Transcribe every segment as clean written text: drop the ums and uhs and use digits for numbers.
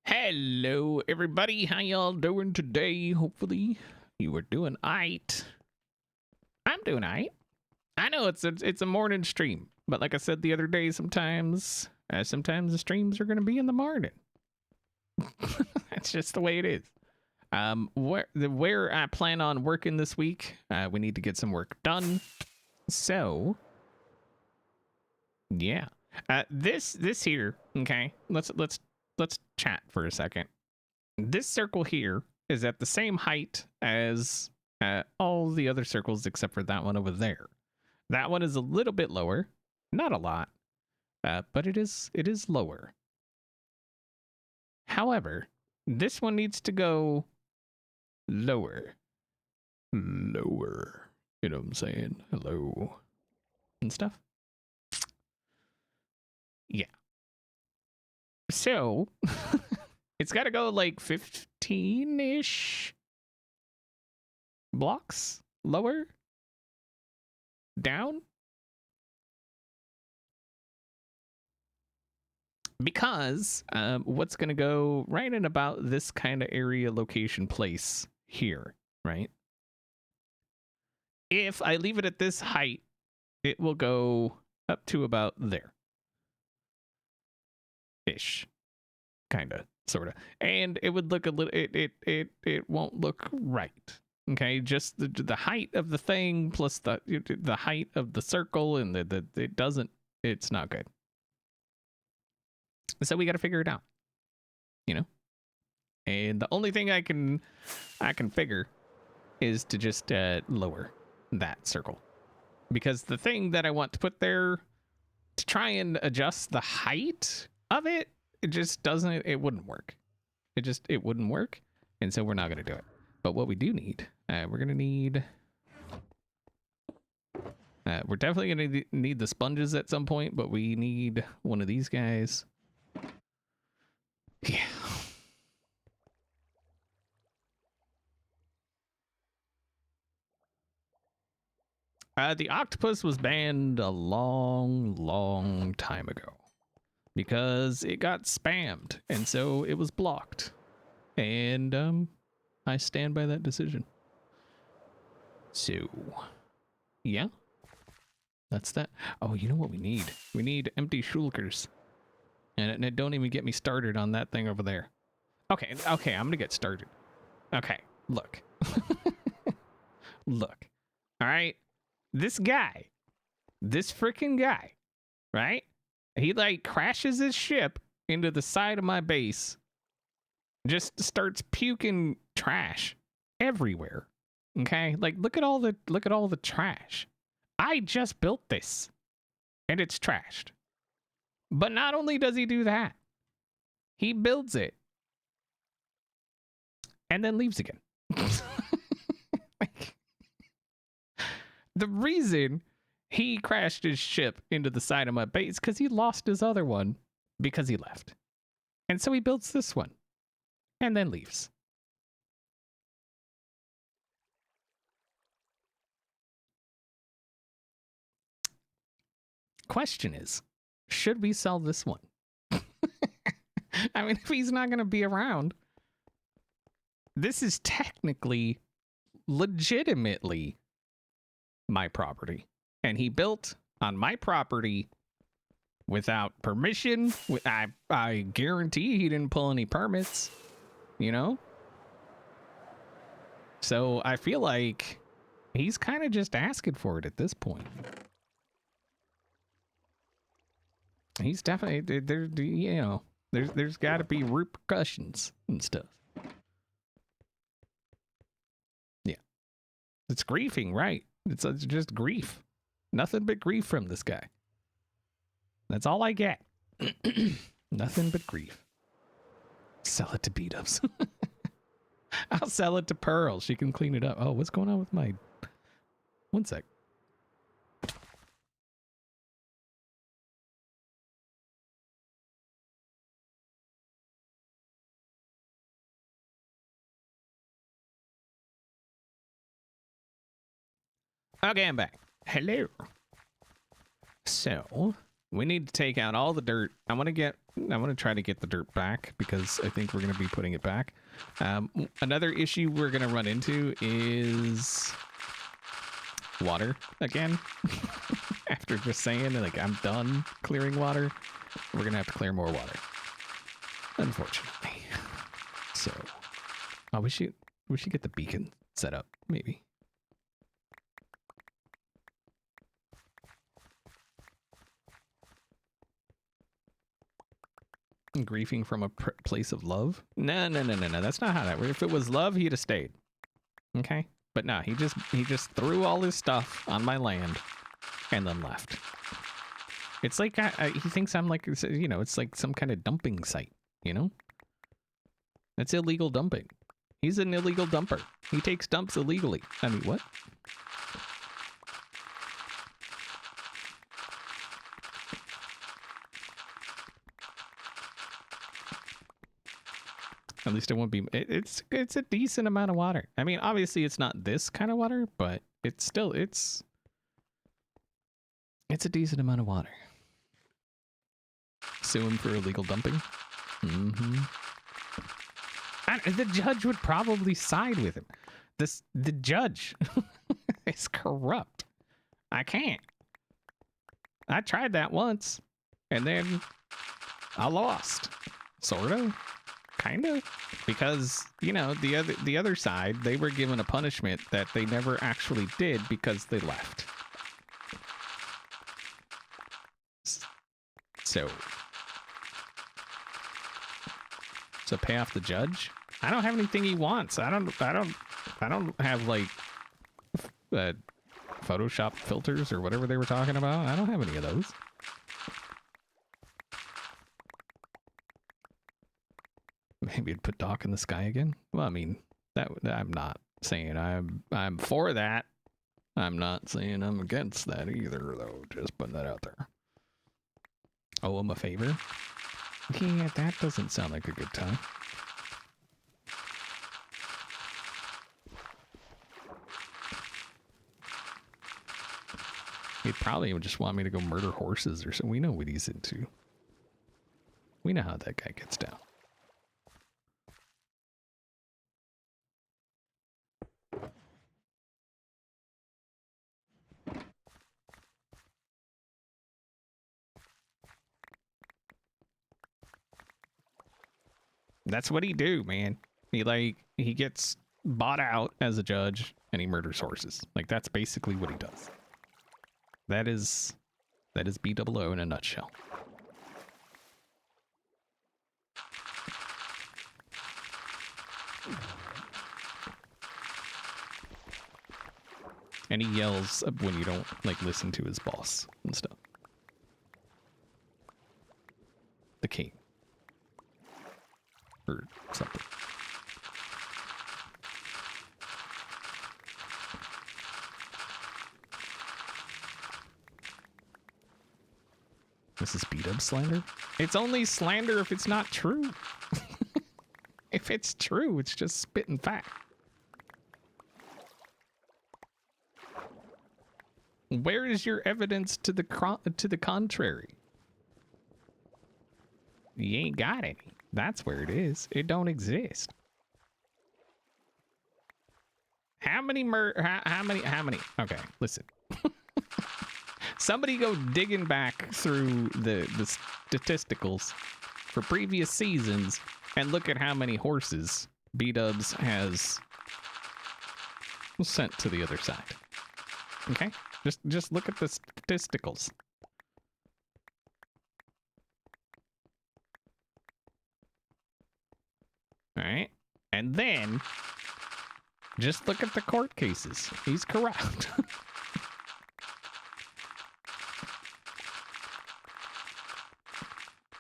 Hello, everybody. How y'all doing today? Hopefully, you are doing aight. I'm doing aight. I know it's a morning stream, but like I said the other day, sometimes the streams are gonna be in the morning. That's just the way it is. Where I plan on working this week, we need to get some work done. So, yeah. This here. Okay, let's chat for a second. This circle here is at the same height as all the other circles except for that one over there. That one is a little bit lower, not a lot, but it is lower. However, this one needs to go lower. Lower. You know what I'm saying? Hello. And stuff. Yeah. So, it's got to go like 15-ish blocks lower down, because what's going to go right in about this kind of area, location, place here, right? If I leave it at this height, it will go up to about there ish, kind of, sort of, and it would look a little, it won't look right. Okay, just the height of the thing plus the height of the circle, and it's not good. So we got to figure it out, you know. And the only thing I can figure is to just lower that circle, because the thing that I want to put there to try and adjust the height of it, it just doesn't. It wouldn't work. It wouldn't work, and so we're not going to do it. But what we do need, we're going to need. We're definitely going to need the sponges at some point, but we need one of these guys. Yeah. The octopus was banned a long time ago because it got spammed, and so it was blocked. And I stand by that decision. So, yeah. That's that. Oh, you know what we need? We need empty shulkers. And don't even get me started on that thing over there. Okay, I'm gonna get started. Okay, look. Look. All right? This guy, this freaking guy, right? He like crashes his ship into the side of my base, just starts puking trash everywhere. Okay? Like look at all the trash. I just built this and it's trashed. But not only does he do that, he builds it and then leaves again. Like, the reason he crashed his ship into the side of my base because he lost his other one because he left. And so he builds this one and then leaves. Question is, should we sell this one? I mean, if he's not going to be around, this is technically, legitimately my property. And he built on my property without permission. I guarantee he didn't pull any permits, you know? So I feel like he's kind of just asking for it at this point. He's definitely, there, you know, there's got to be repercussions and stuff. Yeah. It's griefing, right? It's just grief. Nothing but grief from this guy. That's all I get. Nothing but grief. Sell it to B-dubs. I'll sell it to Pearl. She can clean it up. Oh, what's going on with my... One sec. Okay, I'm back. Hello. So, we need to take out all the dirt. I want to get I want to try to get the dirt back because I think we're going to be putting it back. Another issue we're going to run into is water again. After just saying like I'm done clearing water, we're going to have to clear more water. Unfortunately. So, oh, we should get the beacon set up maybe. Griefing from a place of love? No. That's not how that works. If it was love, he'd have stayed. Okay, but no, he just threw all his stuff on my land and then left. It's like he thinks I'm like, you know, it's like some kind of dumping site. You know, that's illegal dumping. He's an illegal dumper. He takes dumps illegally. I mean, what? At least it won't be. It's a decent amount of water. I mean, obviously it's not this kind of water, but it's still it's a decent amount of water. Sue him for illegal dumping. Mm-hmm. And the judge would probably side with him. The judge is corrupt. I can't. I tried that once, and then I lost. Sort of. Kind of, because you know the other side, they were given a punishment that they never actually did because they left. So pay off the judge. I don't have anything he wants. I don't have like Photoshop filters or whatever they were talking about. I don't have any of those. Maybe I'd put Doc in the sky again. Well, I mean, that I'm not saying I'm for that. I'm not saying I'm against that either, though. Just putting that out there. Owe him a favor? Yeah, that doesn't sound like a good time. He'd probably just want me to go murder horses or something. We know what he's into. We know how that guy gets down. That's what he do, man. He gets bought out as a judge and he murders horses. Like that's basically what he does. That is BOO in a nutshell. And he yells when you don't like listen to his boss and stuff. The king. Or something. This is beat-up slander? It's only slander if it's not true. If it's true, it's just spitting fact. Where is your evidence to the contrary? You ain't got any. That's where it is. It don't exist. How many? Okay, listen. Somebody go digging back through the statisticals for previous seasons and look at how many horses B-Dubs has sent to the other side. Okay? Just look at the statisticals. All right? And then just look at the court cases. He's corrupt.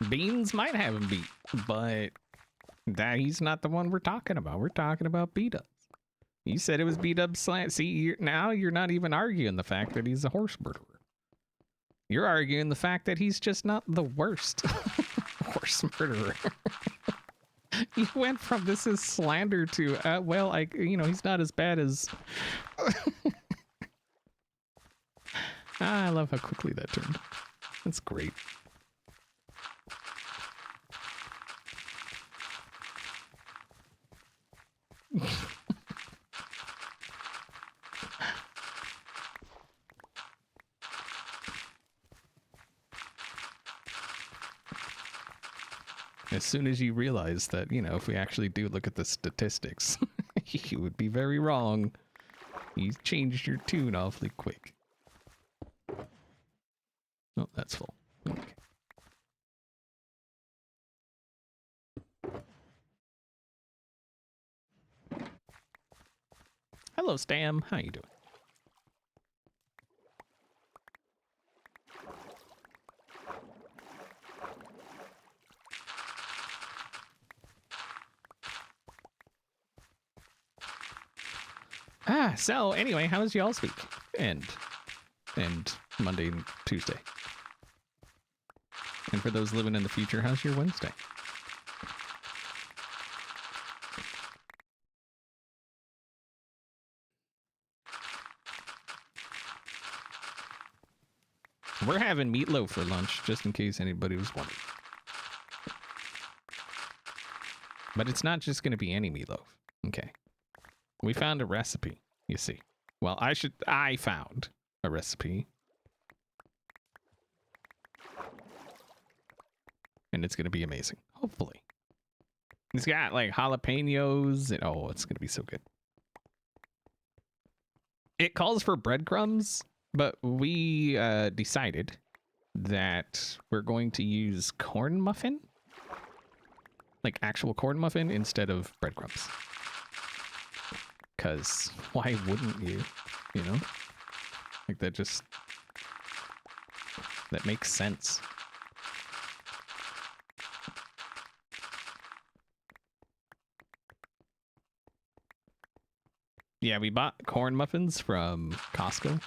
Beans might have him beat, but he's not the one we're talking about. We're talking about B-Dubs. You said it was B-Dubs slant. See, now you're not even arguing the fact that he's a horse murderer. You're arguing the fact that he's just not the worst horse murderer. You went from this is slander to, well, he's not as bad as... I love how quickly that turned. That's great. As soon as you realize that, you know, if we actually do look at the statistics, you would be very wrong. You changed your tune awfully quick. Oh, that's full. Okay. Hello, Stam. How you doing? So anyway, how was y'all's week? And Monday and Tuesday. And for those living in the future, how's your Wednesday? We're having meatloaf for lunch, just in case anybody was wondering. But it's not just going to be any meatloaf. Okay. We found a recipe, you see. Well, I found a recipe. And it's going to be amazing, hopefully. It's got like jalapenos and oh, it's going to be so good. It calls for breadcrumbs, but we decided that we're going to use corn muffin, like actual corn muffin instead of breadcrumbs. Because why wouldn't you, you know? Like that makes sense. Yeah, we bought corn muffins from Costco.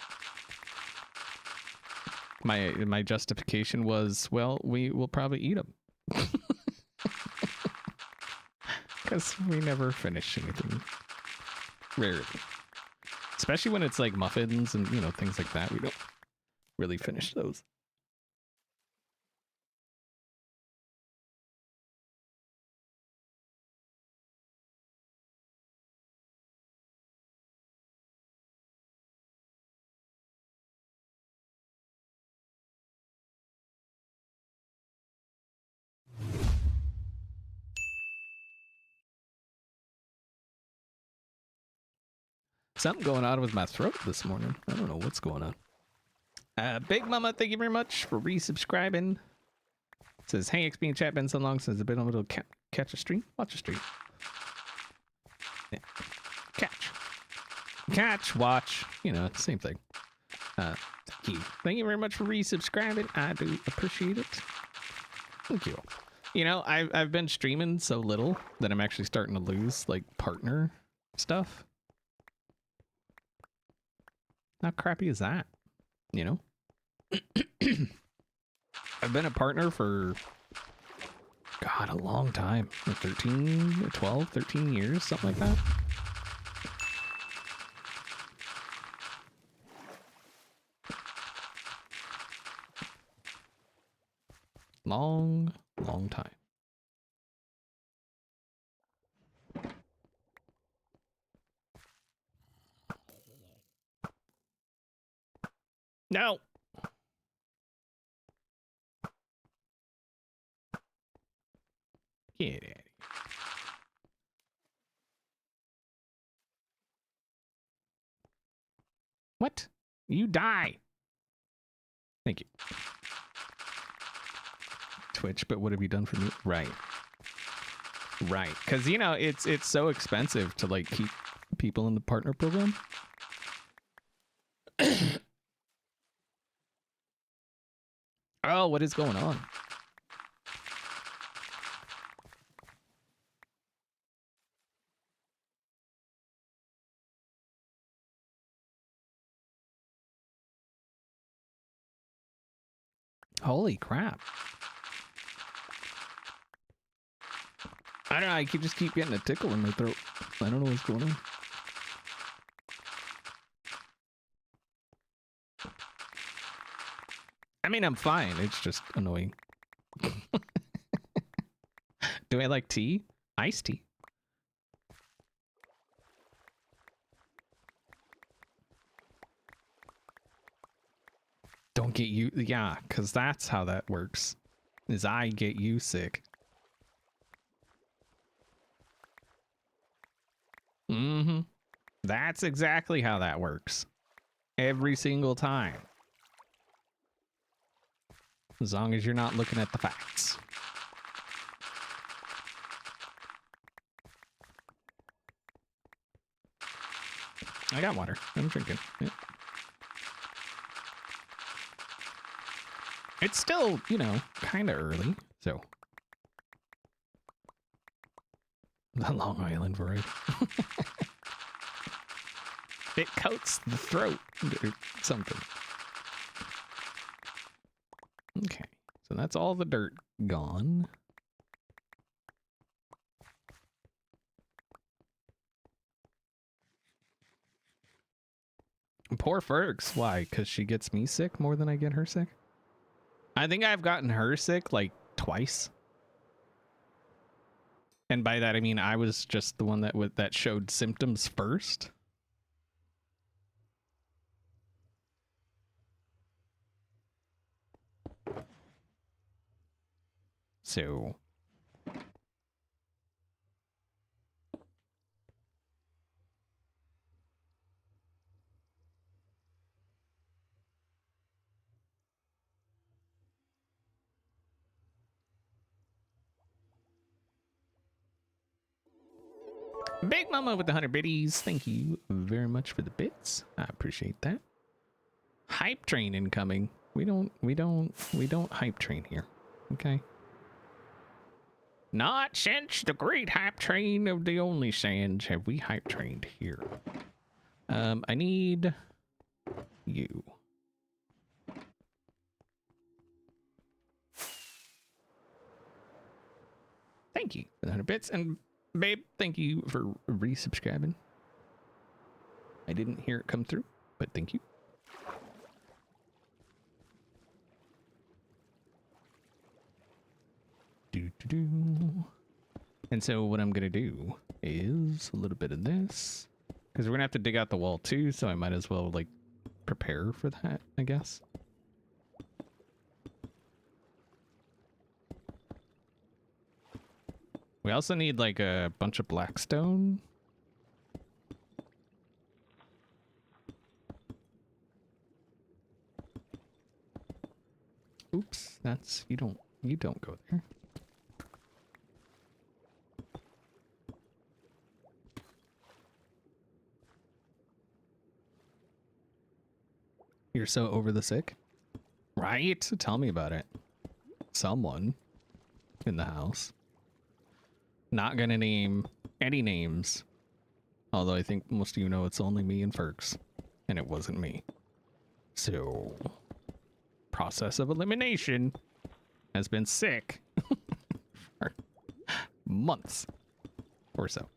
My justification was, well, we will probably eat them. Because we never finish anything. Rarely. Especially when it's like muffins and, you know, things like that. We don't really finish those. Something going on with my throat this morning. I don't know what's going on. Big Mama, thank you very much for resubscribing. It says, hey, XP and chat, been so long since I've been able to catch a stream. Watch a stream. Yeah. Catch, watch. You know, it's the same thing. Thank you. Thank you very much for resubscribing. I do appreciate it. Thank you. You know, I've been streaming so little that I'm actually starting to lose, like, partner stuff. How crappy is that? You know? I've been a partner for, God, a long time. Like 13, 12, 13 years, something like that. Long, long time. No. Get out of here. What? You die. Thank you. Twitch, but what have you done for me? Right. Right. Because, you know, it's so expensive to, like, keep people in the partner program. Oh, what is going on? Holy crap. I don't know, I just keep getting a tickle in my throat. I don't know what's going on. I mean, I'm fine. It's just annoying. Do I like tea? Iced tea. Don't get you... Yeah, because that's how that works. Is I get you sick. That's exactly how that works. Every single time. As long as you're not looking at the facts. I got water. I'm drinking. Yeah. It's still, you know, kind of early, so. The Long Island variety. It coats the throat or something. Okay, so that's all the dirt gone. Poor Fergs. Why? Because she gets me sick more than I get her sick? I think I've gotten her sick like twice. And by that I mean I was just the one that showed symptoms first. So Big Mama with the 100 biddies. Thank you very much for the bits. I appreciate that. Hype train incoming. We don't hype train here. Okay. Not since the great hype train of the only sands have we hype trained here. I need you. Thank you for the 100 bits. And babe, thank you for resubscribing. I didn't hear it come through, but thank you. And so what I'm gonna do is a little bit of this, because we're gonna have to dig out the wall too, so I might as well like prepare for that, I guess. We also need like a bunch of black stone. Oops, that's you don't go there. You're so over the sick? Right? Tell me about it. Someone in the house. Not gonna name any names. Although I think most of you know it's only me and Ferks. And it wasn't me. So, process of elimination has been sick for months or so.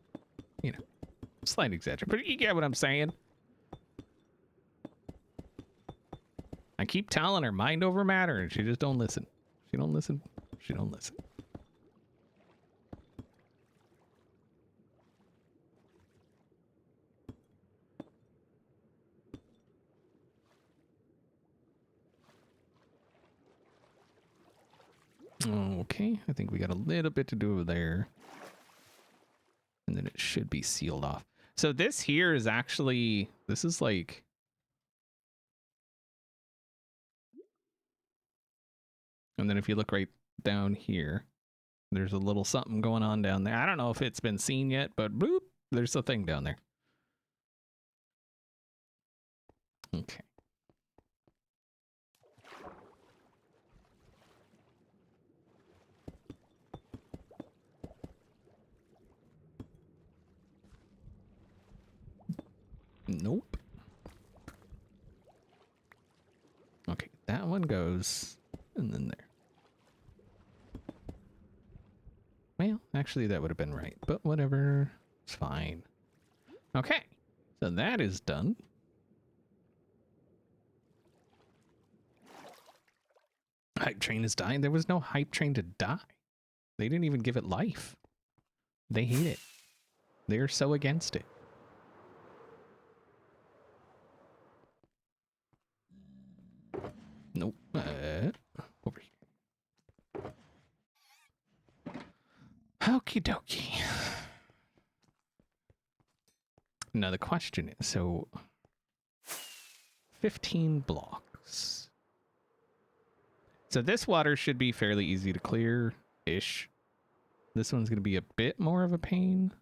You know, slight exaggeration, but you get what I'm saying. I keep telling her mind over matter and she just don't listen. She don't listen. She don't listen. Okay, I think we got a little bit to do over there. And then it should be sealed off. So this here is actually, this is like... And then if you look right down here, there's a little something going on down there. I don't know if it's been seen yet, but boop, there's a thing down there. Okay. Nope. Okay, that one goes, and then there. Well, actually that would have been right, but whatever. It's fine. Okay, so that is done. Hype train is dying. There was no hype train to die. They didn't even give it life. They hate it. They're so against it. Nope. Over here. Okie dokie. now the question is, so 15 blocks. So this water should be fairly easy to clear-ish. This one's going to be a bit more of a pain.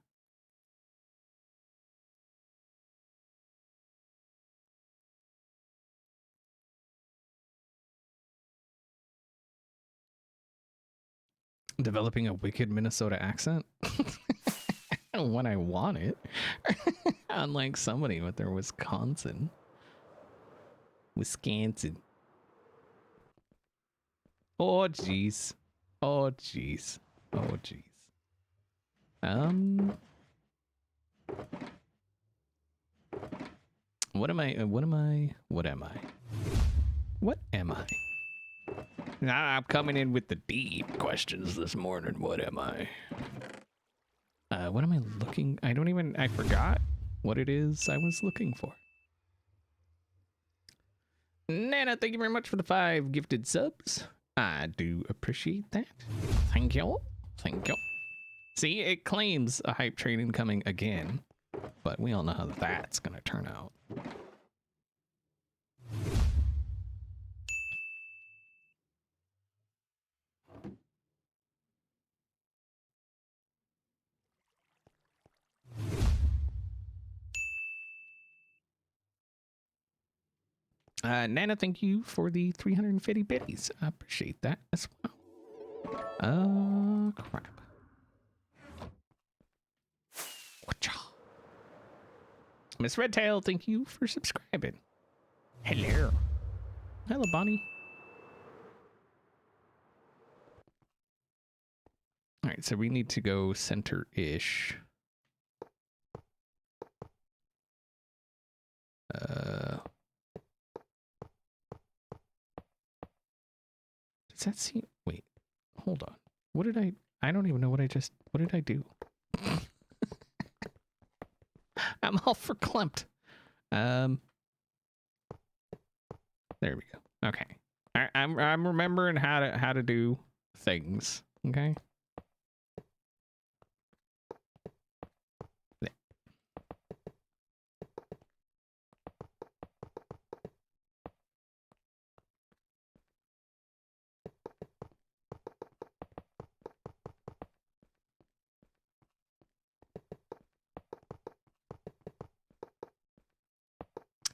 Developing a wicked Minnesota accent? When I want it. Unlike somebody with their Wisconsin. Wisconsin. Oh, jeez. Oh, jeez. Oh, jeez. What am I? What am I? What am I? What am I? Nah, I'm coming in with the deep questions this morning. What am I? What am I looking? I forgot what it is I was looking for. Nana, thank you very much for the 5 gifted subs. I do appreciate that. Thank you. Thank you. See, it claims a hype train incoming again, but we all know how that's going to turn out. Nana, thank you for the 350 biddies. I appreciate that as well. Crap. Miss Redtail, thank you for subscribing. Hello. Hello, Bonnie. All right, so we need to go center-ish. Does that seem... Wait, hold on. What did I don't even know what did I do? I'm all verklempt. There we go. Okay. I'm remembering how to do things. Okay.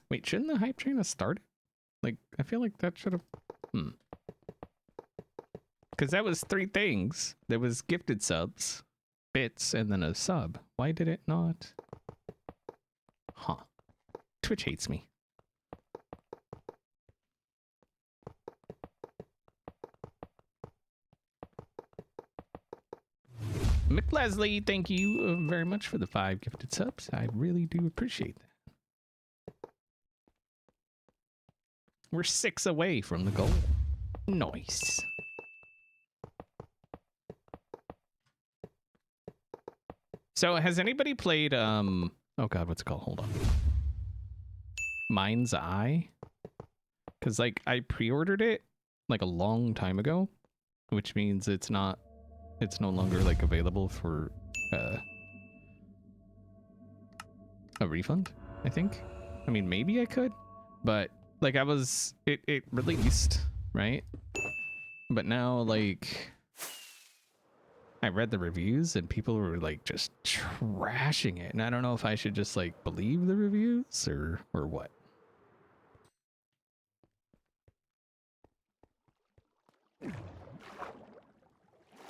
Wait, shouldn't the hype train have started? Like, I feel like that should have... Because that was 3 things. There was gifted subs, bits, and then a sub. Why did it not? Huh. Twitch hates me. McLesley, thank you very much for the 5 gifted subs. I really do appreciate that. We're 6 away from the goal. Nice. So has anybody played, oh God, what's it called? Hold on. Mind's Eye? Because, like, I pre-ordered it, like, a long time ago, which means it's no longer, like, available for, a refund, I think. I mean, maybe I could, but, like, it released, right? But now, like, I read the reviews and people were, like, just trashing it. And I don't know if I should just, like, believe the reviews or what.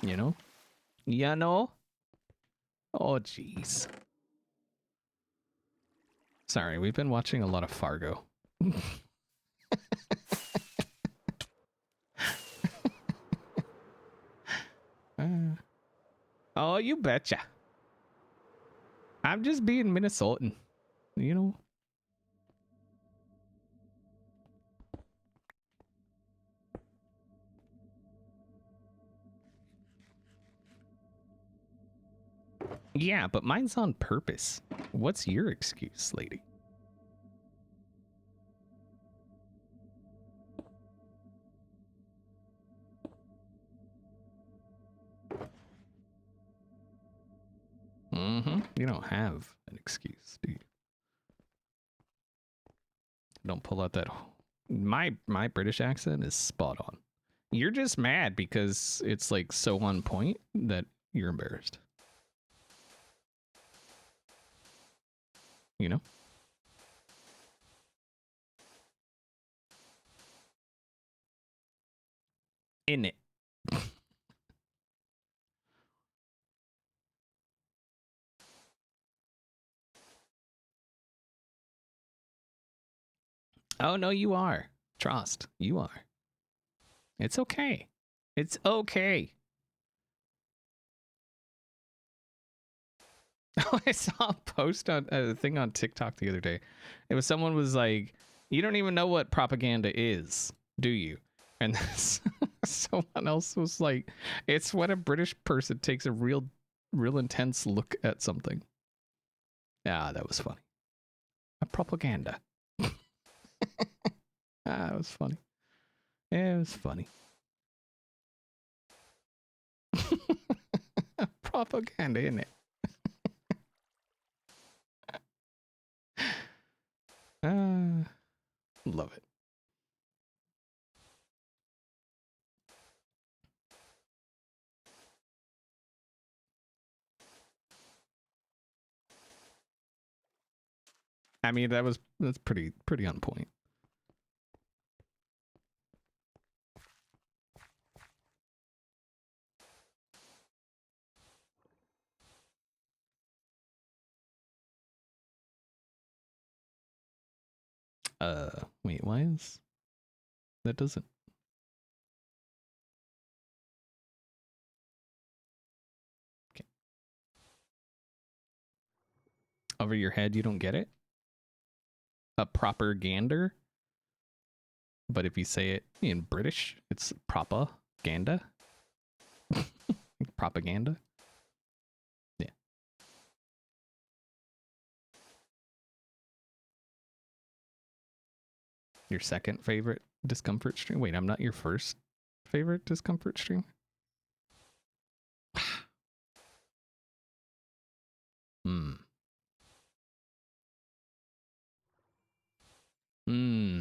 You know? Yeah, no? Oh, jeez. Sorry, we've been watching a lot of Fargo. Oh, you betcha. I'm just being Minnesotan, you know? Yeah, but mine's on purpose. What's your excuse, lady? You don't have an excuse, do you? Don't pull out that. My British accent is spot on. You're just mad because it's like so on point that you're embarrassed. You know? In it. Oh no, you are. Trust. You are. It's okay. It's okay. Oh, I saw a post on a thing on TikTok the other day. It was someone was like, "You don't even know what propaganda is, do you?" And someone else was like, "It's when a British person takes a real intense look at something." Yeah, that was funny. A propaganda. Ah, it was funny. It was funny. Propaganda, isn't it? Love it. I mean, that's pretty on point. Wait, why is that doesn't? Okay. Over your head, you don't get it? A proper gander? But if you say it in British, it's propaganda. Propaganda. Yeah. Your second favorite discomfort stream? Wait, I'm not your first favorite discomfort stream? Hmm. Hmm.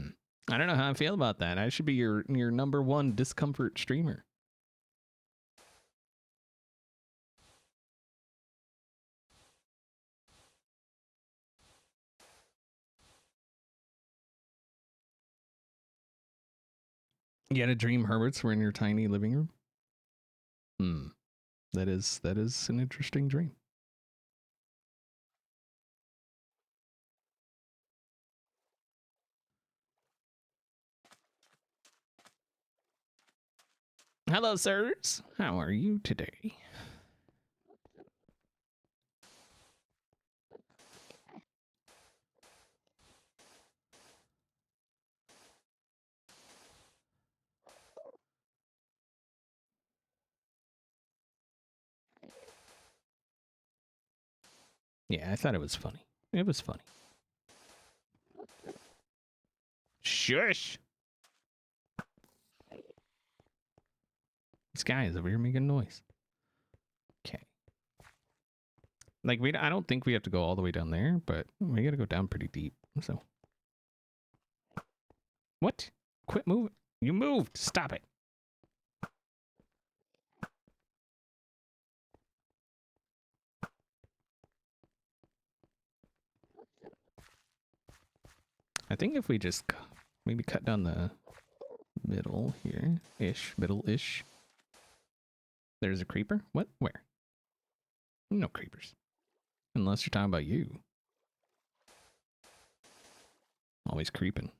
I don't know how I feel about that. I should be your number one discomfort streamer. You had a dream Hermits were in your tiny living room? Hmm. That is an interesting dream. Hello, sirs. How are you today? Yeah, I thought it was funny. It was funny. Shush! This guy is over here making noise. Okay. Like, I don't think we have to go all the way down there, but we gotta go down pretty deep, so. What? Quit moving. You moved. Stop it. I think if we just maybe cut down the middle here, middle-ish. There's a creeper? What? Where? No creepers. Unless you're talking about you. Always creeping.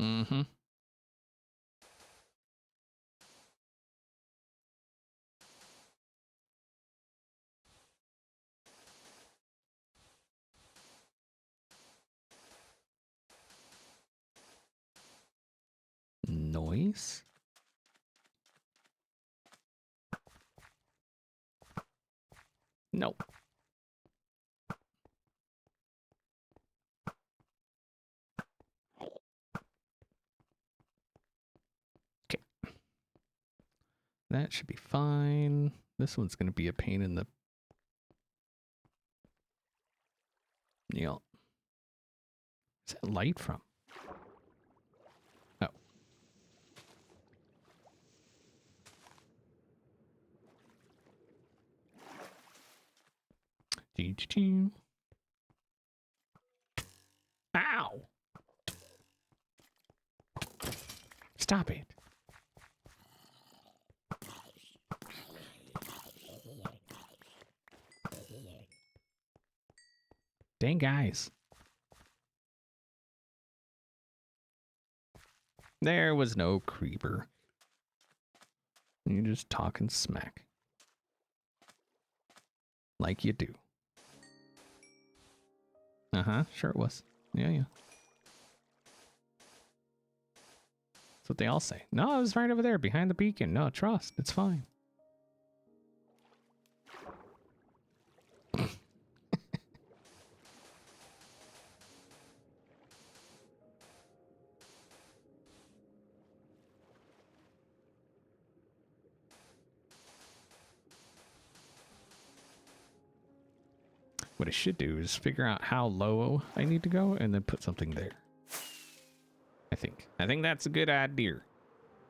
Mm-hmm. Noise? Nope. Okay. That should be fine. This one's going to be a pain in the You know, where's that light from? Oh. Ow! Stop it. Dang guys. There was no creeper. You're just talking smack. Like you do. Uh-huh, sure it was. Yeah, yeah. That's what they all say. No, it was right over there, behind the beacon. No, trust. It's fine. What I should do is figure out how low I need to go and then put something there. I think that's a good idea.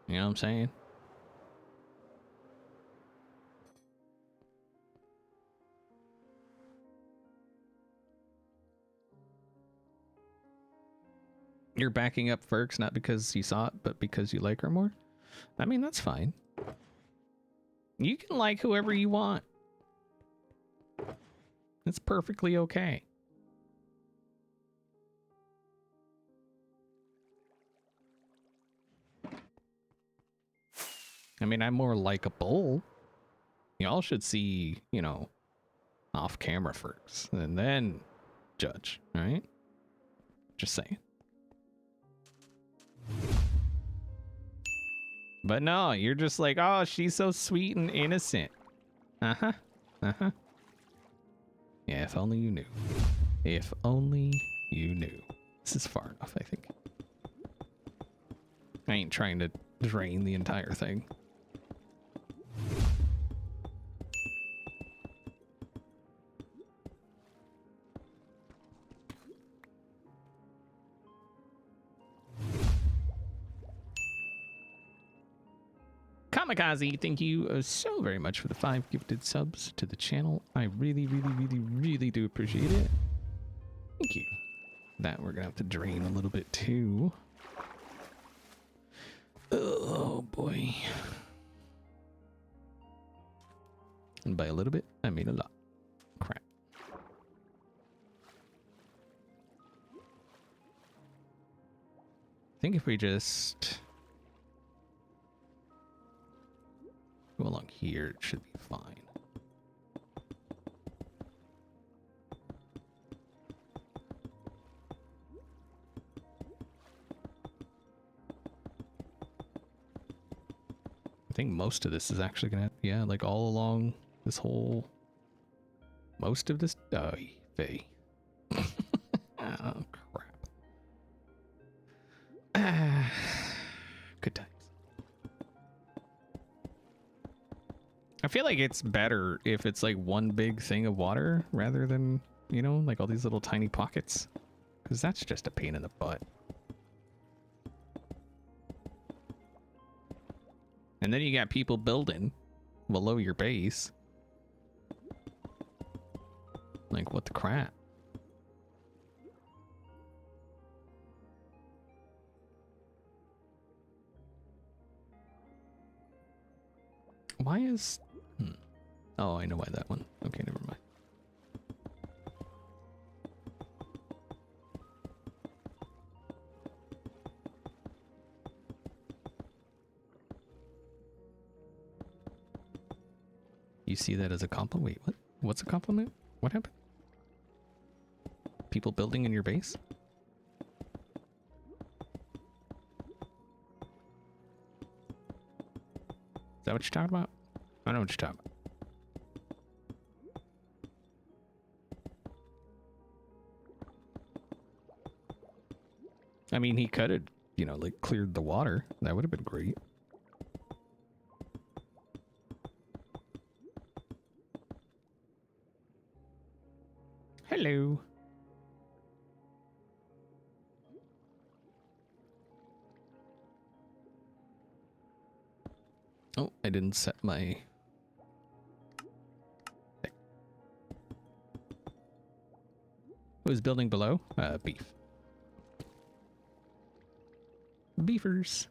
You know what I'm saying? You're backing up Ferks not because you saw it, but because you like her more? I mean, that's fine. You can like whoever you want. It's perfectly okay. I mean, I'm more likable. Y'all should see, you know, off-camera Ferks and then judge, right? Just saying. But no, you're just like, oh, she's so sweet and innocent. Uh-huh. Uh-huh. Yeah, if only you knew. If only you knew. This is far enough, I think. I ain't trying to drain the entire thing. Kamikaze, thank you so very much for the 5 gifted subs to the channel. I really, really, really, really do appreciate it. Thank you. That we're gonna have to drain a little bit too. Oh boy. And by a little bit, I mean a lot. Crap. I think if we just go along here, it should be fine. I think most of this is actually gonna, yeah, like all along this whole, most of this, Faye. Oh, crap. Good times. I feel like it's better if it's like one big thing of water rather than, you know, like all these little tiny pockets. Because that's just a pain in the butt. And then you got people building below your base. Like, what the crap? Why is... Oh, I know why that one. Okay, never mind. You see that as a compliment? Wait, what? What's a compliment? What happened? People building in your base? Is that what you're talking about? I know what you're talking about. I mean, he could have, you know, like cleared the water. That would have been great. Hello. didn't set my... Who's building below? Beef. Beefers.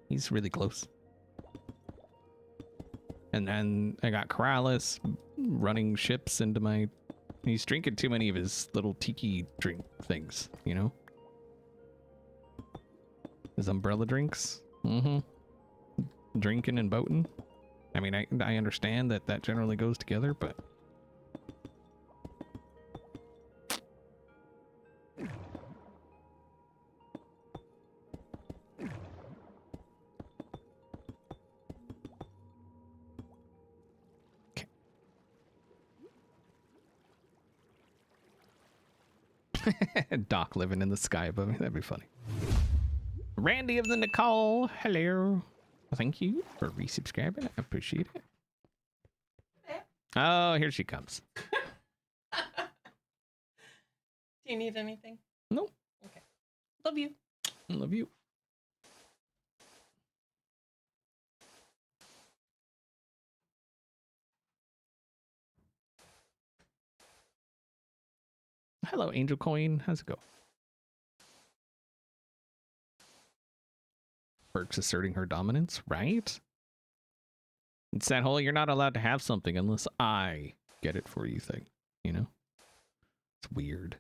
He's really close. And then I got Corrales running ships into my... He's drinking too many of his little tiki drink things, you know? His umbrella drinks. Mm-hmm. Drinking and boating. I mean, I understand that that generally goes together, but... Doc living in the sky above me. That'd be funny. Randy of the Nicole. Hello. Thank you for resubscribing. I appreciate it. Oh, here she comes. Do you need anything? Nope. Okay. Love you. Love you. Hello, Angel Coin. How's it go? Burke's asserting her dominance, right? It's that whole you're not allowed to have something unless I get it for you thing, you know? It's weird.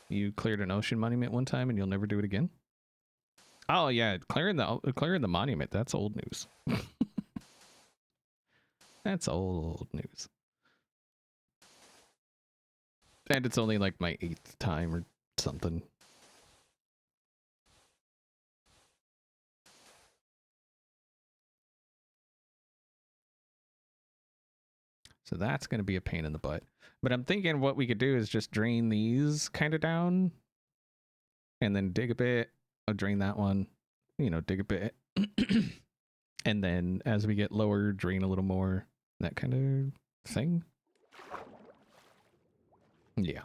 You cleared an ocean monument one time and you'll never do it again? Oh yeah, clearing the monument, that's old news. That's old news. And it's only like my 8th time or something. So that's going to be a pain in the butt. But I'm thinking what we could do is just drain these kind of down and then dig a bit. I'll drain that one, you know, dig a bit. And then as we get lower, drain a little more, that kind of thing. Yeah.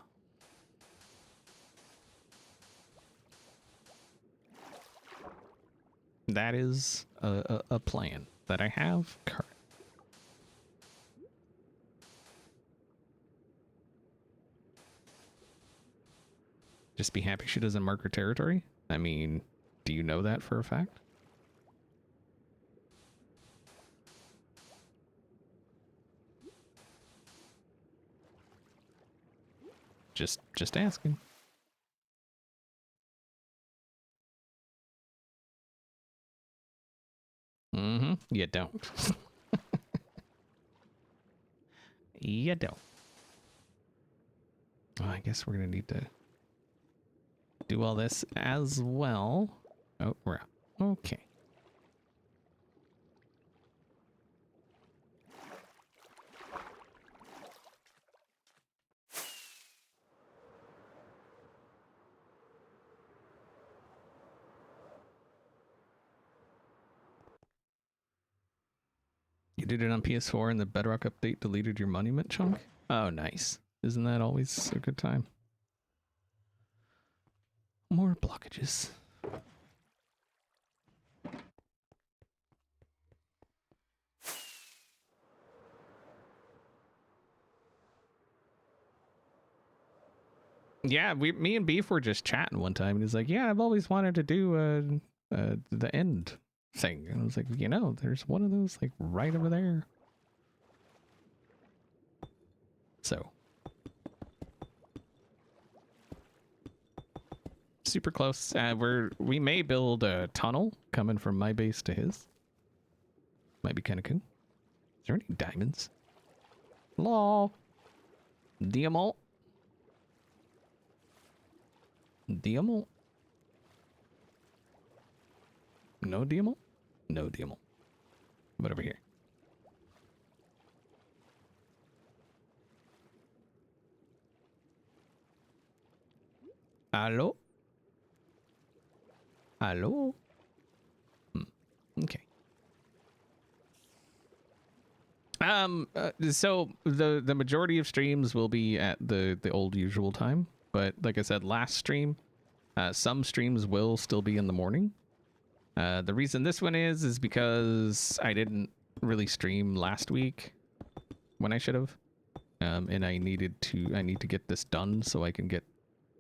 That is a plan that I have currently. Just be happy she doesn't mark her territory? I mean, do you know that for a fact? Just asking. Mm-hmm. You don't. You don't. Oh, I guess we're gonna need to do all this as well. Oh, we're out. Okay. You did it on PS4 and the Bedrock update deleted your monument chunk? Oh, nice. Isn't that always a good time? More blockages. Yeah, me and Beef were just chatting one time, and he's like, "Yeah, I've always wanted to do the end thing," and I was like, "You know, there's one of those like right over there." So super close. We may build a tunnel coming from my base to his. Might be kind of cool. Is there any diamonds? Law. Diamond. Diamond. No diamond? No diamond. What over here? Hello? Hello? Okay. So the majority of streams will be at the old usual time, but like I said last stream, some streams will still be in the morning. The reason this one is because I didn't really stream last week when I should have. And I need to get this done so I can get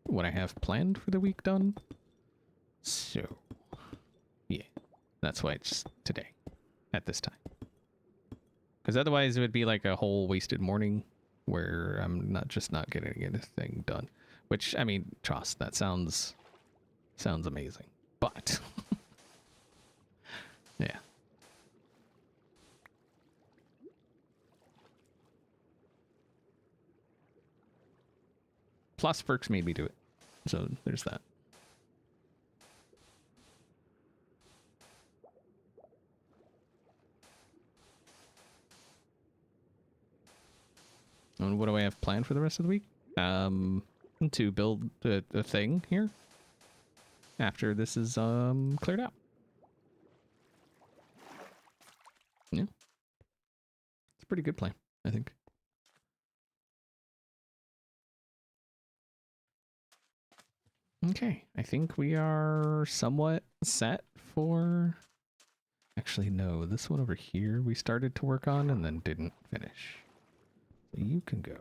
what I have planned for the week done. So, yeah, that's why it's today at this time. Because otherwise it would be like a whole wasted morning where I'm not getting anything done. Which, I mean, trust, that sounds amazing. But, yeah. Plus perks made me do it. So there's that. And what do I have planned for the rest of the week? To build a thing here after this is cleared out. Yeah. It's a pretty good plan, I think. Okay, I think we are somewhat set for... Actually, no, this one over here we started to work on and then didn't finish. So you can go.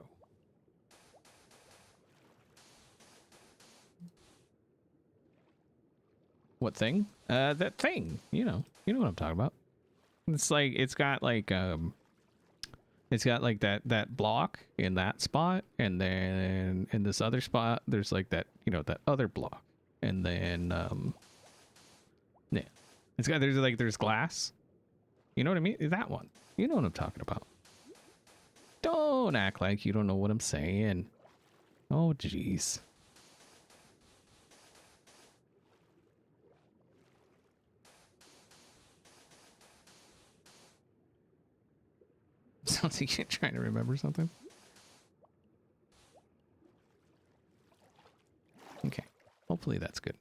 What thing? That thing. You know what I'm talking about. It's like it's got like that block in that spot, and then in this other spot there's like that, that other block, and then yeah, there's glass. You know what I mean? That one. You know what I'm talking about. Don't act like you don't know what I'm saying. Oh jeez. Sounds like you're trying to remember something. Okay. Hopefully that's good.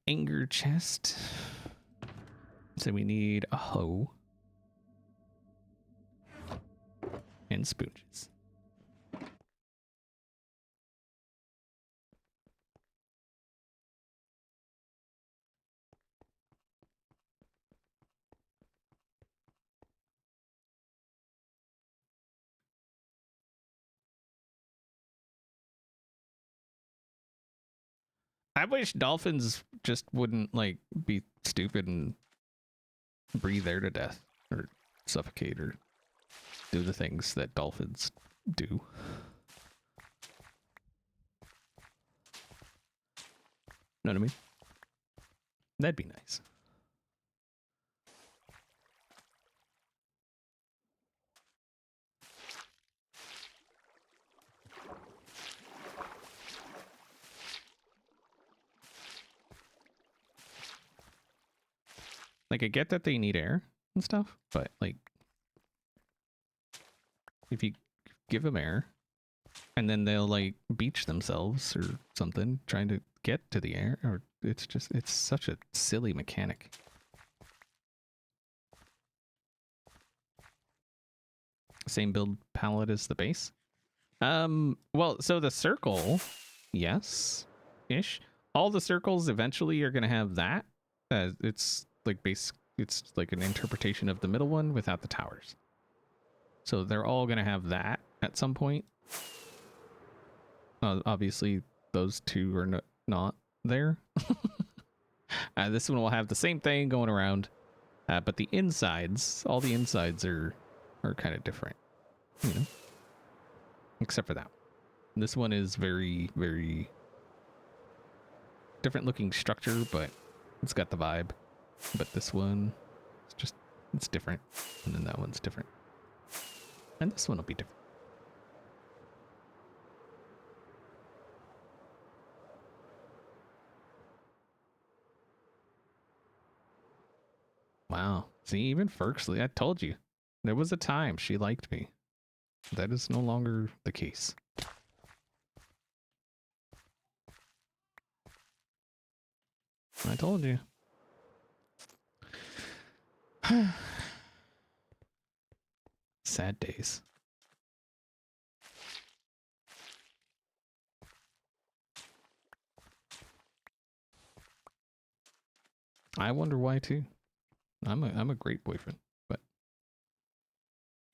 Anger chest. So we need a hoe. And sponges. I wish dolphins just wouldn't like be stupid and breathe air to death or suffocate or do the things that dolphins do. Know what I mean? That'd be nice. Like, I get that they need air and stuff, but like, if you give them air and then they'll like beach themselves or something trying to get to the air, or it's such a silly mechanic. Same build palette as the base. Well, so the circle, yes, ish. All the circles eventually are gonna have that. It's like it's like an interpretation of the middle one without the towers. So they're all gonna have that at some point. Obviously, those two are not there. This one will have the same thing going around, but the insides, all the insides are kind of different, you know. Except for that one. This one is very, very different looking structure, but it's got the vibe. But this one, it's different. And then that one's different. And this one will be different. Wow. See, even Ferksley, I told you. There was a time she liked me. That is no longer the case. I told you. Sad days. I wonder why too. I'm a great boyfriend, but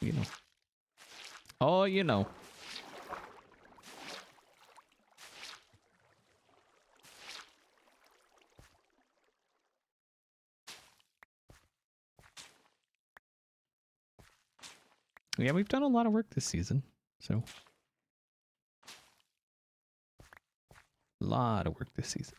you know. Oh, you know. Yeah, we've done a lot of work this season, so a lot of work this season.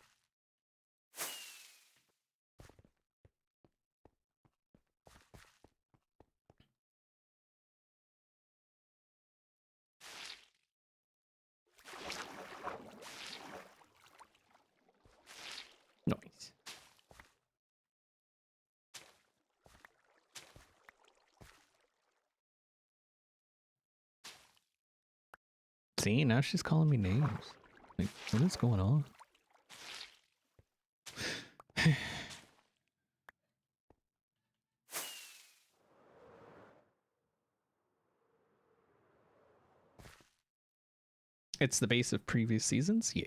Nice. See, now she's calling me names. Like, what is going on? It's the base of previous seasons? Yeah.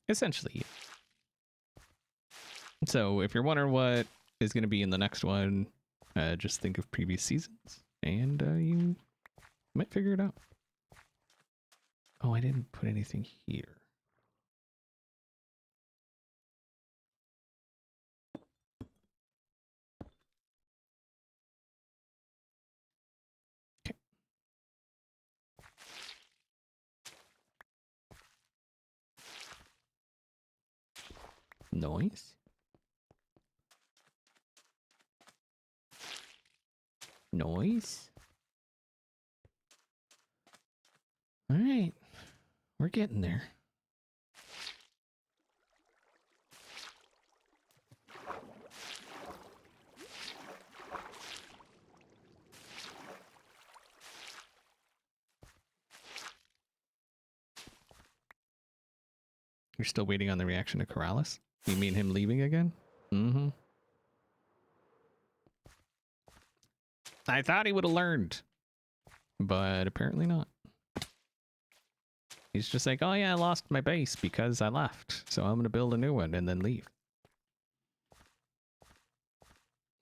Essentially, yeah. So if you're wondering what is going to be in the next one, just think of previous seasons, and you might figure it out. Oh, I didn't put anything here. Okay. Noise. Noise. All right. We're getting there. You're still waiting on the reaction to Corrales? You mean him leaving again? Mm-hmm. I thought he would have learned, but apparently not. He's just like, oh yeah, I lost my base because I left, so I'm gonna build a new one and then leave.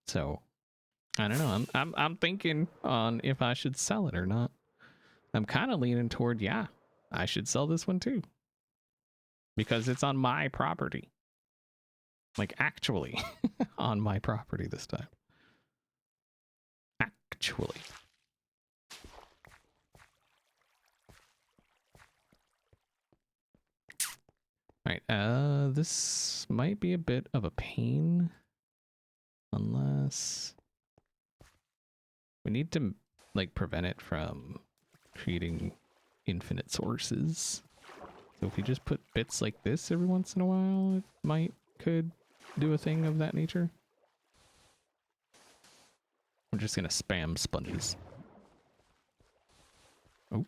So, I don't know. I'm thinking on if I should sell it or not. I'm kind of leaning toward, yeah, I should sell this one too, because it's on my property. Like actually, on my property this time. Actually. All right, this might be a bit of a pain, unless we need to like prevent it from creating infinite sources. So if we just put bits like this every once in a while, it could do a thing of that nature. We're just gonna spam sponges. Oh.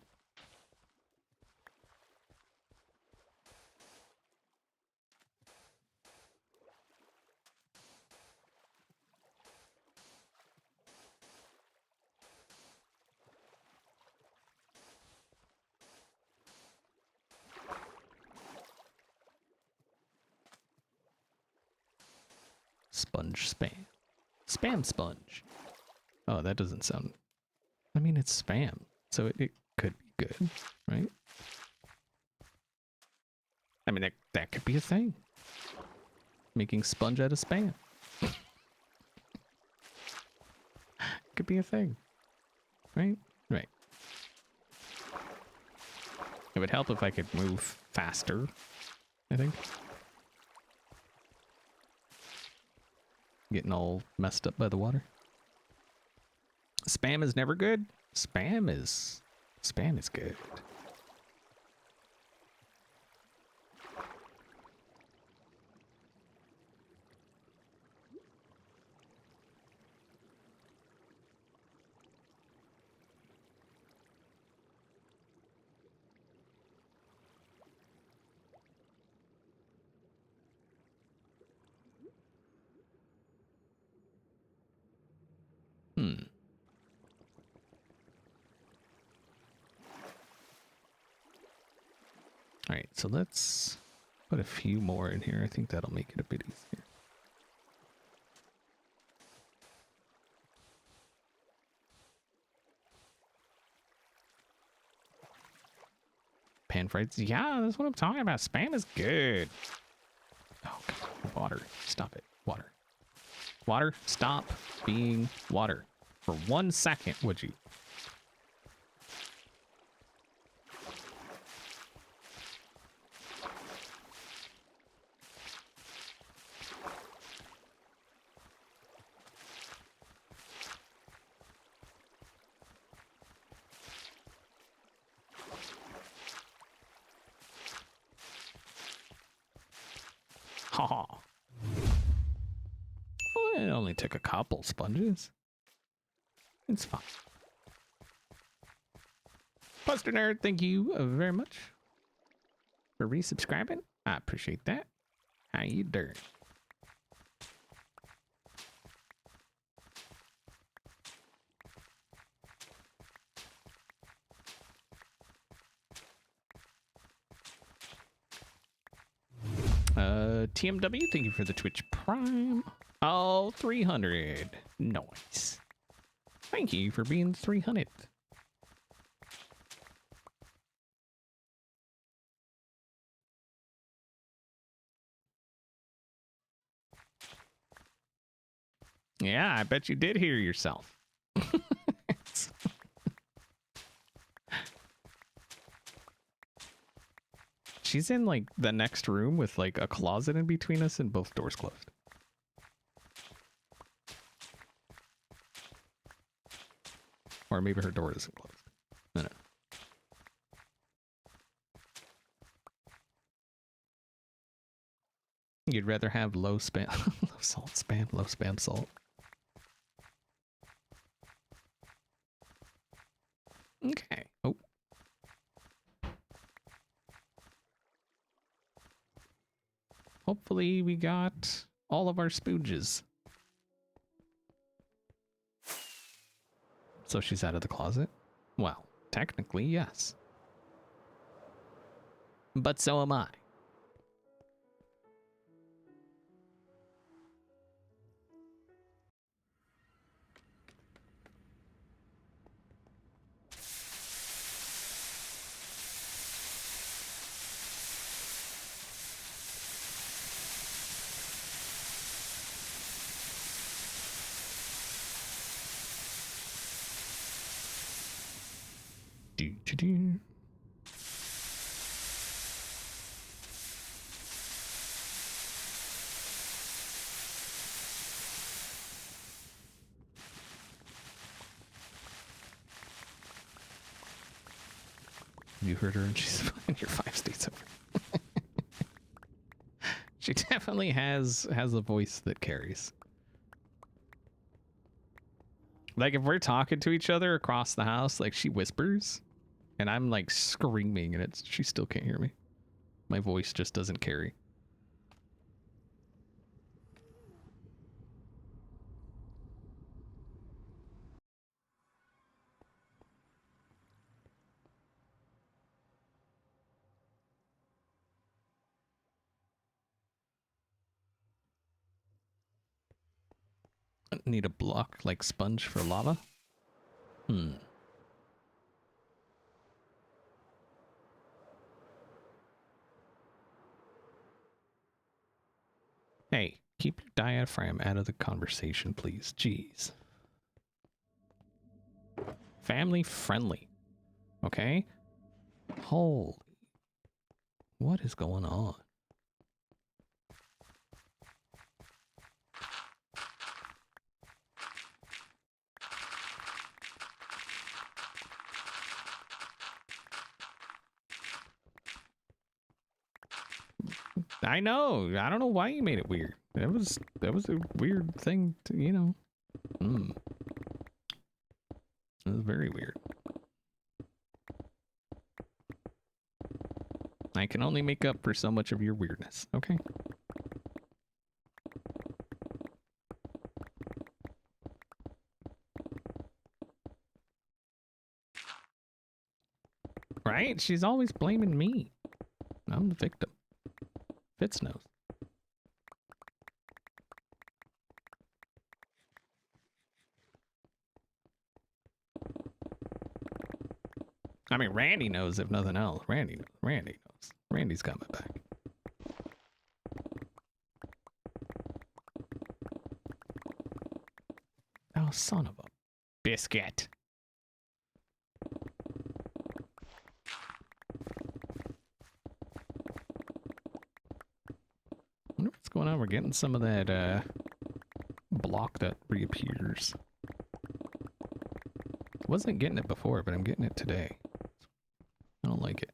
Sponge spam. Spam sponge. Oh, that doesn't sound... I mean, it's spam, so it could be good, right? I mean, that could be a thing. Making sponge out of spam. Could be a thing. Right? Right. It would help if I could move faster, I think. Getting all messed up by the water. Spam is never good. Spam is good. All right, so let's put a few more in here. I think that'll make it a bit easier. Pan fried. Yeah, that's what I'm talking about. Spam is good. Oh, come on. Water. Stop it. Water. Water. Stop being water. For 1 second, would you? Ha. Well, it only took a couple sponges. It's fine. Poster Nerd, thank you very much for resubscribing. I appreciate that. How you doing? TMW, thank you for the Twitch Prime. Oh, 300. Nice. Thank you for being 300. Yeah, I bet you did hear yourself. She's in like the next room with like a closet in between us and both doors closed. Or maybe her door isn't closed. No, no. You'd rather have low spam, low salt spam, low spam salt. Okay. Oh. Hopefully we got all of our spooges. So she's out of the closet? Well, technically, yes. But so am I. Do. You heard her and she's in your 5 states over. She definitely has a voice that carries. Like if we're talking to each other across the house, like she whispers and I'm like screaming and she still can't hear me. My voice just doesn't carry. Need a block like sponge for lava? Hey, keep your diaphragm out of the conversation, please. Jeez. Family friendly. Okay? Holy. What is going on? I know. I don't know why you made it weird. That was a weird thing to, you know. It was very weird. I can only make up for so much of your weirdness, okay? Right? She's always blaming me. I'm the victim. Fitz knows. I mean, Randy knows if nothing else. Randy knows. Randy knows. Randy's got my back. Oh, son of a biscuit. I wonder what's going on. We're getting some of that block that reappears. Wasn't getting it before, but I'm getting it today. I don't like it.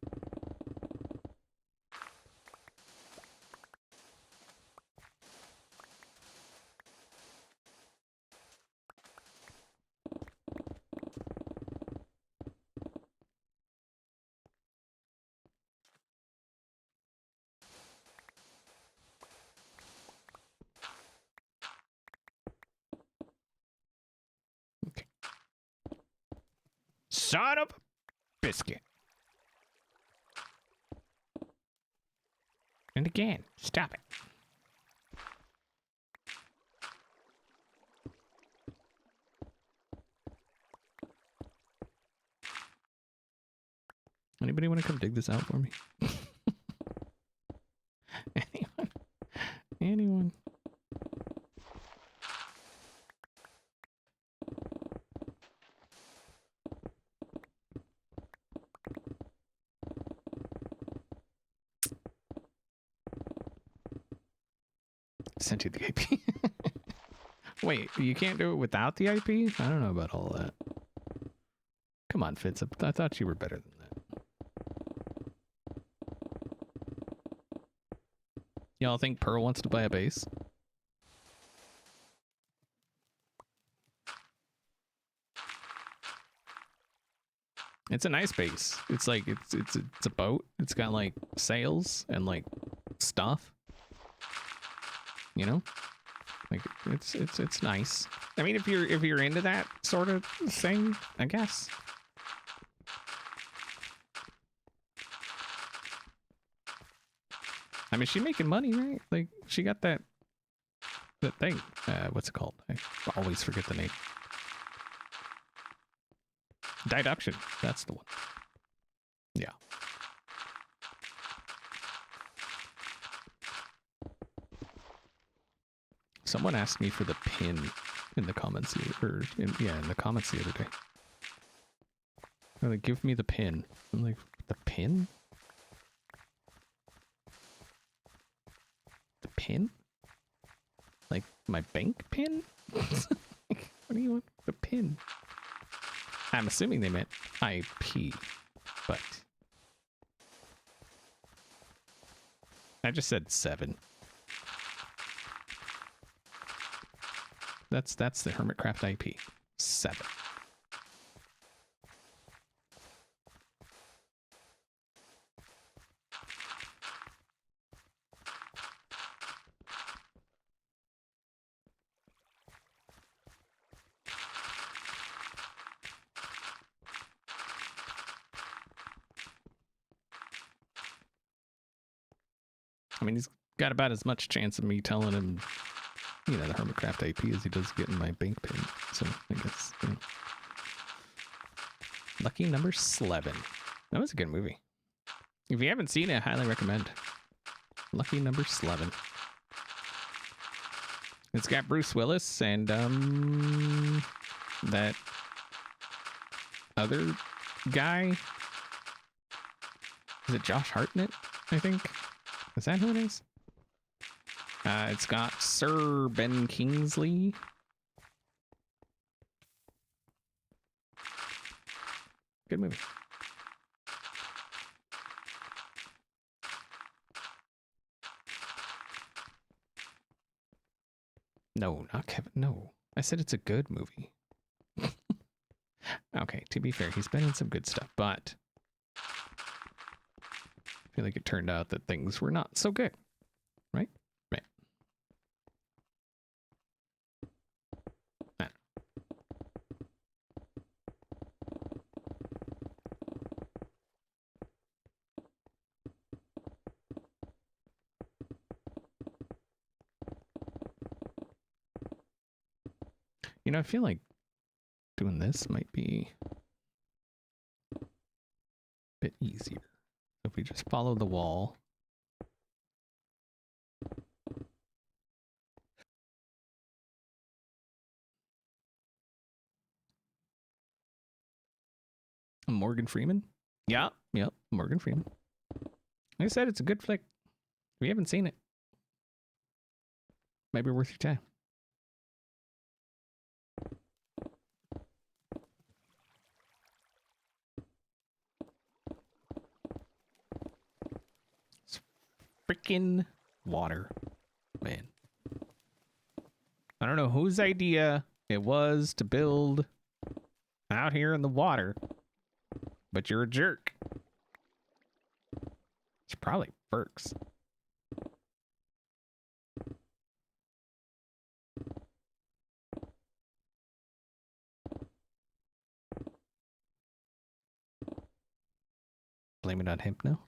Okay. Son of a biscuit. And again, stop it. Anybody want to come dig this out for me? Anyone? Anyone? Sent you the IP. Wait, you can't do it without the IP? I don't know about all that. Come on, Fitz. I thought you were better than that. Y'all think Pearl wants to buy a base? It's a nice base. It's like it's a boat. It's got like sails and like stuff. You know? Like it's nice. I mean, if you're into that sort of thing, I guess. I mean, she's making money, right? Like she got that thing. What's it called? I always forget the name. Deduction. That's the one. Yeah. Someone asked me for the pin in the comments, in the comments the other day. They're like, give me the pin. I'm like, the pin? The pin? Like my bank pin? Like, what do you want? The pin? I'm assuming they meant IP, but I just said 7. That's the Hermitcraft IP. 7. I mean, he's got about as much chance of me telling him, you know, the Hermitcraft IP as he does getting my bank pin. So I guess, you know. Lucky number 11. That was a good movie. If you haven't seen it, I highly recommend. Lucky number 11. It's got Bruce Willis and that other guy. Is it Josh Hartnett, I think? Is that who it is? It's got Sir Ben Kingsley. Good movie. No, not Kevin. No. I said it's a good movie. Okay, to be fair, he's been in some good stuff, but I feel like it turned out that things were not so good. Right? Right. You know, I feel like doing this might be a bit easier. If we just follow the wall. Morgan Freeman? Yeah, yep, Morgan Freeman. Like I said, it's a good flick. If you haven't seen it, might be worth your time. It's freaking water, man. I don't know whose idea it was to build out here in the water, but you're a jerk. It's probably Burks. Blame it on him now.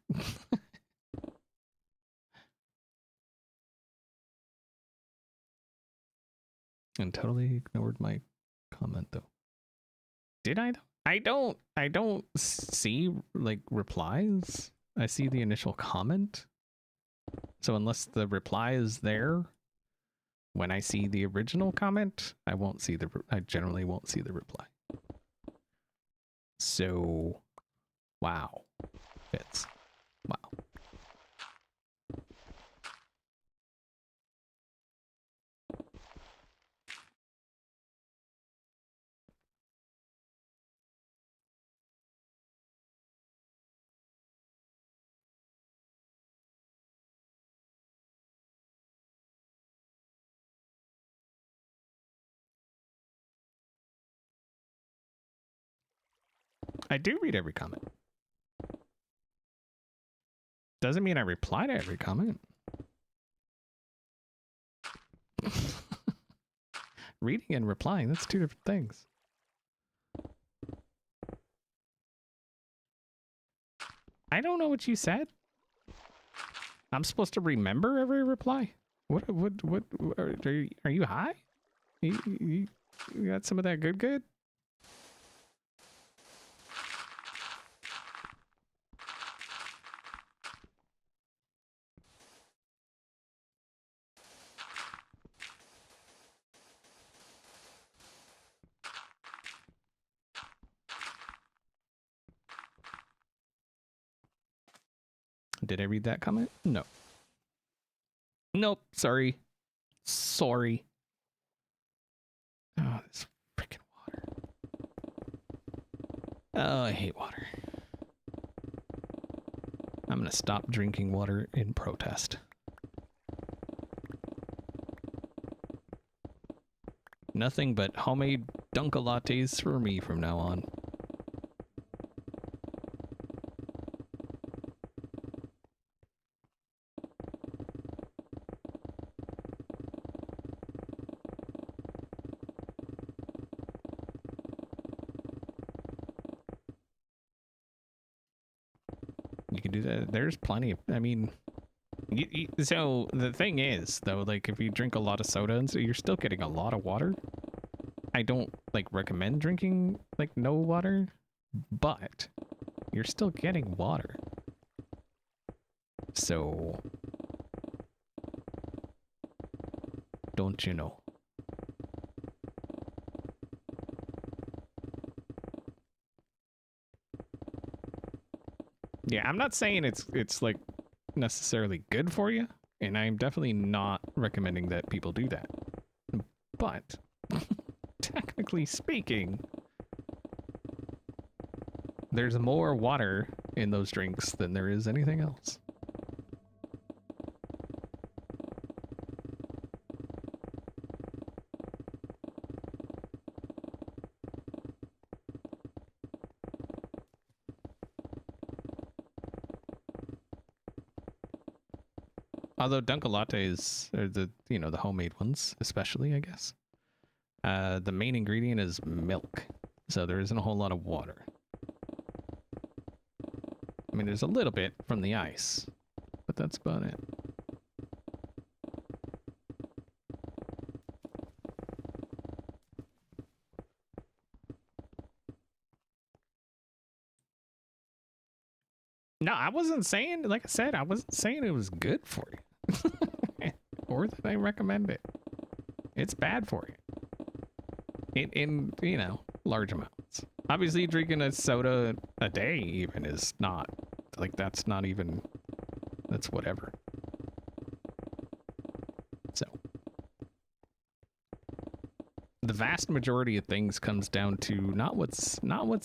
And totally ignored my comment though. Did I? I don't see like replies. I see the initial comment. So unless the reply is there, when I see the original comment, I generally won't see the reply. So, wow. Fits. Wow. I do read every comment. Doesn't mean I reply to every comment. Reading and replying, that's two different things. I don't know what you said. I'm supposed to remember every reply? What are you high? You got some of that good? Did I read that comment? No. Nope. Sorry. Sorry. Oh, this freaking water. Oh, I hate water. I'm gonna stop drinking water in protest. Nothing but homemade Dunka lattes for me from now on. You can do that. There's plenty of, I mean, so the thing is, though, like if you drink a lot of soda and so you're still getting a lot of water. I don't like recommend drinking like no water, but you're still getting water. So, don't you know? Yeah, I'm not saying it's like necessarily good for you, and I'm definitely not recommending that people do that. But technically speaking, there's more water in those drinks than there is anything else. Although Dunka lattes are the homemade ones, especially, I guess. The main ingredient is milk, so there isn't a whole lot of water. I mean, there's a little bit from the ice, but that's about it. No, I wasn't saying, like I said, I wasn't saying it was good for you. Or that I recommend it. It's bad for you. In you know, large amounts. Obviously, drinking a soda a day even is not, like, that's not even, that's whatever. So, the vast majority of things comes down to not what's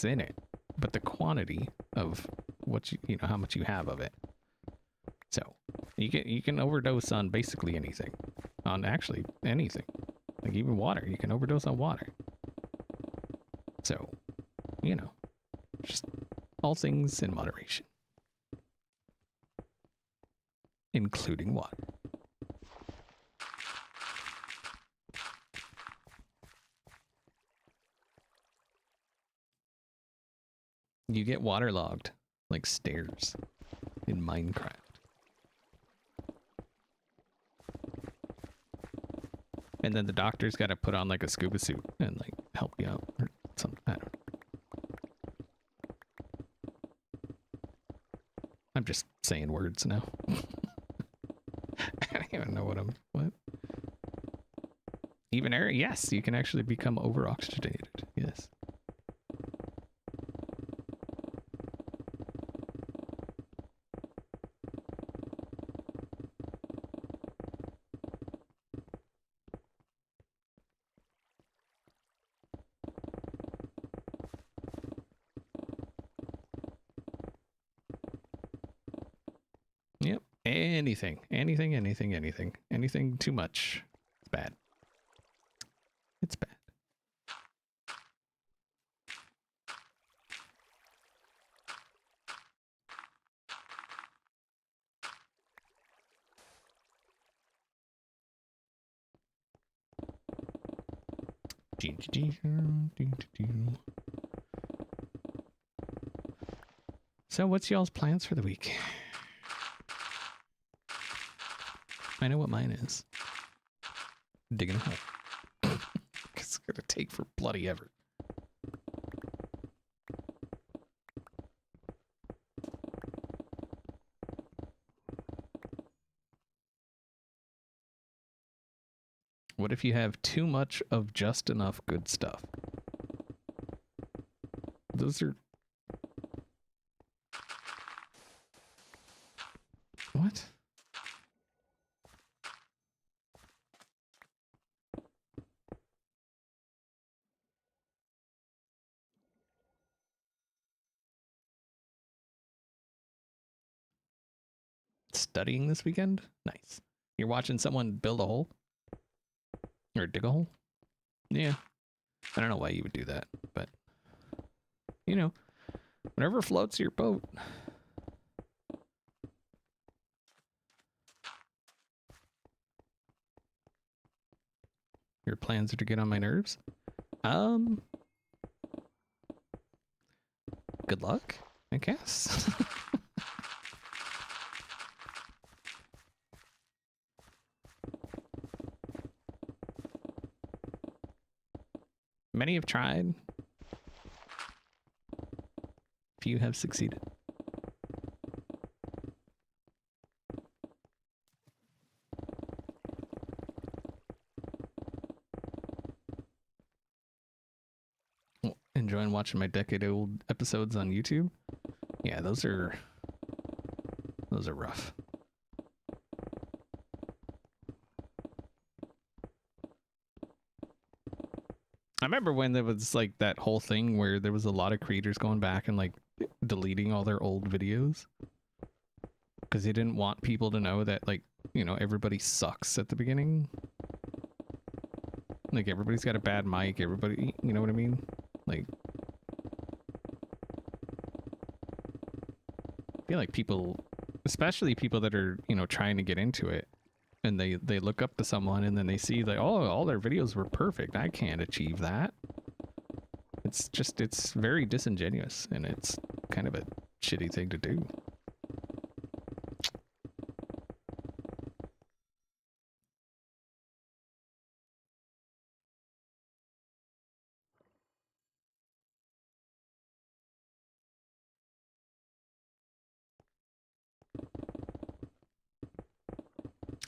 in it, but the quantity of what you know, how much you have of it. So you can overdose on basically anything, on actually anything, like even water. You can overdose on water. So, you know, just all things in moderation, including water. You get waterlogged like stairs in Minecraft. And then the doctor's got to put on like a scuba suit and like help you out or something. I don't know. I'm just saying words now. I don't even know what. Even air, yes, you can actually become over oxygenated. Yes. Yep. Anything too much. It's bad. It's bad. So what's y'all's plans for the week? I know what mine is. Digging a hole. It's gonna take for bloody ever. What if you have too much of just enough good stuff? Those are... What? Studying this weekend? Nice. You're watching someone build a hole? Or dig a hole? Yeah. I don't know why you would do that, but... You know, whatever floats your boat. Your plans are to get on my nerves? Good luck, I guess. Many have tried. Few have succeeded. Enjoying watching my decade-old episodes on YouTube? Yeah, those are rough. I remember when there was like that whole thing where there was a lot of creators going back and like deleting all their old videos because they didn't want people to know that, like, you know, everybody sucks at the beginning. Like, everybody's got a bad mic, everybody, you know what I mean? Like, I feel like people, especially people that are, you know, trying to get into it, and they look up to someone and then they see like, oh, all their videos were perfect. I can't achieve that. It's just, it's very disingenuous, and it's kind of a shitty thing to do.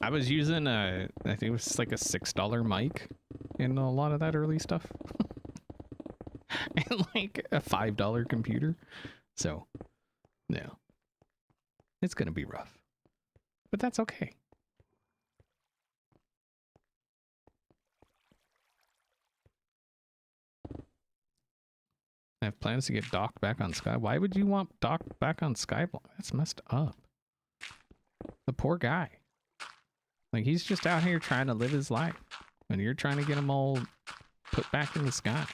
I was using I think it was like a $6 mic in a lot of that early stuff. And like a $5 computer. So, no. It's going to be rough. But that's okay. I have plans to get Doc back on Sky. Why would you want Doc back on Skyblock? That's messed up. The poor guy. Like, he's just out here trying to live his life. And you're trying to get him all put back in the sky.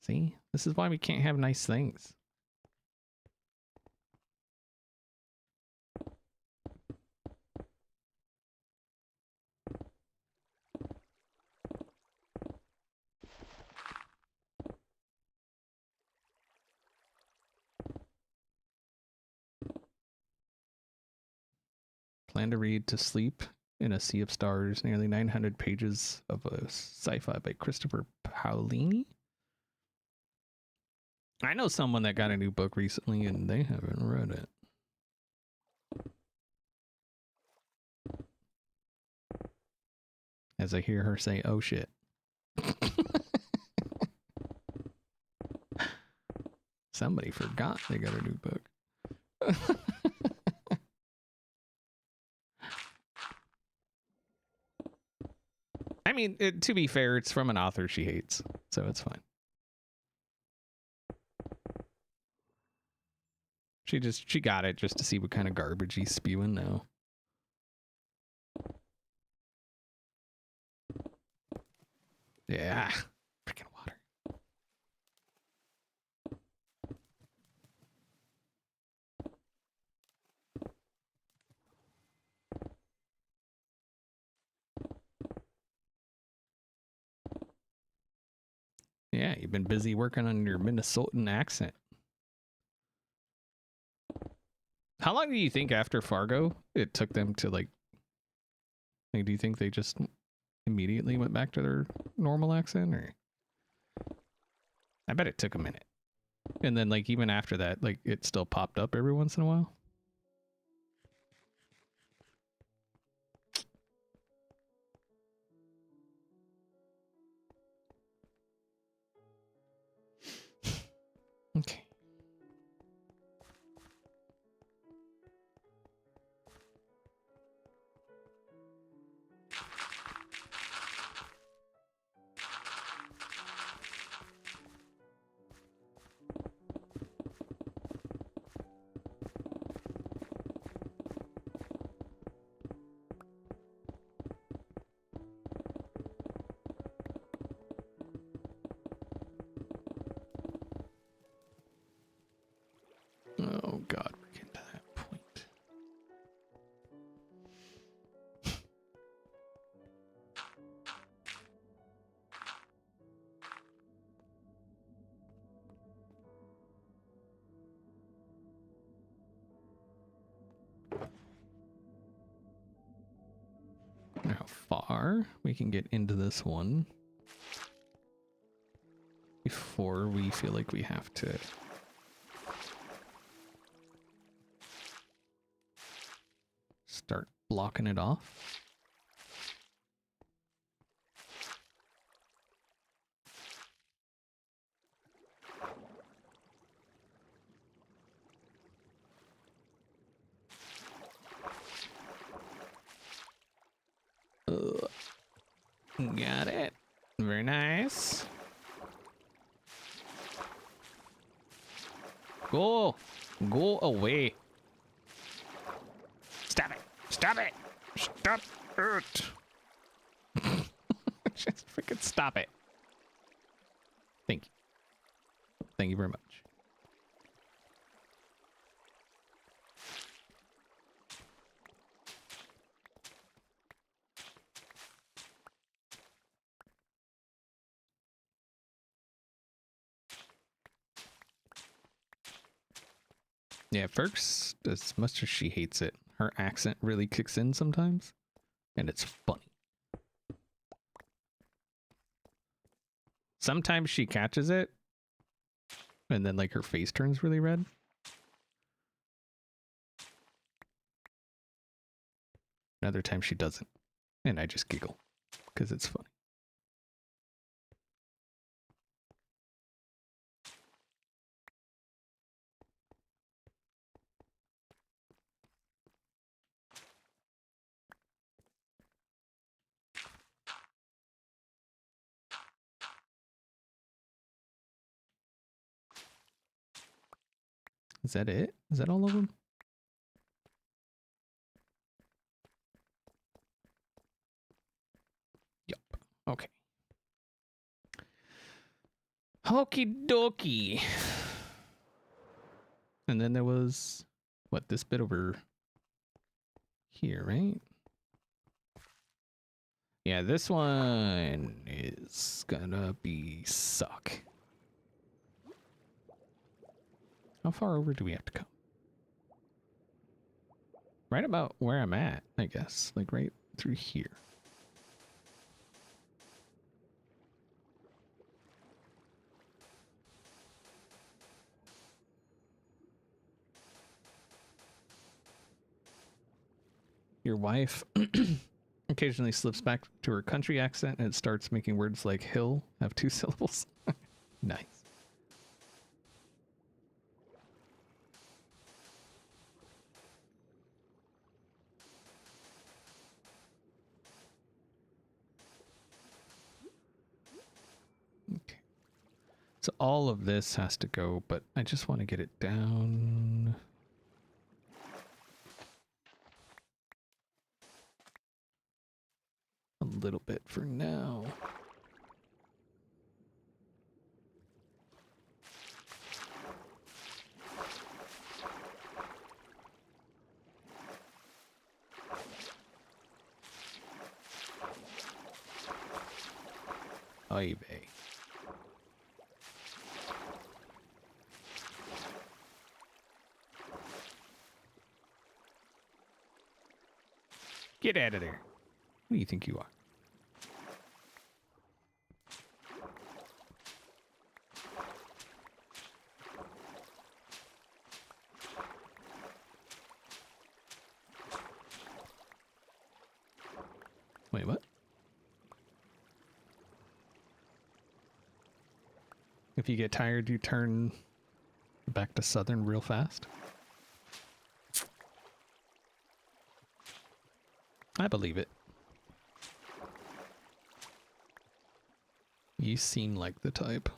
See? This is why we can't have nice things. Plan to read To Sleep in a Sea of Stars, nearly 900 pages of a sci-fi by Christopher Paolini. I know someone that got a new book recently and they haven't read it. As I hear her say, oh shit. Somebody forgot they got a new book. I mean, to be fair, it's from an author she hates, so it's fine. She got it just to see what kind of garbage he's spewing now. Yeah, freaking water. Yeah, you've been busy working on your Minnesotan accent. How long do you think after Fargo it took them to like do you think they just immediately went back to their normal accent, or? I bet it took a minute. And then like even after that, like it still popped up every once in a while. Okay. Oh God, we're getting to that point. How far we can get into this one before we feel like we have to start blocking it off. Got it. Very nice. Go away. Stop it. Stop it. Stop it. Just freaking stop it. Thank you. Thank you very much. Yeah, Ferks, as much as she hates it, her accent really kicks in sometimes, and it's funny. Sometimes she catches it, and then like her face turns really red. And other times she doesn't. And I just giggle because it's funny. Is that it? Is that all of them? Yup. Okay. Okie dokie. And then there was, what, this bit over here, right? Yeah, this one is gonna be suck. How far over do we have to come? Right about where I'm at, I guess. Like right through here. Your wife occasionally slips back to her country accent and it starts making words like hill have 2 syllables. Nice. Okay. So all of this has to go, but I just want to get it down. A little bit for now. Oy vey. Get out of there. Who do you think you are? Wait, what? If you get tired, you turn back to southern real fast? I believe it. You seem like the type.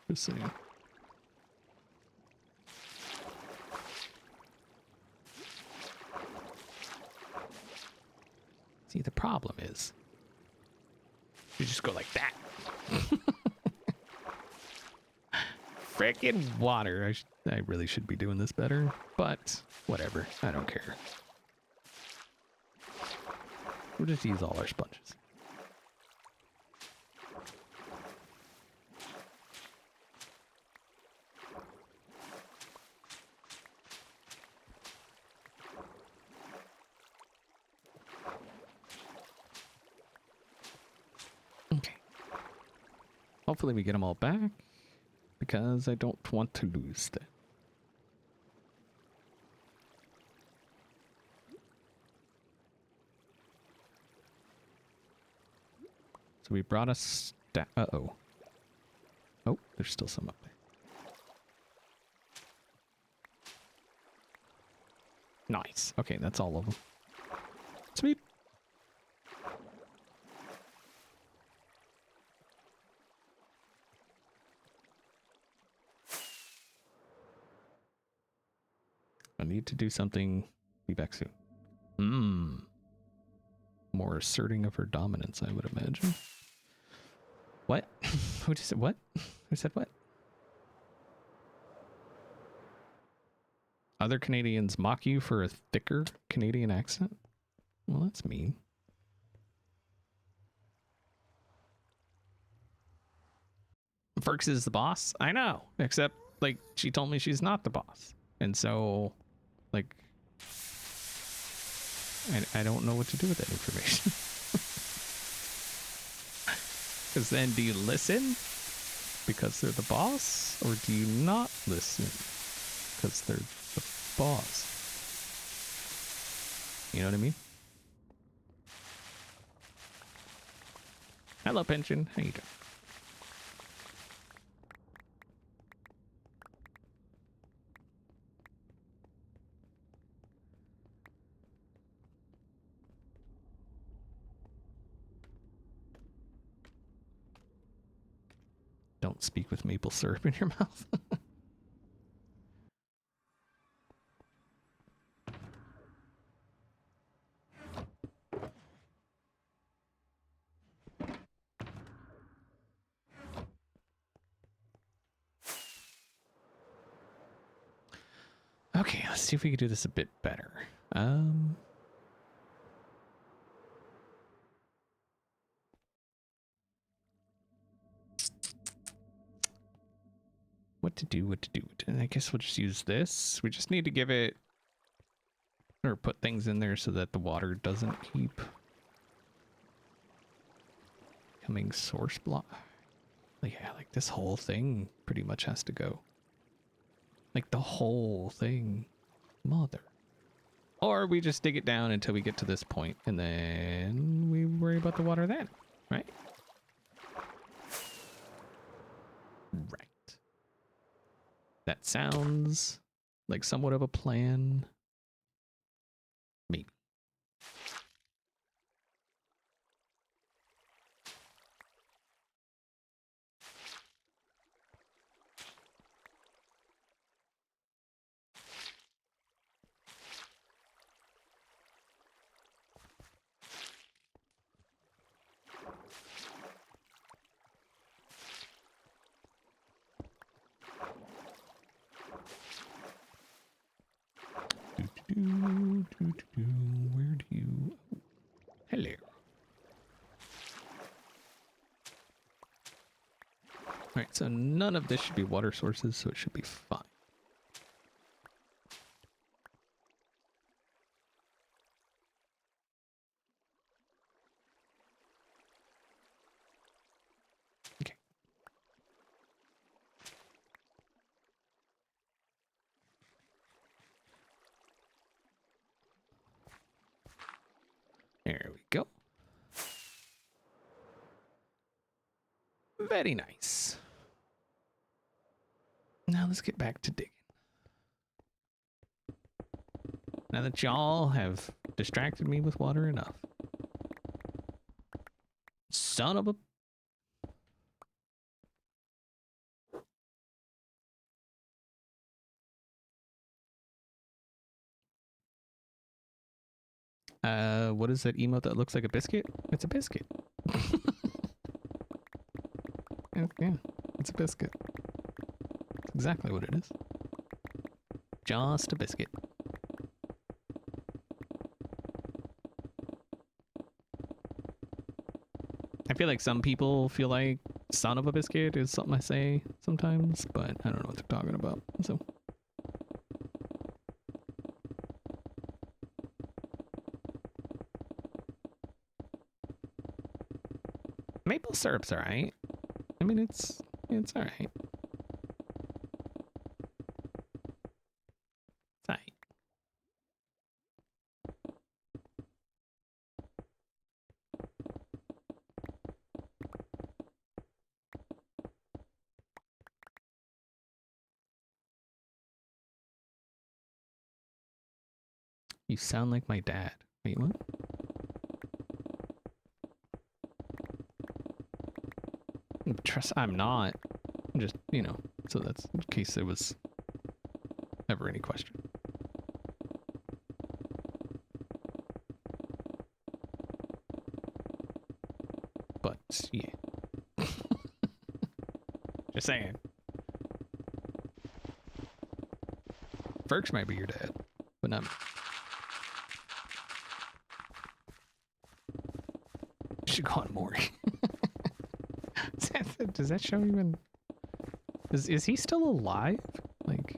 Just saying. See, the problem is, you just go like that. Frickin' water. I really should be doing this better, but whatever. I don't care. We'll just use all our sponges. Okay. Hopefully we get them all back, because I don't want to lose them. So we brought us. Uh-oh. Oh, there's still some up there. Nice. Okay, that's all of them. Sweet. I need to do something. Be back soon. More asserting of her dominance, I would imagine. What? Who just said what? Who said what? Other Canadians mock you for a thicker Canadian accent? Well, that's mean. Ferks is the boss? I know. Except, like, she told me she's not the boss. And so, like, I don't know what to do with that information. Because then, do you listen because they're the boss? Or do you not listen because they're the boss? You know what I mean? Hello, pension. How you doing? Don't speak with maple syrup in your mouth. Okay, let's see if we can do this a bit better. What to do, what to do. And I guess we'll just use this. We just need to give it, or put things in there so that the water doesn't keep coming source block. Like, yeah, like this whole thing pretty much has to go. Like the whole thing. Mother. Or we just dig it down until we get to this point and then we worry about the water then, right? Right. That sounds like somewhat of a plan. Maybe. Where do you... Hello. Alright, so none of this should be water sources, so it should be fine. Okay. There we go. Very nice. Now let's get back to digging. Now that y'all have distracted me with water enough. Son of a... what is that emote that looks like a biscuit? It's a biscuit. Yeah, it's a biscuit. That's exactly what it is. Just a biscuit. I feel like some people feel like son of a biscuit is something I say sometimes, but I don't know what they're talking about, so... Maple syrup's alright. I mean, it's alright. It's alright. You sound like my dad. Wait, what? Trust, I'm not. Just, you know, so that's in case there was ever any question. But, yeah. Just saying. Ferks might be your dad, but not me. Should go on more. Does that show even... Is he still alive? Like...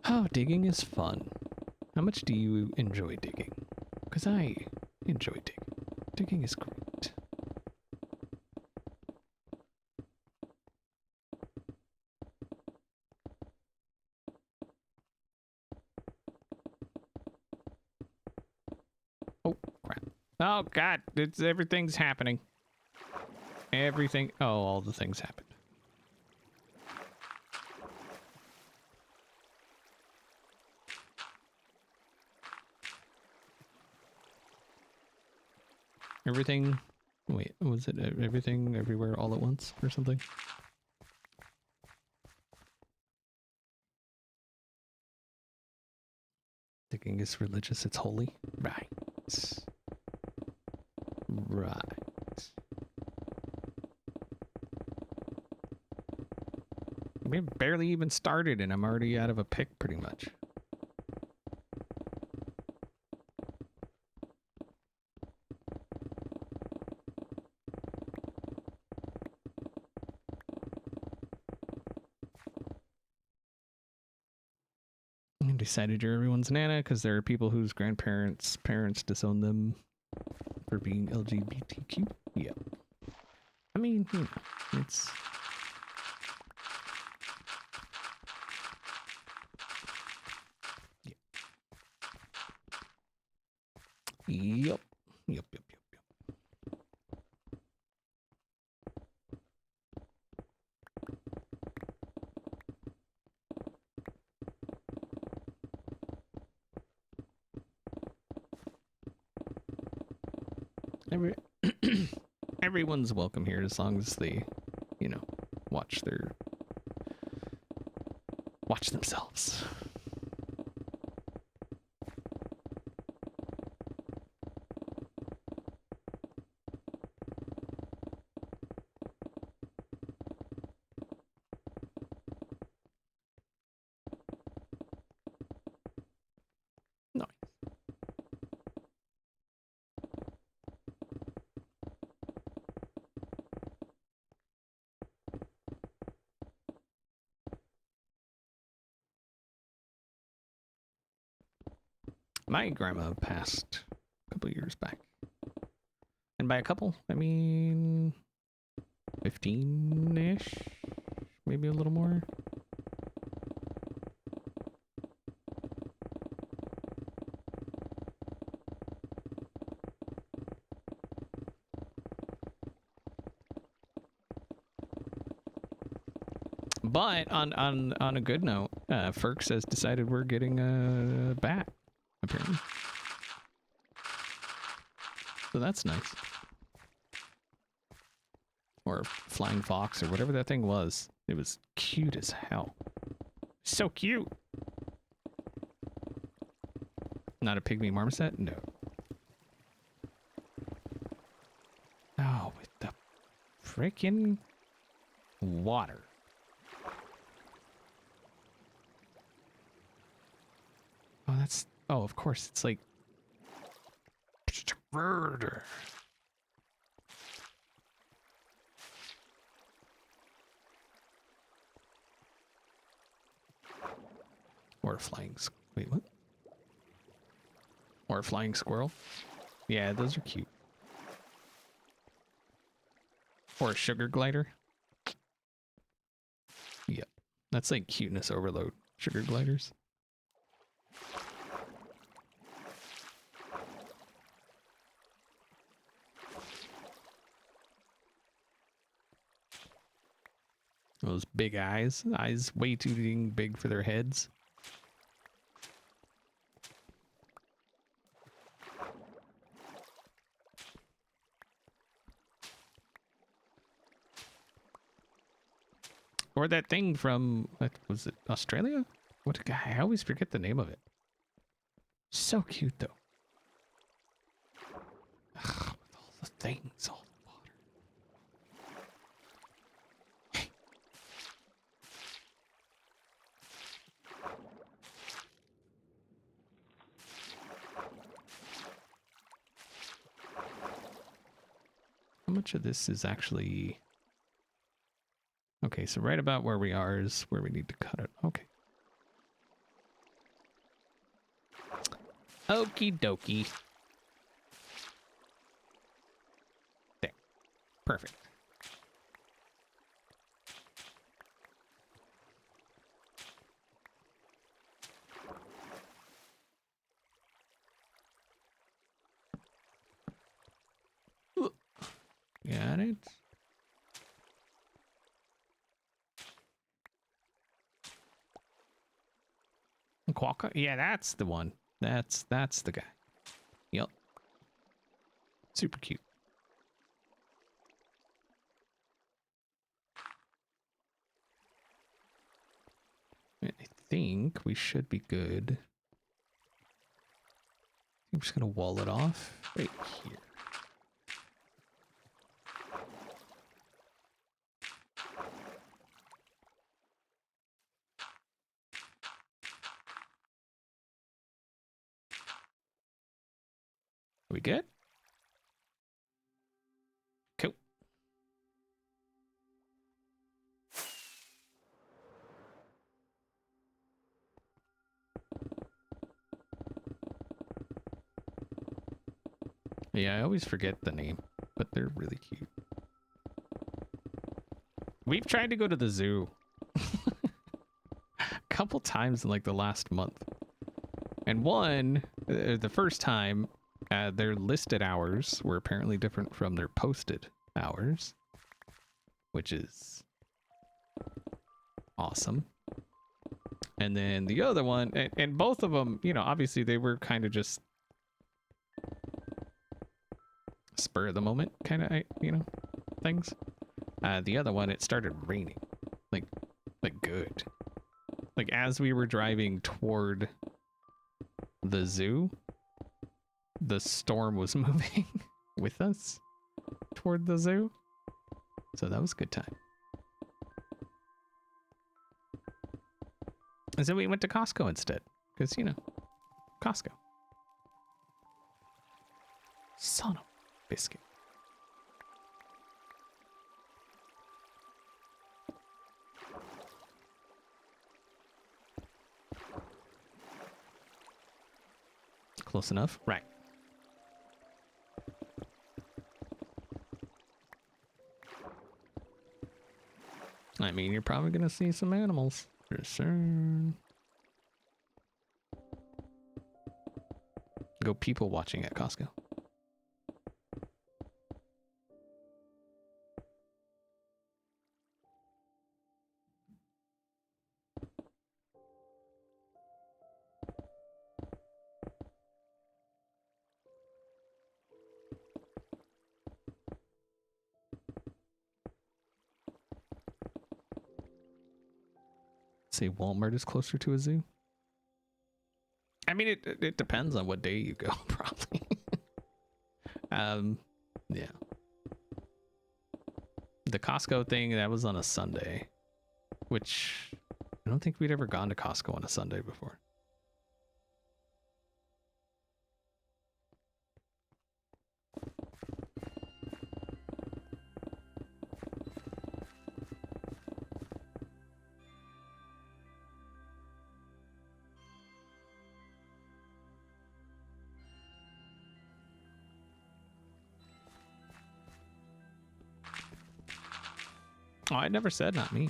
Oh, digging is fun. How much do you enjoy digging? Because I enjoy digging. Digging is great. Oh, crap. Oh, God. Everything's happening. Everything. Oh, all the things happened. Everything. Wait, was it everything everywhere all at once or something? Digging is religious, it's holy. Right. Right. We barely even started and I'm already out of a pick pretty much. And decided you're everyone's nana because there are people whose grandparents' parents disown them for being LGBTQ. Yep. I mean, you know, it's... Yep. Yep, yep, yep, yep. Everyone's welcome here as long as they, you know, watch themselves. Nice. My grandma passed a couple years back. And by a couple, I mean 15-ish, maybe a little more. But on a good note, Ferks has decided we're getting a bat, apparently. So that's nice. Or a flying fox or whatever that thing was. It was cute as hell. So cute. Not a pygmy marmoset? No. Oh, with the freaking water. Oh, that's... Oh, of course. It's like... Murder. Or a flying... Wait, what? Or a flying squirrel. Yeah, those are cute. Or a sugar glider. Yep. That's like cuteness overload. Sugar gliders. Those big eyes. Eyes way too dang big for their heads. Or that thing from, what was it, Australia? What a guy, I always forget the name of it. So cute though. Ugh, with all the things, all the water. How much of this is actually... Okay, so right about where we are is where we need to cut it. Okay. Okie dokie. There. Perfect. Got it. Qualcomm? Yeah, that's the one. That's the guy. Yep. Super cute. I think we should be good. I'm just gonna wall it off right here. Are we good? Cool. Yeah, I always forget the name, but they're really cute. We've tried to go to the zoo a couple times in like the last month. And the first time, their listed hours were apparently different from their posted hours, which is awesome. And then the other one, and both of them, you know, obviously they were kind of just spur of the moment kind of, you know, things. The other one, it started raining, like good. Like as we were driving toward the zoo, the storm was moving with us toward the zoo. So that was a good time. And so we went to Costco instead, because, you know, Costco. Son of a biscuit. Close enough? Right. I mean, you're probably going to see some animals. For sure. Go people watching at Costco. Say Walmart is closer to a zoo. I mean, it depends on what day you go, probably. Yeah. The Costco thing, that was on a Sunday, which I don't think we'd ever gone to Costco on a Sunday before. Oh, I never said not me.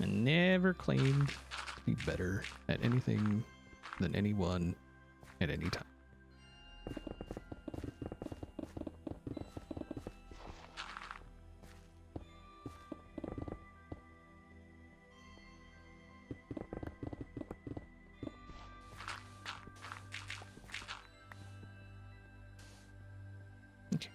I never claimed to be better at anything than anyone at any time. Okay.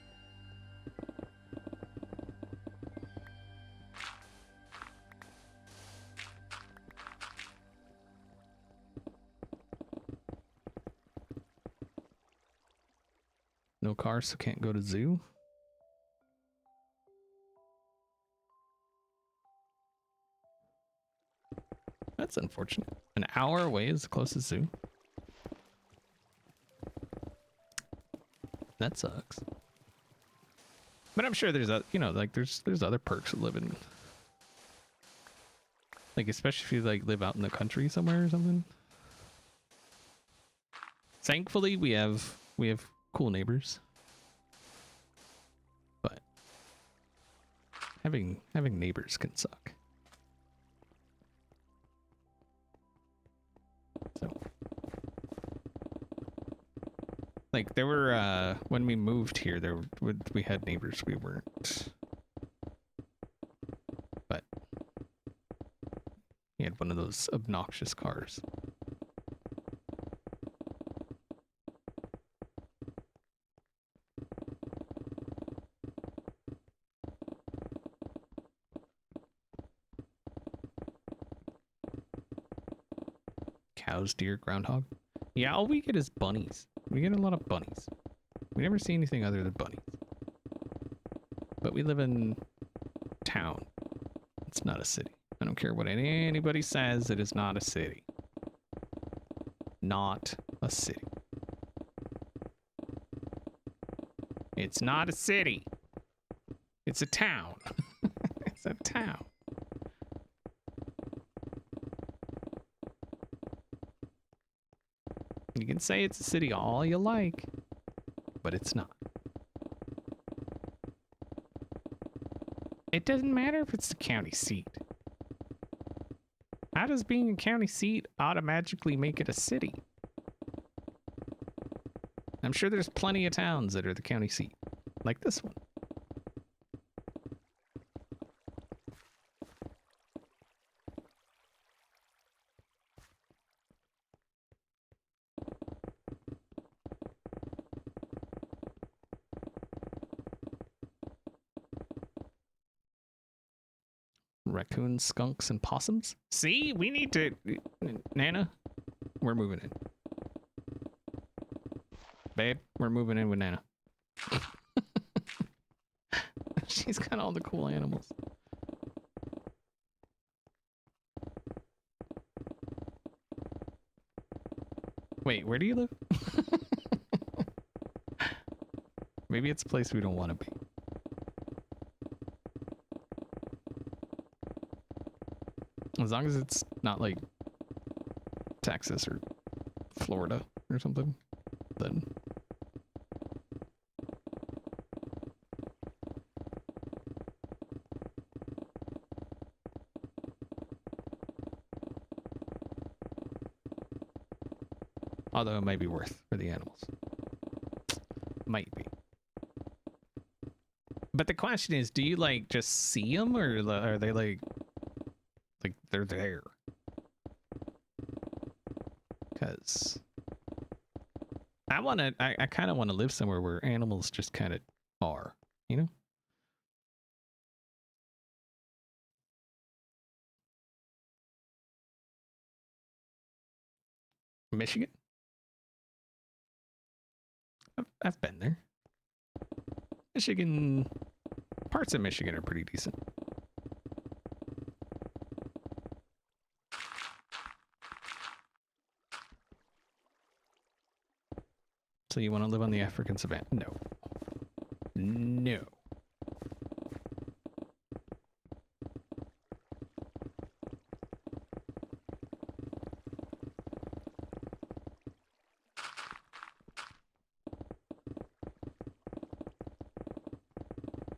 No car, so can't go to zoo. That's unfortunate. An hour away is the closest zoo. That sucks. But I'm sure there's a, you know, like there's other perks of living. Like especially if you like live out in the country somewhere or something. Thankfully, we have cool neighbors. But having neighbors can suck. So like there were when we moved here we had neighbors we weren't, but he had one of those obnoxious cars. Cows, deer, groundhog. Yeah, all we get is bunnies. We get a lot of bunnies. We never see anything other than bunnies. But we live in town. It's not a city. I don't care what anybody says, it is not a city. Not a city. It's not a city. It's a town. It's a town. You can say it's a city all you like, but it's not. It doesn't matter if it's the county seat. How does being a county seat automatically make it a city? I'm sure there's plenty of towns that are the county seat, like this one. Raccoons, skunks, and possums. See, we need to... Nana, we're moving in. Babe, we're moving in with Nana. She's got all the cool animals. Wait, where do you live? Maybe it's a place we don't want to be. As long as it's not like Texas or Florida or something, then. Although it might be worth for the animals. Might be. But the question is, do you like just see them, or are they like they're there? Because I kind of want to live somewhere where animals just kind of are, you know? Michigan? I've been there. Michigan, parts of Michigan are pretty decent. So you want to live on the African savannah? No. No.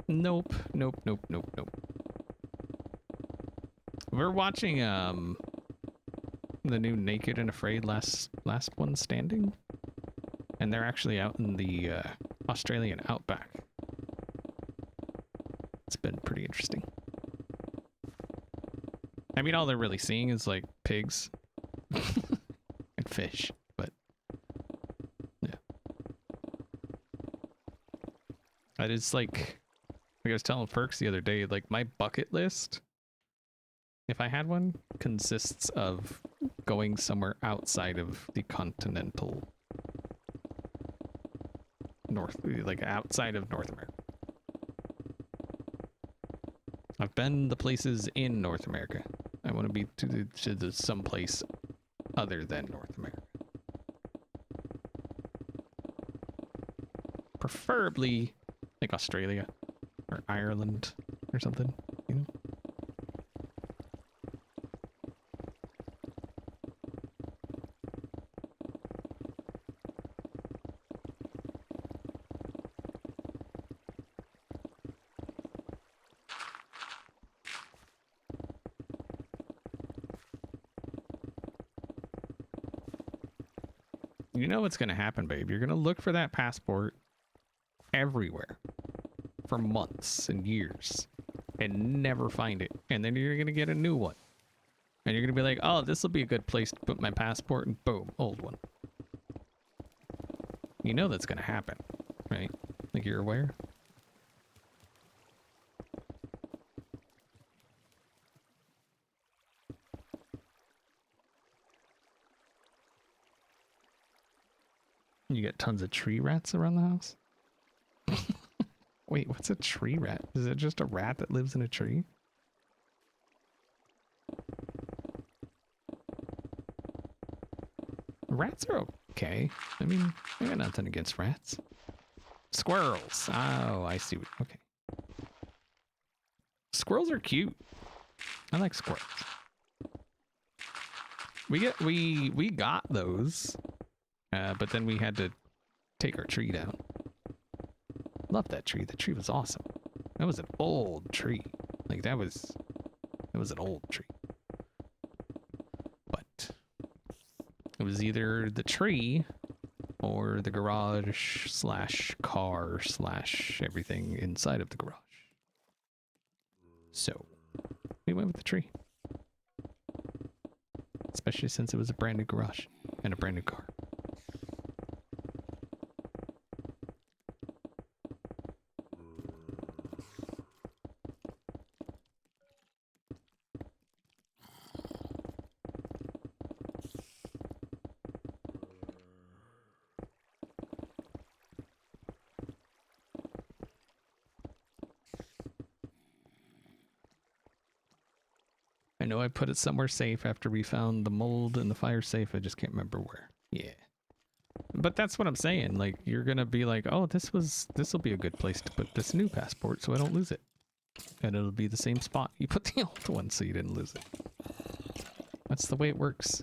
Nope. Nope. Nope. Nope. Nope. We're watching the new Naked and Afraid last one standing. And they're actually out in the Australian outback. It's been pretty interesting. I mean, all they're really seeing is like pigs and fish, but yeah. That is like I was telling Perks the other day, like my bucket list, if I had one, consists of going somewhere outside of the continental North, like outside of North America. I've been the places in North America. I want to be to some place other than North America. preferably like Australia or Ireland or something, you know? You know what's going to happen, babe. You're going to look for that passport everywhere for months and years and never find it. And then you're going to get a new one. And you're going to be like, oh, this will be a good place to put my passport. And boom, old one. You know that's going to happen, right? Like you're aware? You get tons of tree rats around the house? Wait, what's a tree rat? Is it just a rat that lives in a tree? Rats are okay. I mean, I got nothing against rats. Squirrels. Oh, I see. Okay. Squirrels are cute. I like squirrels. We got those, but then we had to take our tree down. Love that tree. The tree was awesome. That was an old tree. Like that was an old tree. But it was either the tree or the garage slash car slash everything inside of the garage. So we went with the tree. Especially since it was a brand new garage and a brand new car. I know I put it somewhere safe after we found the mold in the fire safe. I just can't remember where. Yeah. But that's what I'm saying. Like, you're going to be like, oh, this will be a good place to put this new passport so I don't lose it. And it'll be the same spot you put the old one so you didn't lose it. That's the way it works.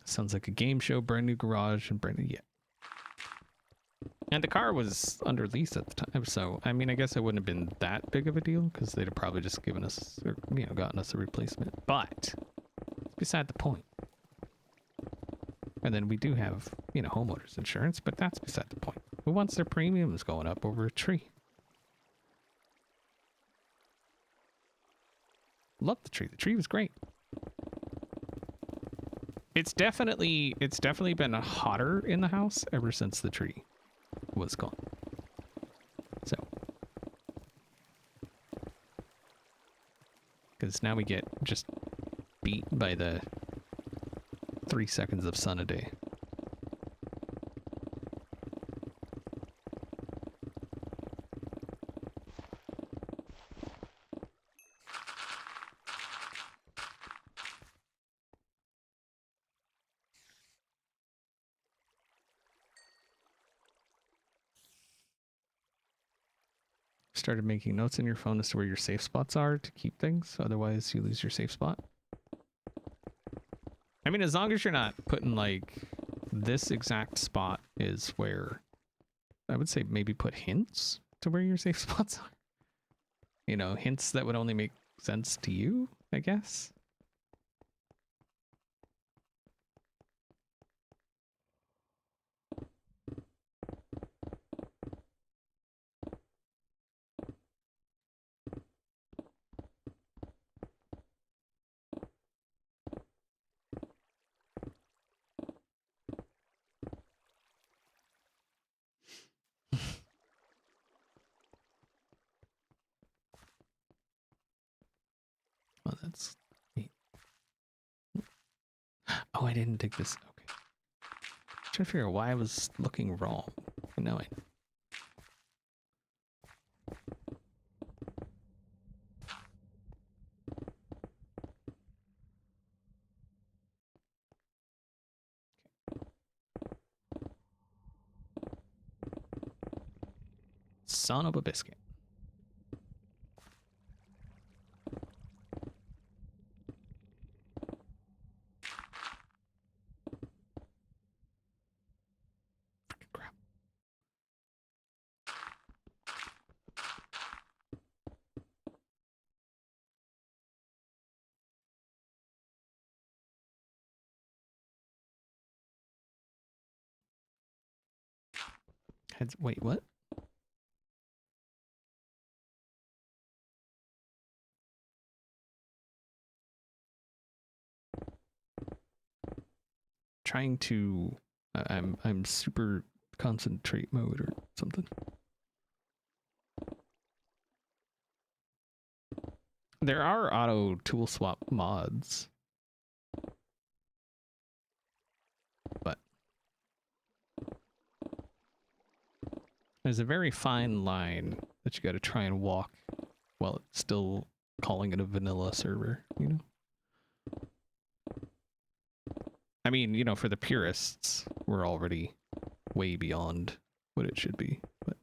Sounds like a game show, brand new garage, and brand new, yeah. And the car was under lease at the time, so, I mean, I guess it wouldn't have been that big of a deal, because they'd have probably just given us, or, you know, gotten us a replacement. But, beside the point. And then we do have, you know, homeowners insurance, but that's beside the point. Who wants their premiums going up over a tree? Love the tree. The tree was great. It's definitely been hotter in the house ever since the tree was gone. So, because now we get just beat by the 3 seconds of sun a day. Started making notes in your phone as to where your safe spots are to keep things, otherwise you lose your safe spot. I mean, as long as you're not putting like this exact spot is where I would say maybe put hints to where your safe spots are. You know, hints that would only make sense to you, I guess. Well, that's neat. Oh, I didn't dig this. Okay. Trying to figure out why I was looking wrong. No, I. Son of a biscuit. Freaking crap. Wait, what? Trying to I'm super concentrate mode or something. There are auto tool swap mods, but there's a very fine line that you got to try and walk while it's still calling it a vanilla server, you know? I mean, you know, for the purists, we're already way beyond what it should be, but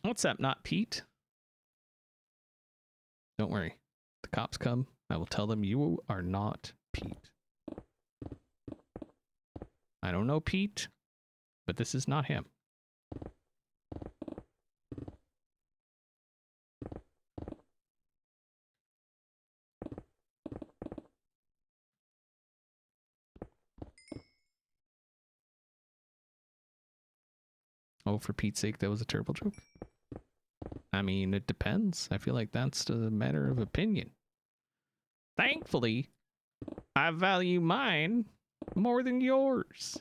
what's up, not Pete? Don't worry. The cops come, I will tell them you are not Pete. I don't know Pete, but this is not him. Oh, for Pete's sake, that was a terrible joke. I mean, it depends. I feel like that's a matter of opinion. Thankfully, I value mine more than yours.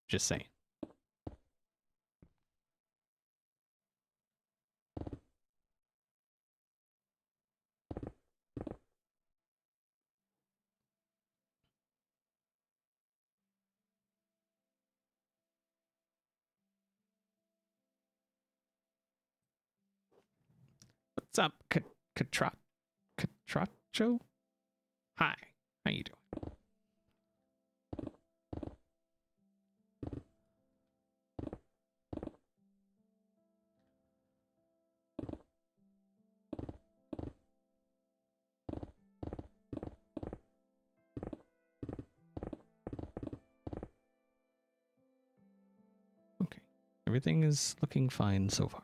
Just saying. What's up, Catracho? Hi, how you doing? Okay, everything is looking fine so far.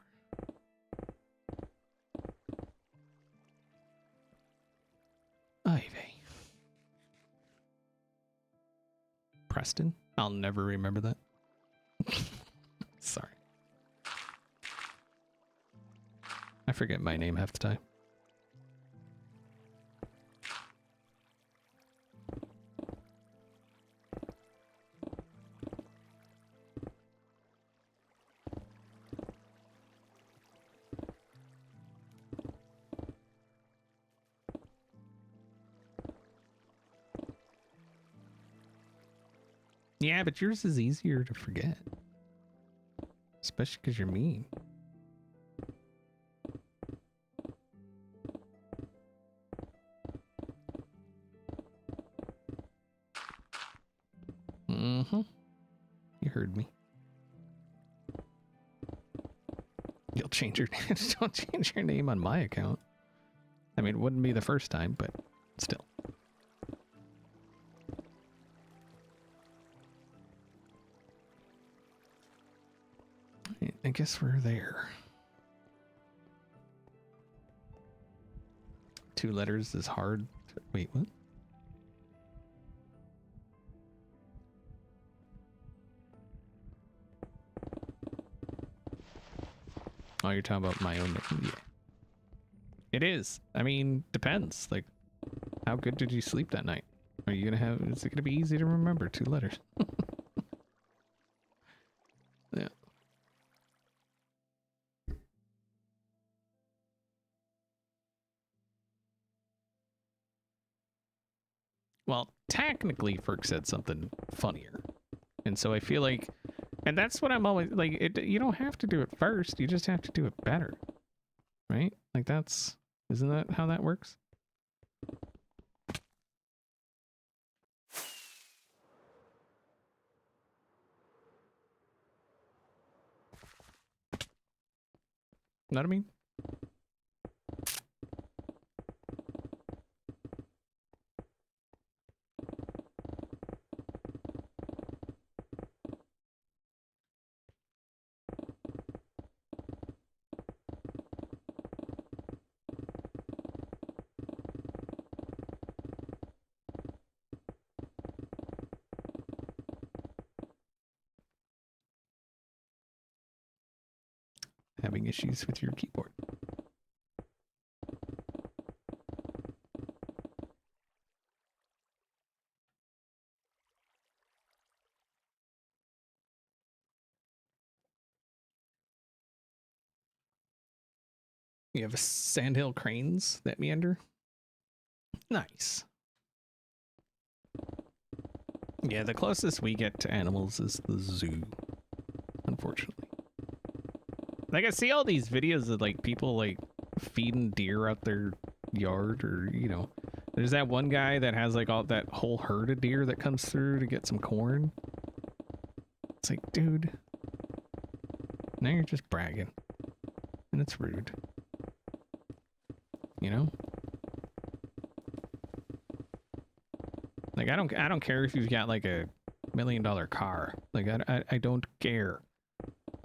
Ivy. Preston? I'll never remember that. Sorry. I forget my name half the time. Yeah, but yours is easier to forget. Especially because you're mean. Mm-hmm. You heard me. You'll change your name. Don't change your name on my account. I mean, it wouldn't be the first time, but still. I guess we're there. 2 letters is hard. Wait, what? Oh, you're talking about my own name. Yeah. It is. I mean, depends. Like, how good did you sleep that night? Are you gonna have, is it gonna be easy to remember 2 letters? Yeah. Well, technically, Ferg said something funnier. And so I feel like, and that's what I'm always like, you don't have to do it first. You just have to do it better. Right? Like isn't that how that works? Know what I mean? Having issues with your keyboard. You have sandhill cranes that meander. Nice. Yeah, the closest we get to animals is the zoo, unfortunately. Like, I see all these videos of, like, people, like, feeding deer out their yard, or, you know, there's that one guy that has, like, all that whole herd of deer that comes through to get some corn. It's like, dude, now you're just bragging, and it's rude. You know? Like, I don't care if you've got, like, $1 million car. Like, I don't care.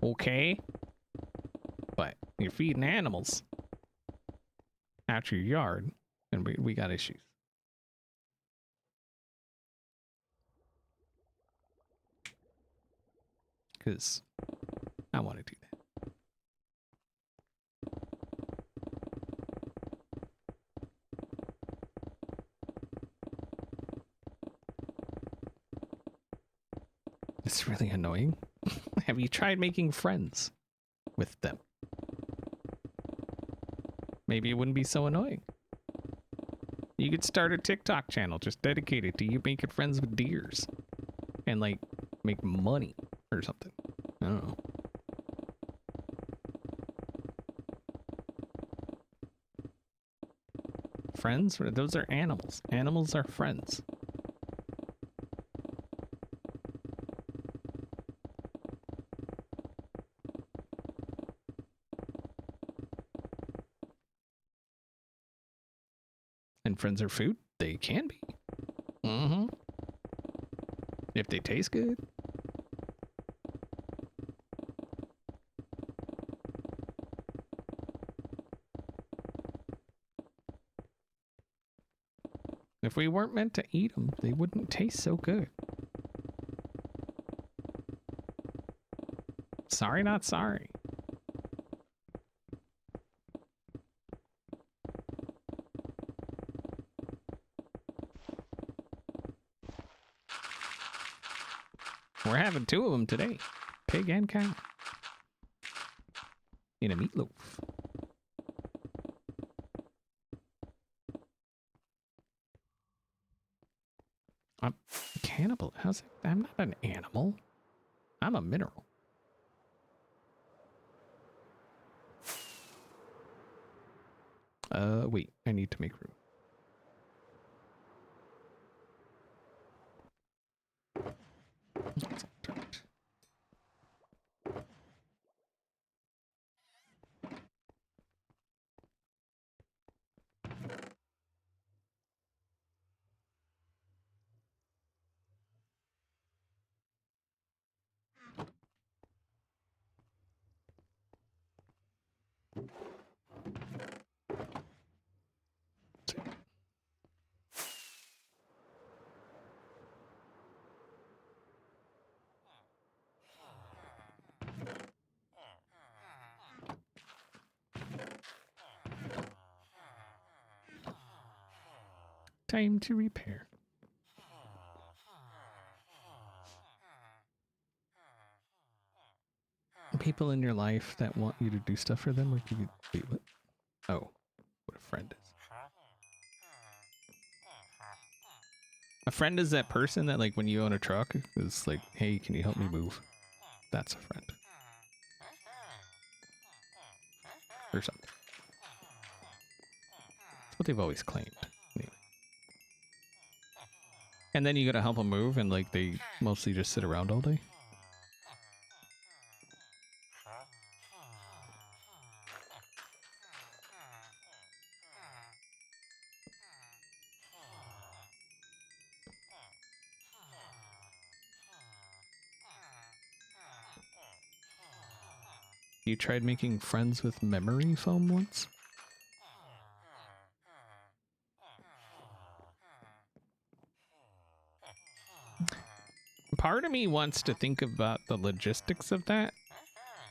Okay? But you're feeding animals out your yard, and we got issues. Because I want to do that. It's really annoying. Have you tried making friends with them? Maybe it wouldn't be so annoying. You could start a TikTok channel just dedicated to you making friends with deers. And, like, make money or something. I don't know. Friends? Those are animals. Animals are friends. And friends are food? They can be. Mm-hmm. If they taste good. If we weren't meant to eat them, they wouldn't taste so good. Sorry, not sorry. We're having 2 of them today. Pig and cow. In a meatloaf. I'm cannibal. How's it? I'm not an animal. I'm a mineral. Wait. I need to make room. Time to repair. People in your life that want you to do stuff for them, or give you. Wait, what? Oh, what a friend is. A friend is that person that, like, when you own a truck, is like, hey, can you help me move? That's a friend. Or something. That's what they've always claimed. Anyway. And then you gotta help them move, and, like, they mostly just sit around all day. You tried making friends with memory foam once? Part of me wants to think about the logistics of that,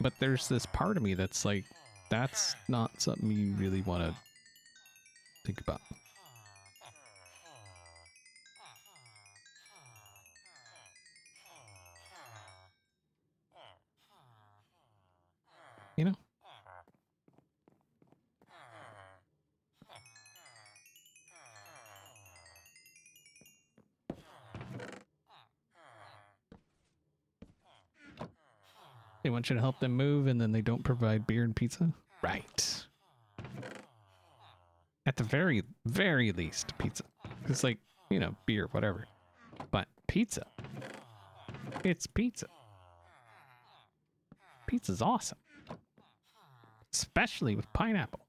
but there's this part of me that's like, that's not something you really want to think about. You know? They want you to help them move, and then they don't provide beer and pizza? Right. At the very, very least, pizza. It's like, you know, beer, whatever. But pizza. It's pizza. Pizza's awesome. Especially with pineapple.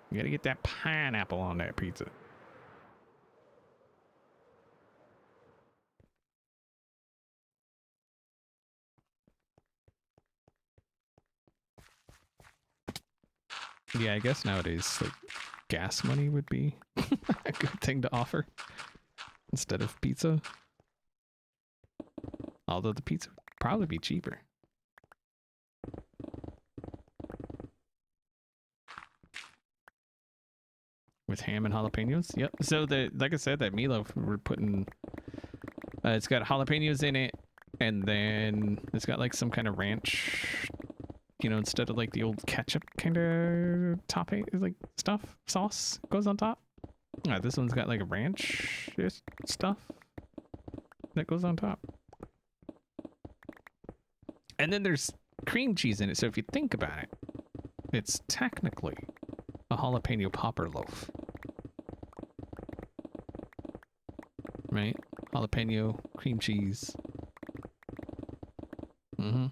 You gotta get that pineapple on that pizza. Yeah, I guess nowadays, like, gas money would be a good thing to offer instead of pizza. Although the pizza would probably be cheaper. With ham and jalapenos? Yep. So, like I said, that meatloaf, we're putting... it's got jalapenos in it, and then it's got, like, some kind of ranch... You know, instead of like the old ketchup kind of topping, like stuff, sauce goes on top. This one's got like a ranch stuff that goes on top. And then there's cream cheese in it. So if you think about it, it's technically a jalapeno popper loaf. Right? Jalapeno, cream cheese. Mm-hmm.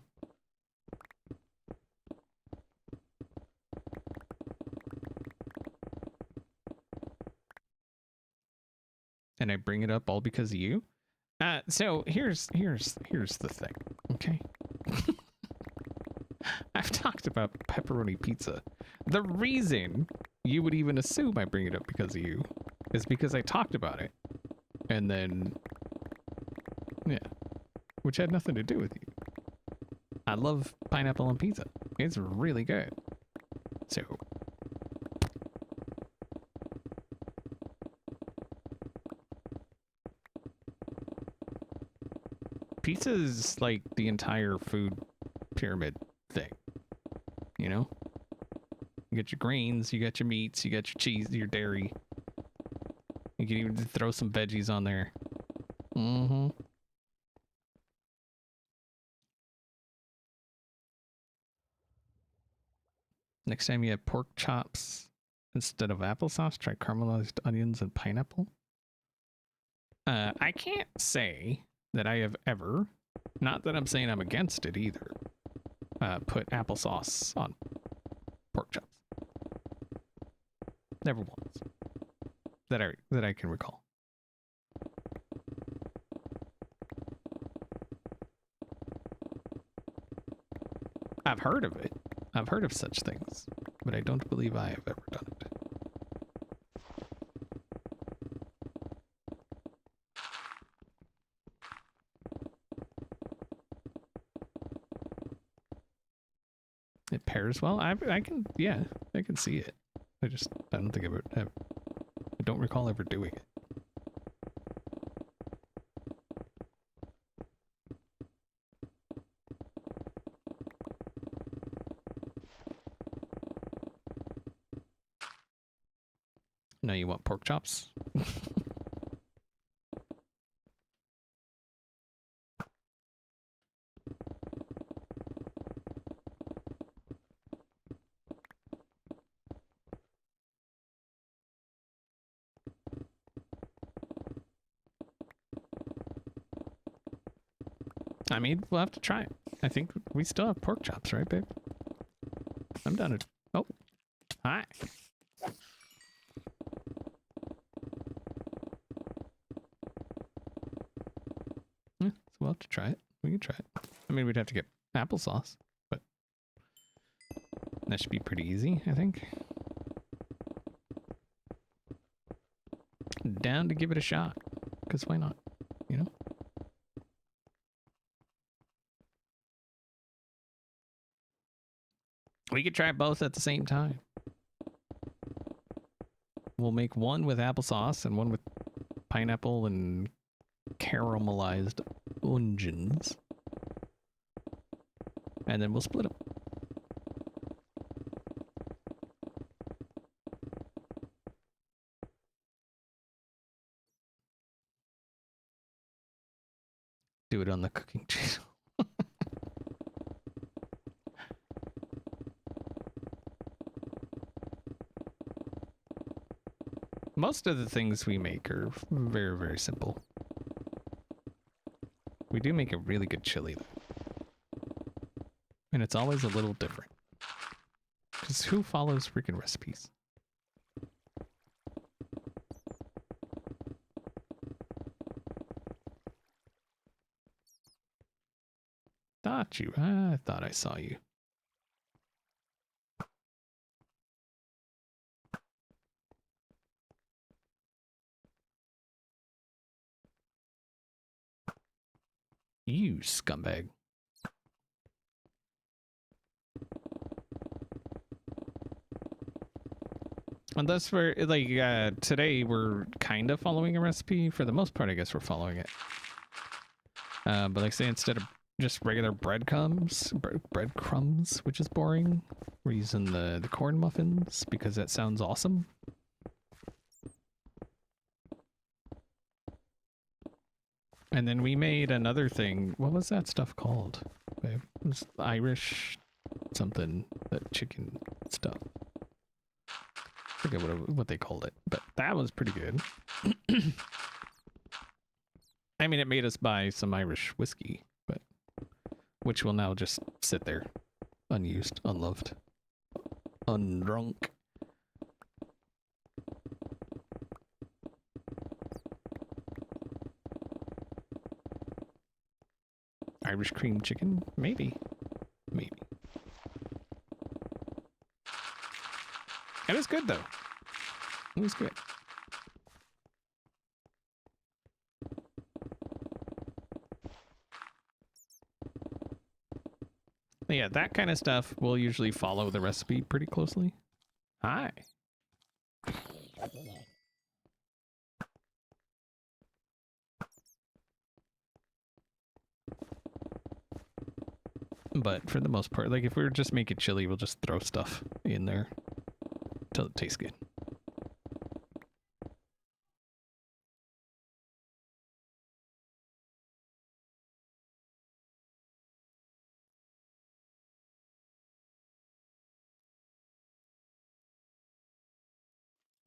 And I bring it up all because of you. So here's the thing, okay? I've talked about pepperoni pizza. The reason you would even assume I bring it up because of you is because I talked about it, and then yeah, which had nothing to do with you. I love pineapple on pizza. It's really good. So. Pizza is like the entire food pyramid thing, you know? You got your grains, you got your meats, you got your cheese, your dairy. You can even throw some veggies on there. Mm-hmm. Next time you have pork chops instead of applesauce, try caramelized onions and pineapple. I can't say that I have ever, not that I'm saying I'm against it either, put applesauce on pork chops. Never once. That I can recall. I've heard of it. I've heard of such things, but I don't believe I have ever done it. It pairs well. I can, yeah, I can see it. I don't think I don't recall ever doing it. No, you want pork chops? I mean, we'll have to try it. I think we still have pork chops, right, babe? I'm done. Oh, hi. Yeah, so we'll have to try it. We can try it. I mean, we'd have to get applesauce, but that should be pretty easy, I think. Down to give it a shot, because why not, you know? We could try both at the same time. We'll make one with applesauce and one with pineapple and caramelized onions. And then we'll split them. Do it on the cooking channel. Most of the things we make are very, very simple. We do make a really good chili, though. And it's always a little different. Because who follows freaking recipes? I thought I saw you. You scumbag. And that's for, like, today we're kind of following a recipe. For the most part, I guess we're following it. But like I say, instead of just regular breadcrumbs, which is boring, we're using the corn muffins because that sounds awesome. And then we made another thing. What was that stuff called? Babe? It was Irish something, that chicken stuff. I forget what they called it, but that was pretty good. I mean, it made us buy some Irish whiskey, but which will now just sit there, unused, unloved, undrunk. Irish cream chicken? Maybe. Maybe. It was good, though. It was good. Yeah, that kind of stuff will usually follow the recipe pretty closely. Hi. But for the most part, like if we were just making chili, we'll just throw stuff in there till it tastes good.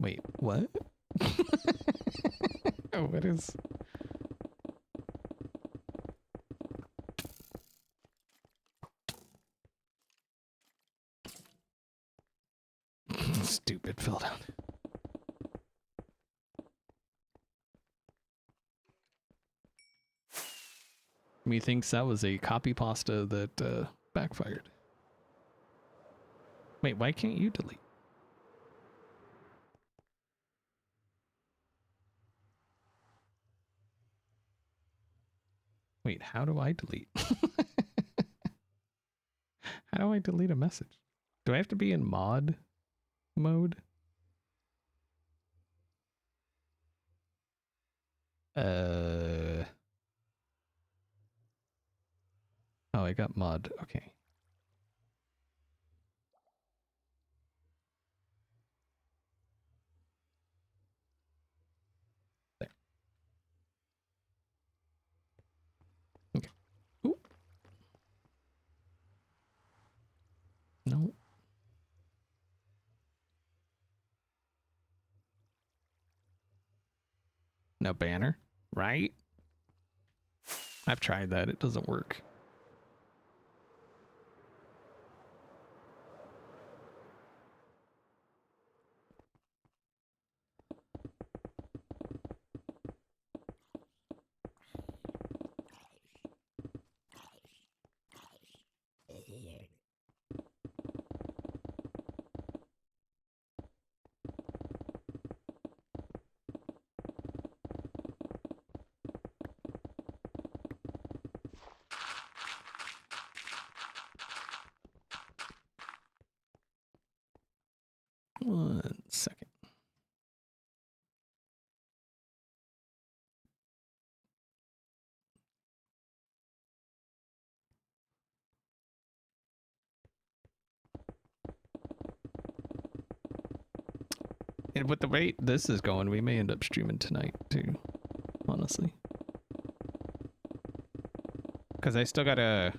Wait, what? Oh, what is... Stupid fell down. Methinks that was a copy pasta that backfired. Wait, why can't you delete? Wait, how do I delete? How do I delete a message? Do I have to be in mod mode? Oh, I got mod. Okay. No. No banner, right? I've tried that. It doesn't work. One second. And with the way this is going, we may end up streaming tonight too, honestly. Because I still gotta,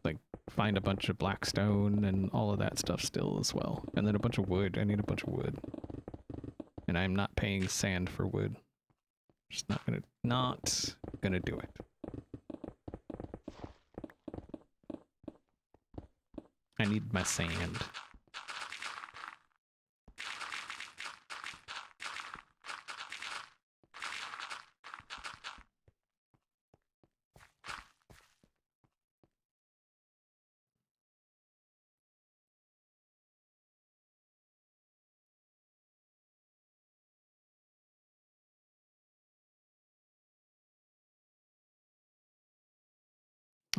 like find a bunch of black stone and all of that stuff still as well. And then a bunch of wood. I need a bunch of wood. And I'm not paying sand for wood. Just not gonna do it. I need my sand.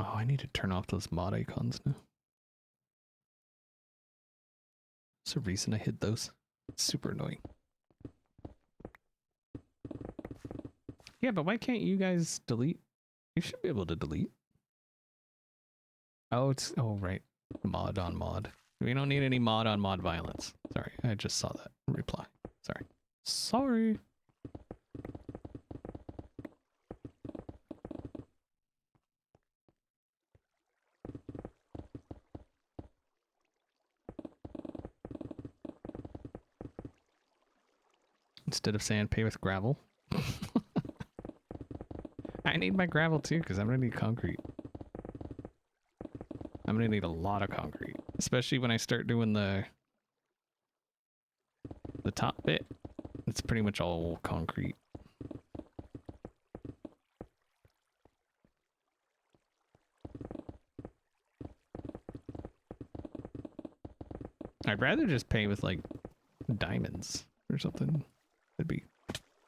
Oh, I need to turn off those mod icons now. There's a reason I hid those. It's super annoying. Yeah, but why can't you guys delete? You should be able to delete. Oh, right. Mod on mod. We don't need any mod on mod violence. Sorry, I just saw that reply. Sorry. Sorry. Instead of sand, pay with gravel. I need my gravel too, because I'm gonna need concrete. I'm gonna need a lot of concrete, especially when I start doing the top bit. It's pretty much all concrete. I'd rather just pay with like diamonds or something. That'd be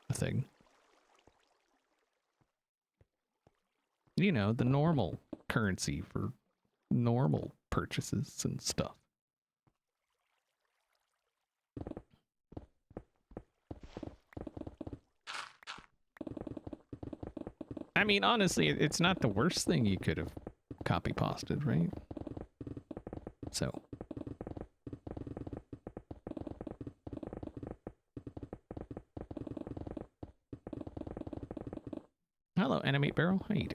a thing. You know, the normal currency for normal purchases and stuff. I mean, honestly, it's not the worst thing you could have copy pasted, right? So. Hello, Animate Barrel. How you doing?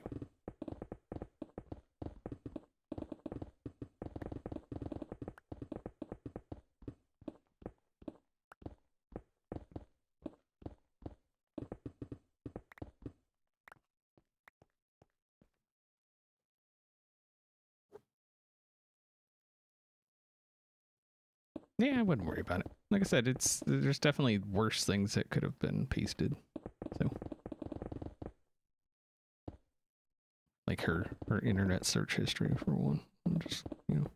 Yeah, I wouldn't worry about it. Like I said, there's definitely worse things that could have been pasted. So, like her internet search history for one. I'm just, you know.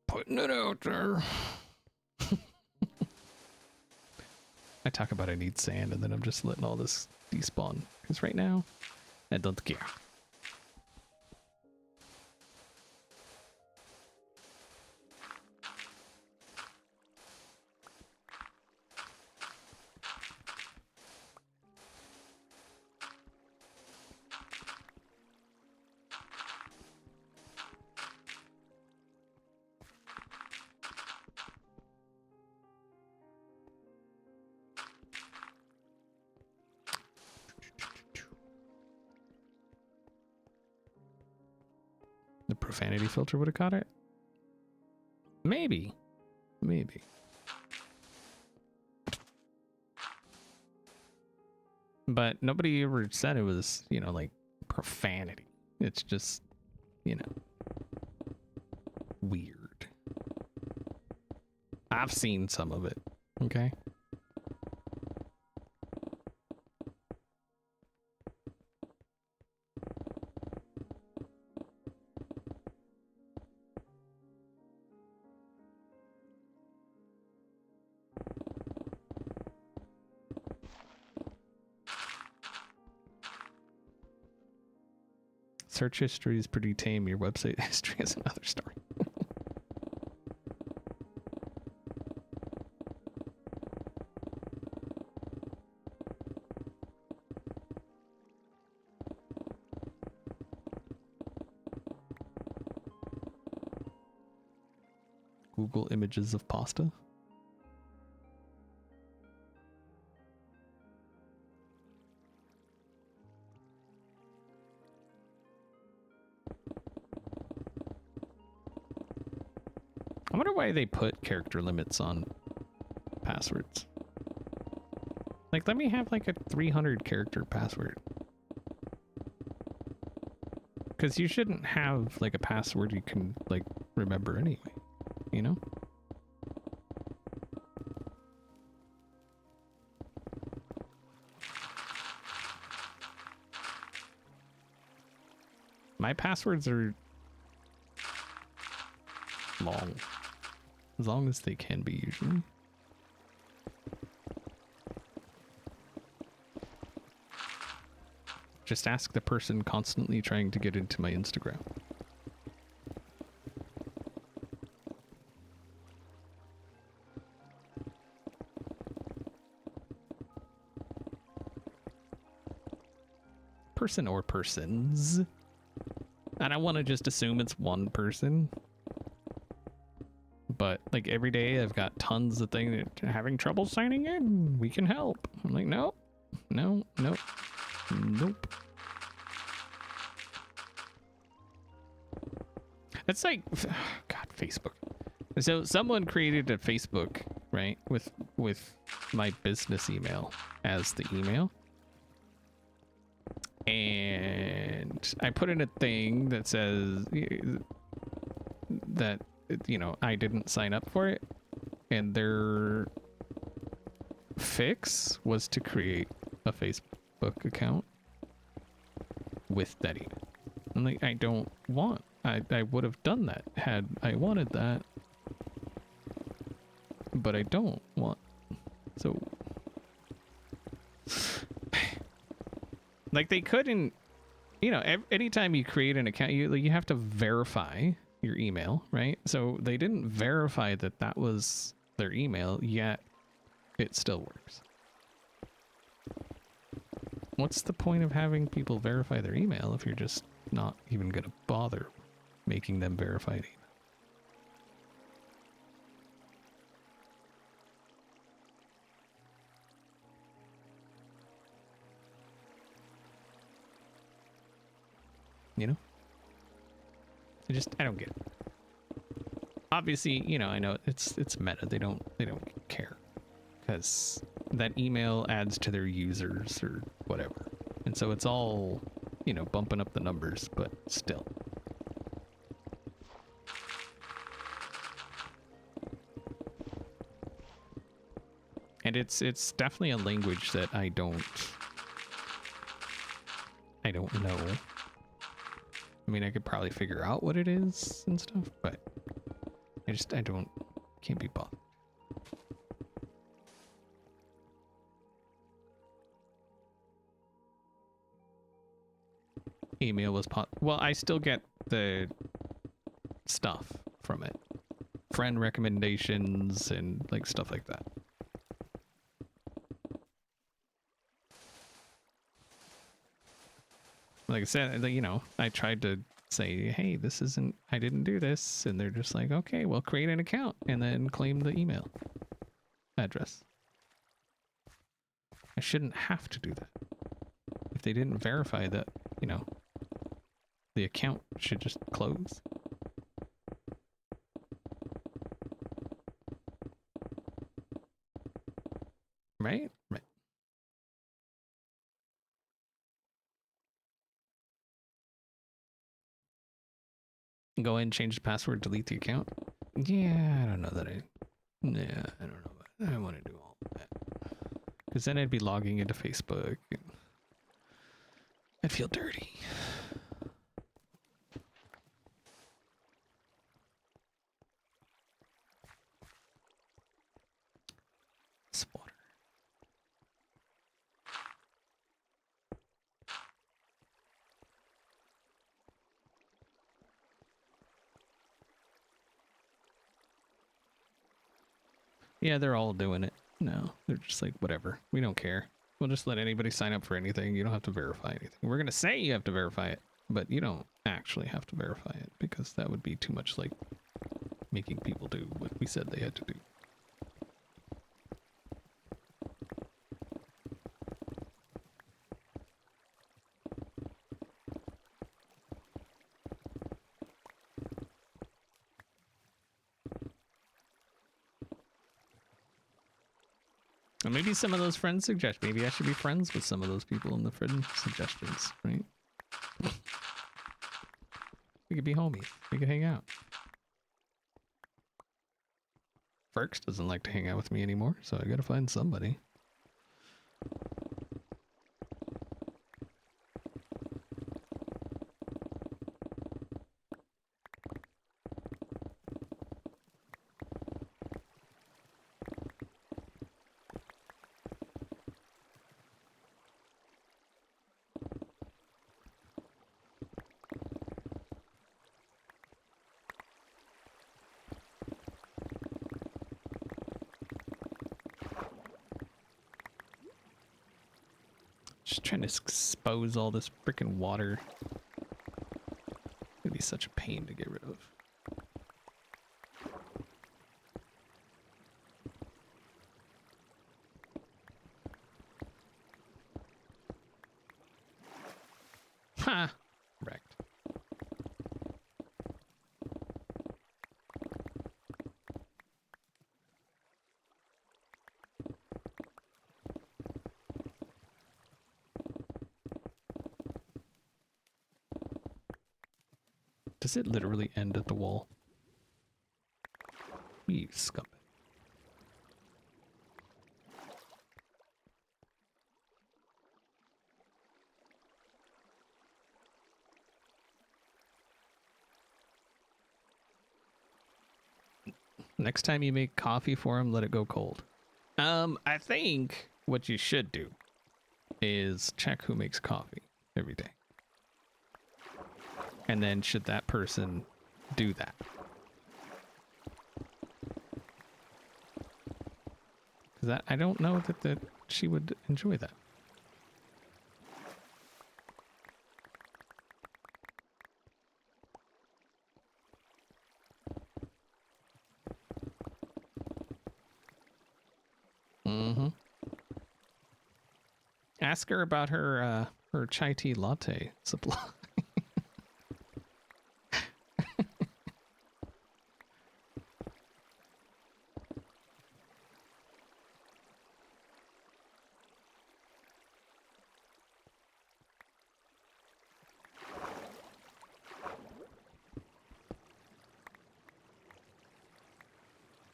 Putting it out there. I talk about I need sand and then I'm just letting all this despawn. Because right now, I don't care. profanity filter would have caught it. Maybe. Maybe. But nobody ever said it was, you know, like profanity. It's just, you know, weird. I've seen some of it, okay? Search history is pretty tame. Your website history is another story. Google images of pasta. I wonder why they put character limits on passwords. Like, let me have like a 300 character password. Because you shouldn't have like a password you can like remember anyway, you know? My passwords are long. As long as they can be, usually. Just ask the person constantly trying to get into my Instagram. Person or persons. And I want to just assume it's one person. But like every day I've got tons of things that having trouble signing in. We can help. I'm like, nope, no, nope, nope. It's like, God, Facebook. So someone created a Facebook, right, with my business email as the email. And I put in a thing that says that, you know, I didn't sign up for it, and their fix was to create a Facebook account with that email. I'm like, I don't want, I would have done that had I wanted that, but I don't want, so like they couldn't, you know, anytime you create an account, you have to verify your email, right? So they didn't verify that that was their email, yet it still works. What's the point of having people verify their email if you're just not even going to bother making them verify the email? You know? I don't get it. Obviously, you know, I know it's meta. They don't care, because that email adds to their users or whatever, and so it's all, you know, bumping up the numbers, but still. And it's definitely a language that I don't know. I mean, I could probably figure out what it is and stuff, but can't be bothered. Email was well, I still get the stuff from it. Friend recommendations and like stuff like that. Like I said, you know, I tried to say, hey, this isn't, I didn't do this. And they're just like, okay, well, create an account and then claim the email address. I shouldn't have to do that. If they didn't verify that, you know, the account should just close. right? Right. Go ahead and change the password, delete the account. Yeah, I don't know that I. Yeah, I don't know. I want to do all of that because then I'd be logging into Facebook. And I'd feel dirty. It's water. Yeah, they're all doing it. No, they're just like, whatever. We don't care. We'll just let anybody sign up for anything. You don't have to verify anything. We're going to say you have to verify it, but you don't actually have to verify it because that would be too much like making people do what we said they had to do. And maybe some of those friends suggest, maybe I should be friends with some of those people in the friend suggestions, right? We could be homies. We could hang out. Ferks doesn't like to hang out with me anymore, so I gotta find somebody. Just trying to expose all this freaking water. It'd be such a pain to get rid of. Ha! Wrecked. Does it literally end at the wall? You scumbag. Next time you make coffee for him, let it go cold. I think what you should do is check who makes coffee every day. And then should that person do that? Because I don't know that she would enjoy that. Mm-hmm. Ask her about her chai tea latte supply.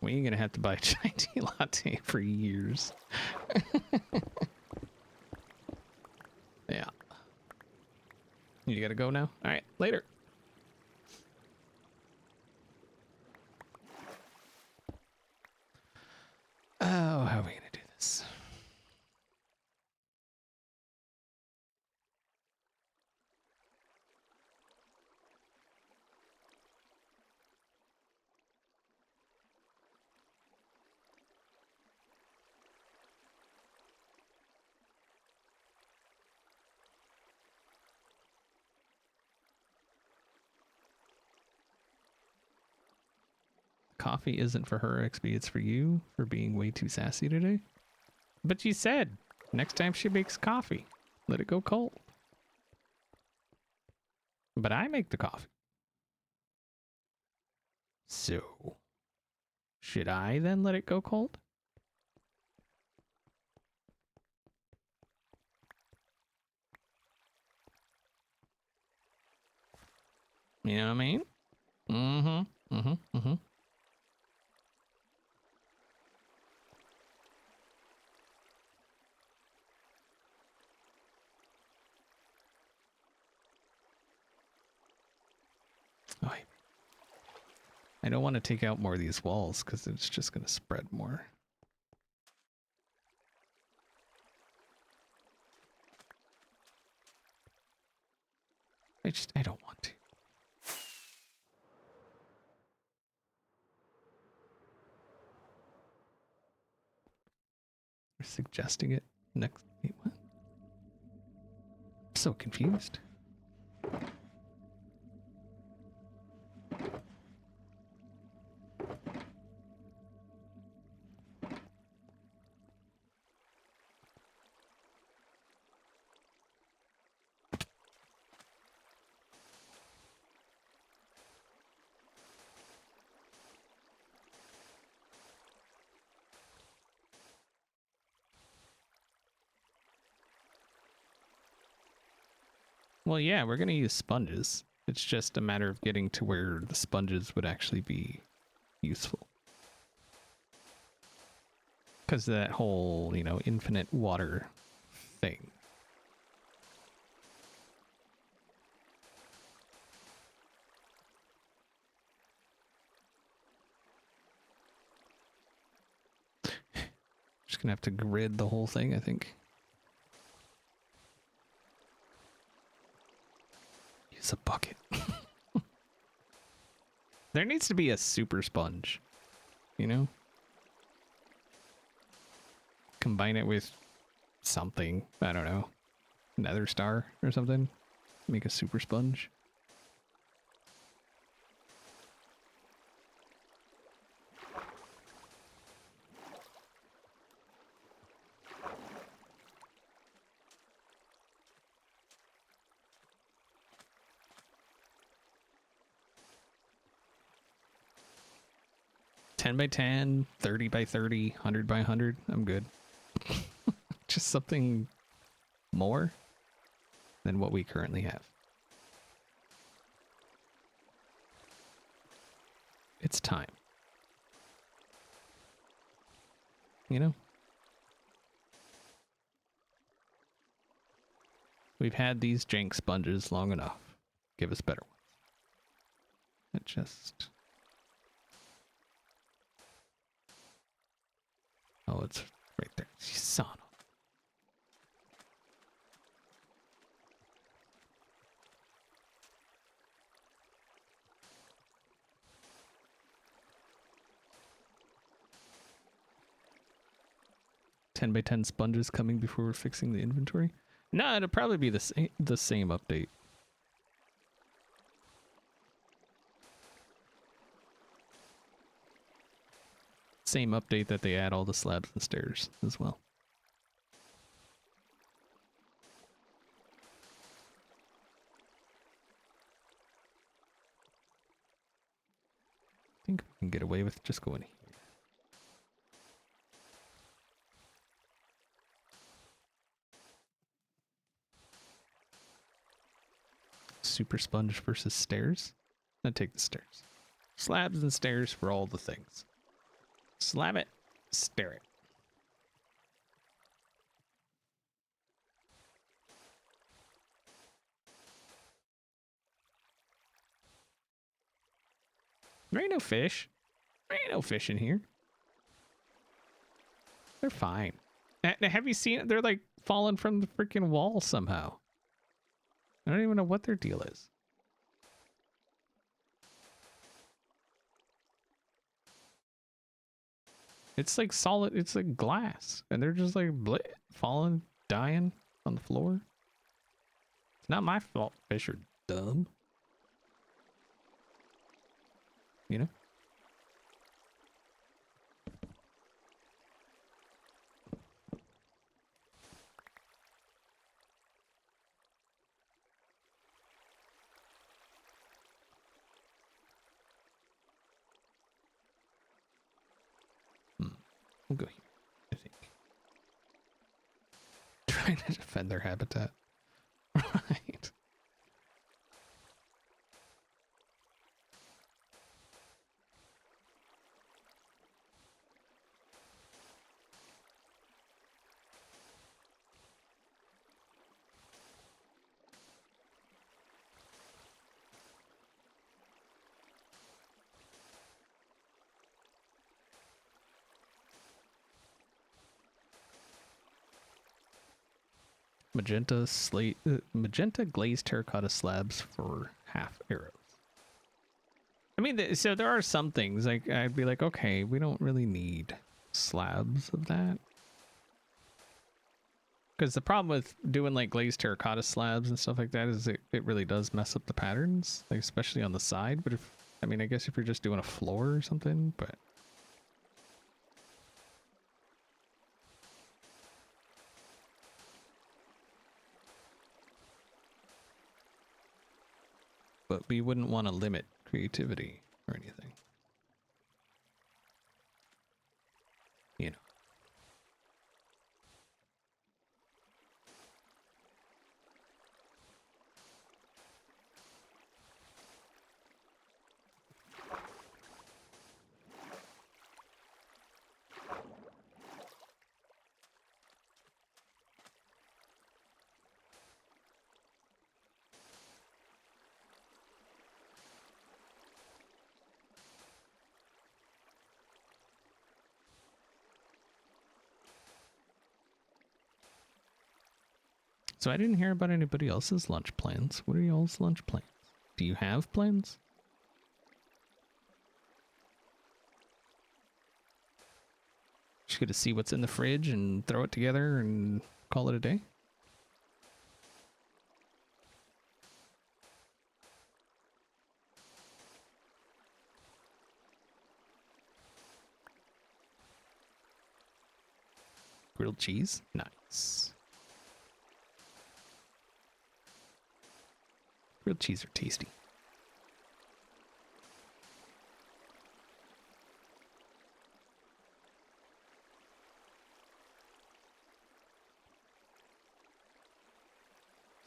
We ain't gonna have to buy a chai tea latte for years. Yeah. You gotta go now? Alright, later. Oh, how are we gonna do this? Coffee isn't for her, XB, it's for you for being way too sassy today. But you said next time she makes coffee, let it go cold. But I make the coffee. So, should I then let it go cold? You know what I mean? Mm-hmm. Mm-hmm. Mm-hmm. Oh, I don't want to take out more of these walls because it's just going to spread more. I don't want to. We're suggesting it next. Wait, what? I'm so confused. Well, yeah, we're going to use sponges. It's just a matter of getting to where the sponges would actually be useful. Because that whole, you know, infinite water thing. Just going to have to grid the whole thing, I think. Use a bucket. There needs to be a super sponge, you know? Combine it with something. I don't know. Nether star or something. Make a super sponge. $10 by 10, 30 by 30, 100 by 100. I'm good. Just something more than what we currently have. It's time. You know? We've had these jank sponges long enough. Give us better ones. It just... Oh, it's right there. Son of... $10 by 10 sponges coming before we're fixing the inventory? No, it'll probably be the same update. Same update that they add all the slabs and stairs as well. I think we can get away with just going here. Super sponge versus stairs? I'd take the stairs. Slabs and stairs for all the things. Slab it, stair it. There ain't no fish. There ain't no fish in here. They're fine. Have you seen it? They're like falling from the freaking wall somehow. I don't even know what their deal is. It's like solid, it's like glass. And they're just like falling, dying on the floor. It's not my fault fish are dumb. You know? We'll go here, I think. Trying to defend their habitat. Right. magenta glazed terracotta slabs for half arrows. I mean, so there are some things like I'd be like, okay, we don't really need slabs of that. Because the problem with doing like glazed terracotta slabs and stuff like that is it really does mess up the patterns, like especially on the side. But if, I mean, I guess if you're just doing a floor or something, but. But we wouldn't want to limit creativity or anything. You know. So I didn't hear about anybody else's lunch plans. What are y'all's lunch plans? Do you have plans? Just gonna see what's in the fridge and throw it together and call it a day? Grilled cheese? Nice. Grilled cheese are tasty.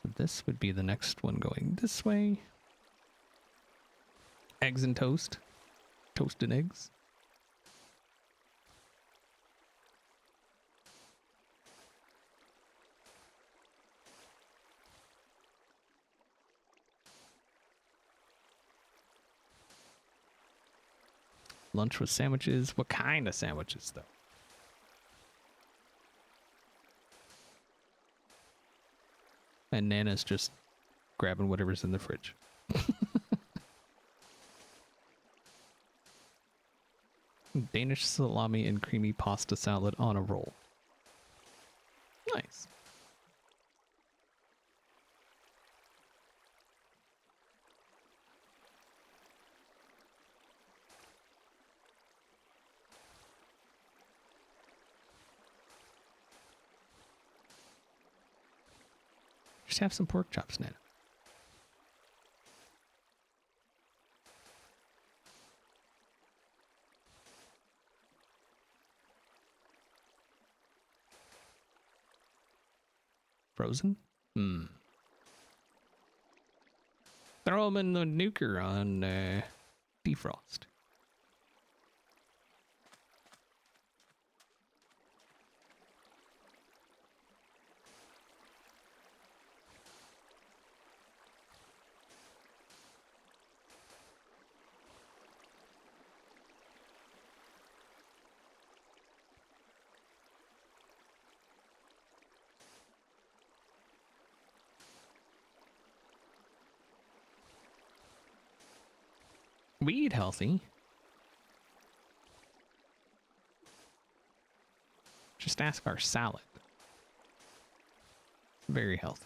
So this would be the next one going this way. Eggs and toast. Toast and eggs. Lunch with sandwiches. What kind of sandwiches, though? And Nana's just grabbing whatever's in the fridge. Danish salami and creamy pasta salad on a roll. Nice. Just have some pork chops, Nana. Frozen? Hmm. Throw them in the nuker on defrost. We eat healthy. Just ask our salad. Very healthy.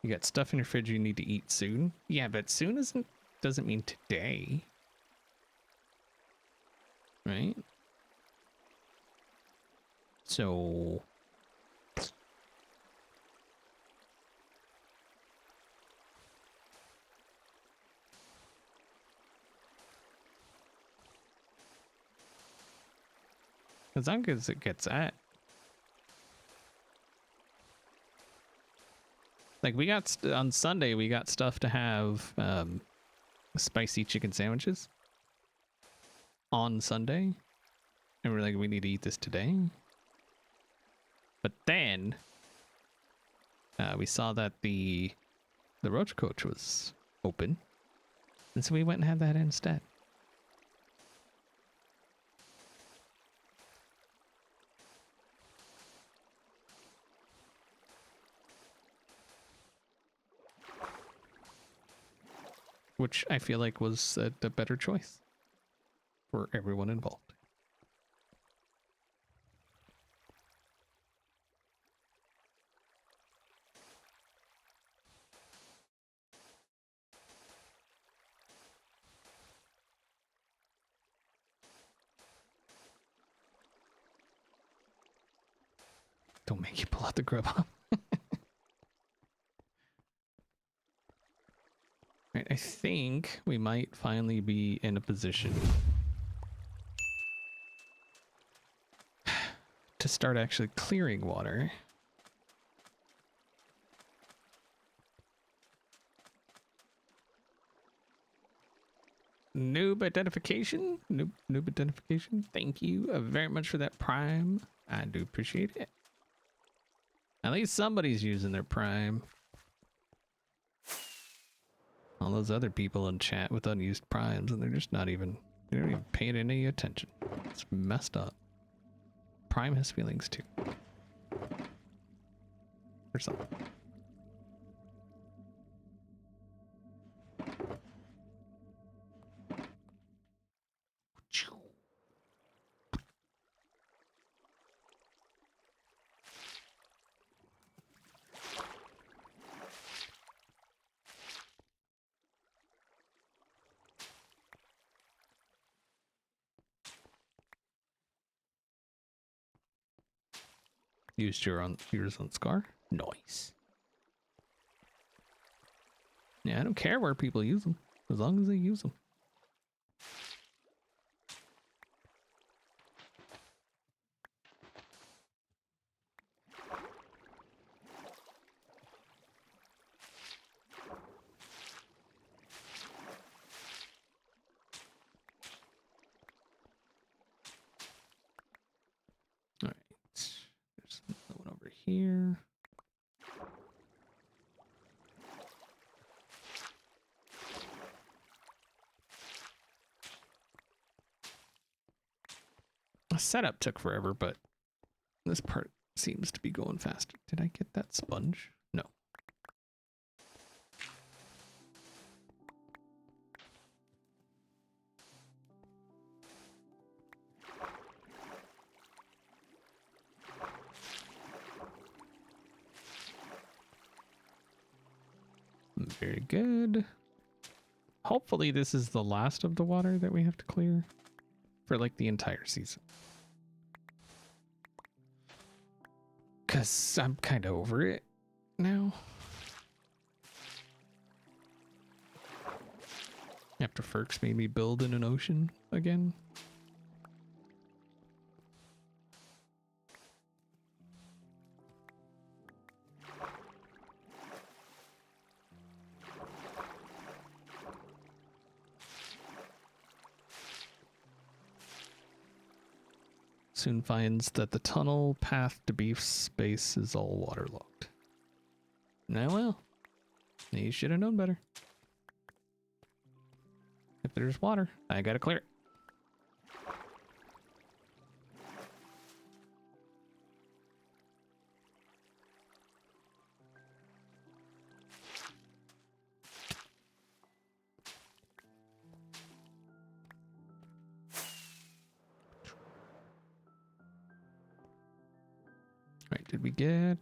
You got stuff in your fridge you need to eat soon? Yeah, but soon doesn't mean today. Right? So as long as it gets at. Like we got on Sunday, we got stuff to have spicy chicken sandwiches on Sunday, and we're like, we need to eat this today. But then we saw that the roach coach was open, and so we went and had that instead. which I feel like was a better choice for everyone involved. Don't make you pull out the grub hop. Right, I think we might finally be in a position to start actually clearing water. Noob identification? Noob identification? Thank you very much for that Prime. I do appreciate it. At least somebody's using their Prime. All those other people in chat with unused Primes, and they're just not even, they don't even paying any attention. It's messed up. Prime has feelings too. Or something. Used yours on Scar. Nice. Yeah, I don't care where people use them, as long as they use them. All right, there's another one over here. The setup took forever, but this part seems to be going faster. Did I get that sponge? No. Very good. Hopefully this is the last of the water that we have to clear for like the entire season. Because I'm kind of over it now. After Ferks made me build in an ocean again. Soon finds that the tunnel path to Beef's base is all waterlogged. Now well, you should have known better. If there's water, I gotta clear it. Right, did we get...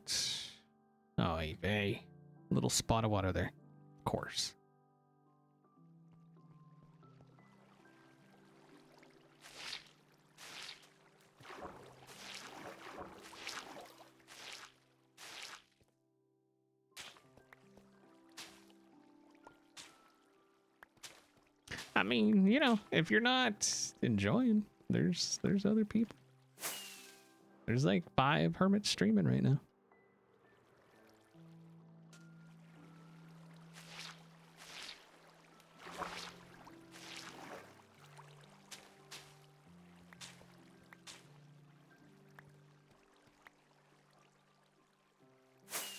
Oh, a little spot of water there. Of course. I mean, you know, if you're not enjoying, there's other people. There's like 5 Hermits streaming right now.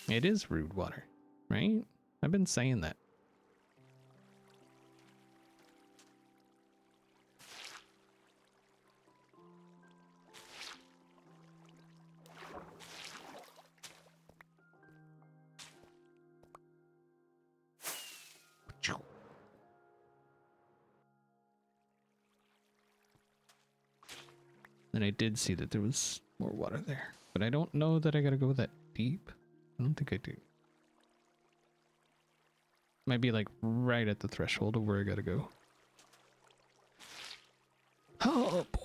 It is rude water, right? I've been saying that. And I did see that there was more water there. But I don't know that I gotta go that deep. I don't think I do. Might be like right at the threshold of where I gotta go. Oh boy.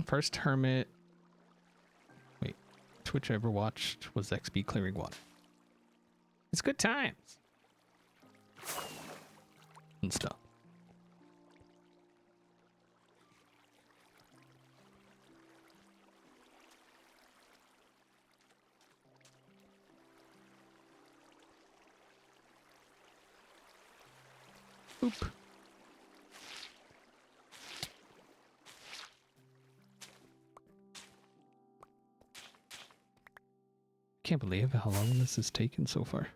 First Hermit. Wait, Twitch I ever watched was XB clearing water. It's good times. And stuff. Oop. Can't believe how long this has taken so far.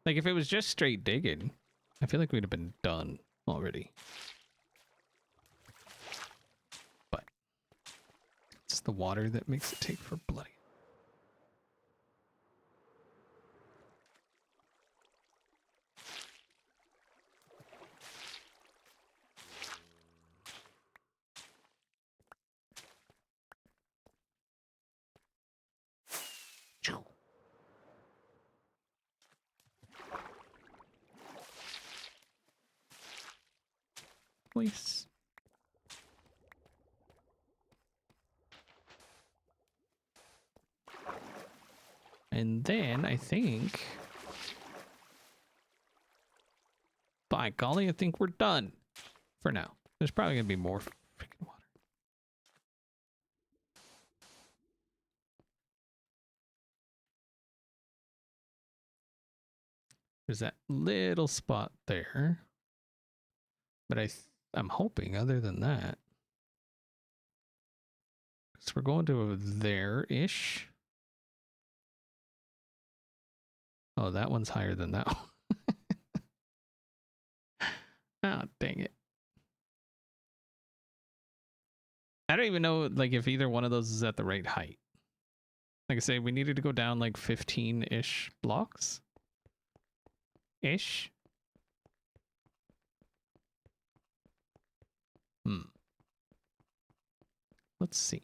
Like if it was just straight digging, I feel like we'd have been done already. But it's the water that makes it take for bloody. Please. And then I think, by golly, I think we're done for now. There's probably gonna be more freaking water. There's that little spot there, but I'm hoping other than that, because we're going to there-ish. Oh, that one's higher than that one. Oh, dang it. I don't even know like if either one of those is at the right height. Like I say, we needed to go down like 15-ish blocks. Ish. Let's see.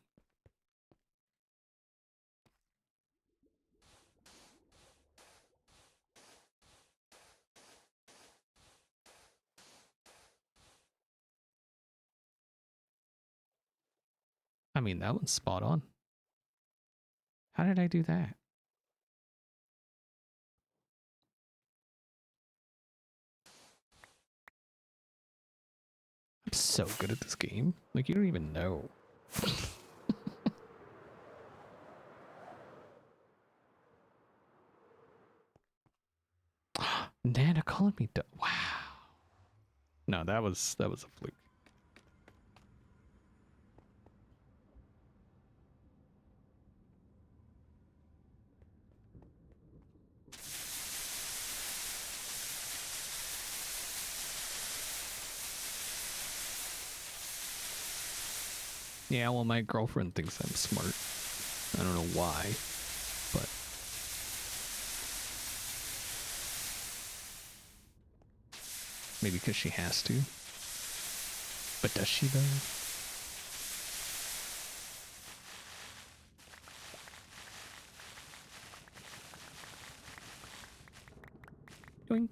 I mean, that one's spot on. How did I do that? I'm so good at this game. Like, you don't even know. Nana calling me wow. No, that was a fluke. Yeah, well, my girlfriend thinks I'm smart. I don't know why, but maybe because she has to. But does she though? Yoink.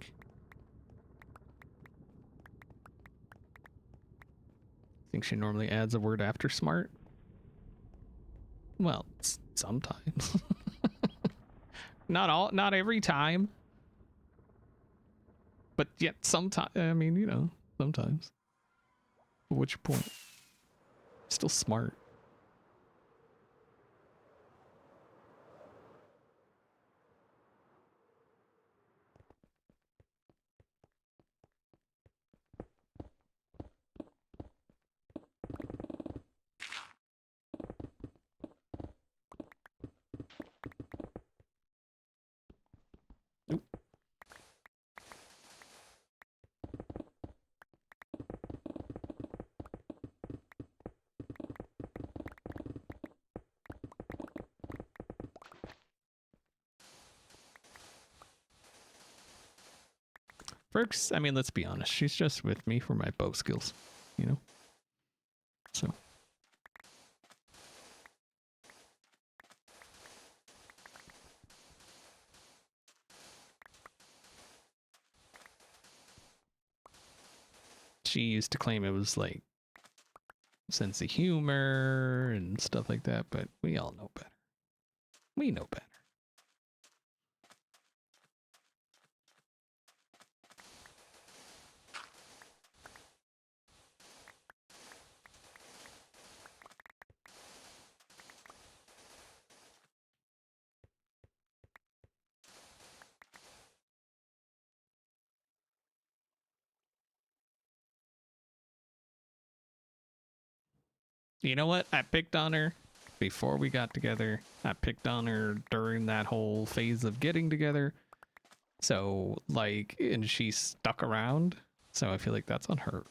Think she normally adds a word after smart? Well, sometimes. Not every time. But yet sometimes, I mean, you know, sometimes. What's your point? Still smart. First, I mean, let's be honest. She's just with me for my bow skills, you know? So. She used to claim it was like sense of humor and stuff like that, but we all know better. We know better. You know what? I picked on her before we got together. I picked on her during that whole phase of getting together. So, like, and she stuck around. So I feel like that's on her.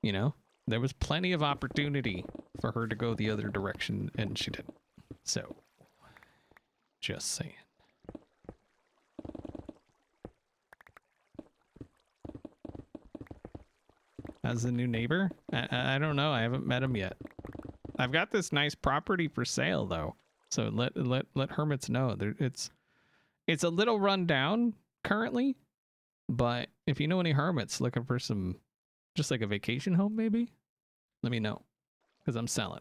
You know? There was plenty of opportunity for her to go the other direction, and she didn't. So, just saying. As a new neighbor? I don't know. I haven't met him yet. I've got this nice property for sale, though. So let Hermits know. It's a little run down currently, but if you know any Hermits looking for some, just like a vacation home, maybe, let me know, because I'm selling.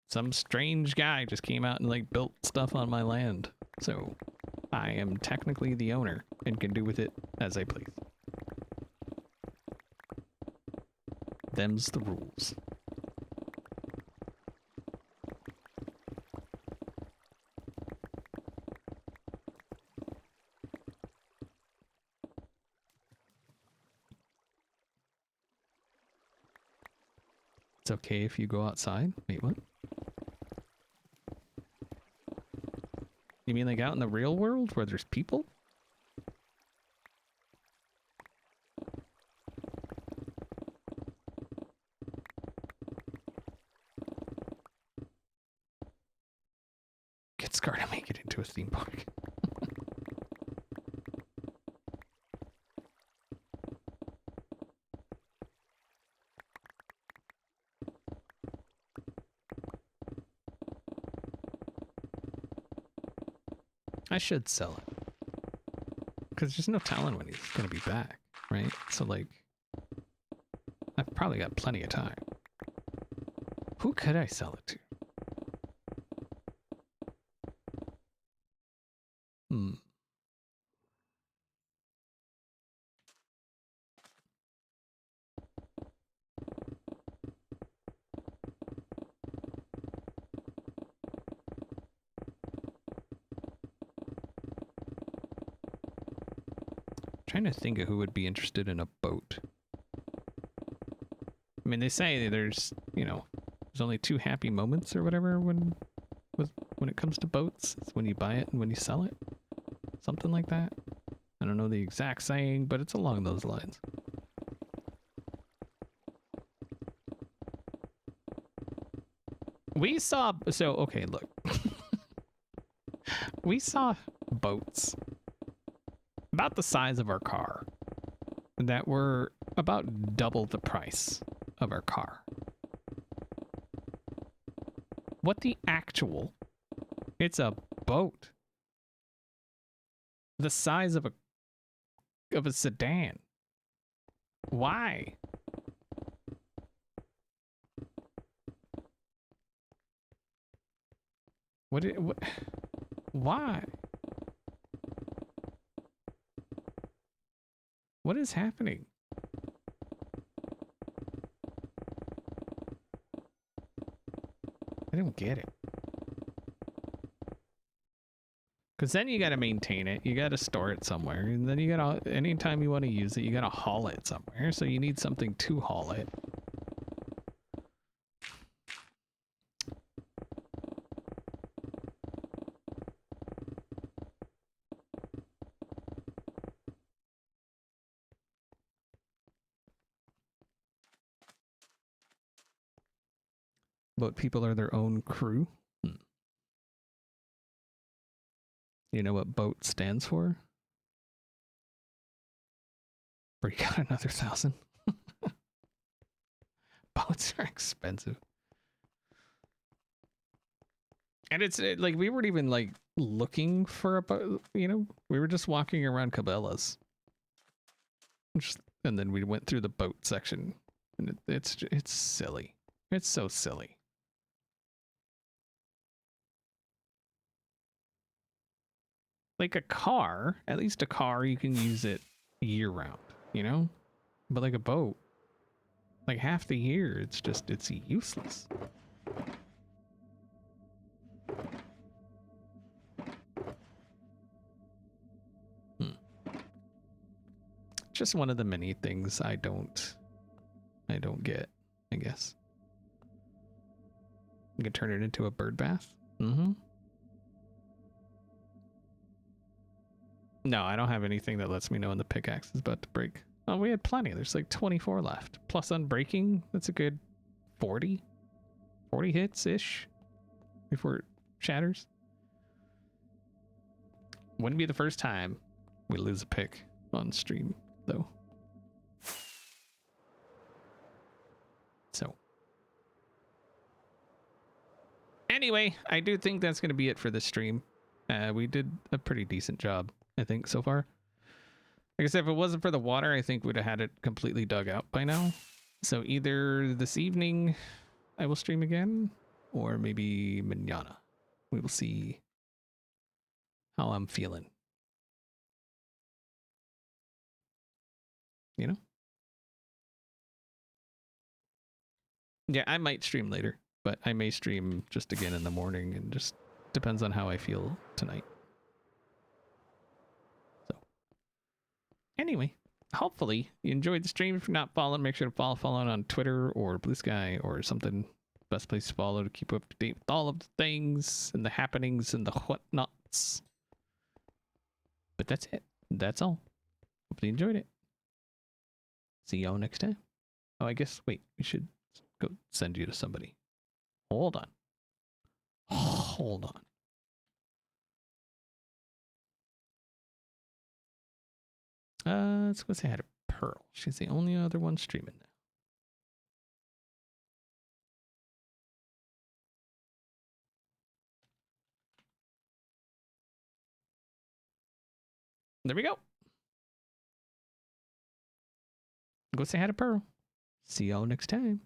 Some strange guy just came out and like built stuff on my land. So I am technically the owner and can do with it as I please. Them's the rules. It's okay if you go outside? Wait, what? You mean like out in the real world where there's people? Get scarred and make it into a theme park. I should sell it. Because there's no telling when he's going to be back, right? So, like, I've probably got plenty of time. Who could I sell it to? Trying to think of who would be interested in a boat. I mean, they say there's, you know, there's only two happy moments or whatever when it comes to boats. It's when you buy it and when you sell it. Something like that. I don't know the exact saying, but it's along those lines. We saw, so, okay, look. We saw boats about the size of our car that were about double the price of our car. What the actual? It's a boat. The size of a sedan. Why? What? Why? What is happening? I don't get it. Because then you got to maintain it, you got to store it somewhere, and then you got to, anytime you want to use it, you got to haul it somewhere, so you need something to haul it. Boat people are their own crew. You know what boat stands for? Or you got another 1,000? Boats are expensive. And it's like we weren't even like looking for a boat, you know? We were just walking around Cabela's. And then we went through the boat section. And it's silly. It's so silly. Like a car, at least a car, you can use it year round, you know? But like a boat, like half the year, it's useless. Just one of the many things I don't get, I guess. You can turn it into a bird bath. Mm-hmm. No, I don't have anything that lets me know when the pickaxe is about to break. Oh, we had plenty. There's like 24 left. Plus unbreaking, that's a good 40 hits-ish before it shatters. Wouldn't be the first time we lose a pick on stream, though. So. Anyway, I do think that's going to be it for this stream. We did a pretty decent job, I think, so far. Like I said, if it wasn't for the water, I think we'd have had it completely dug out by now. So either this evening I will stream again, or maybe mañana. We will see how I'm feeling. You know? Yeah, I might stream later, but I may stream just again in the morning, and just depends on how I feel tonight. So, anyway, hopefully you enjoyed the stream. If you're not following, make sure to follow on Twitter or Blue Sky or something. Best place to follow to keep up to date with all of the things and the happenings and the whatnots. But that's it. That's all. Hope you enjoyed it. See y'all next time. Oh, I guess, wait, we should go send you to somebody. Hold on. Hold on. Let's go say hi to Pearl. She's the only other one streaming now. There we go. Go say hi to Pearl. See y'all next time.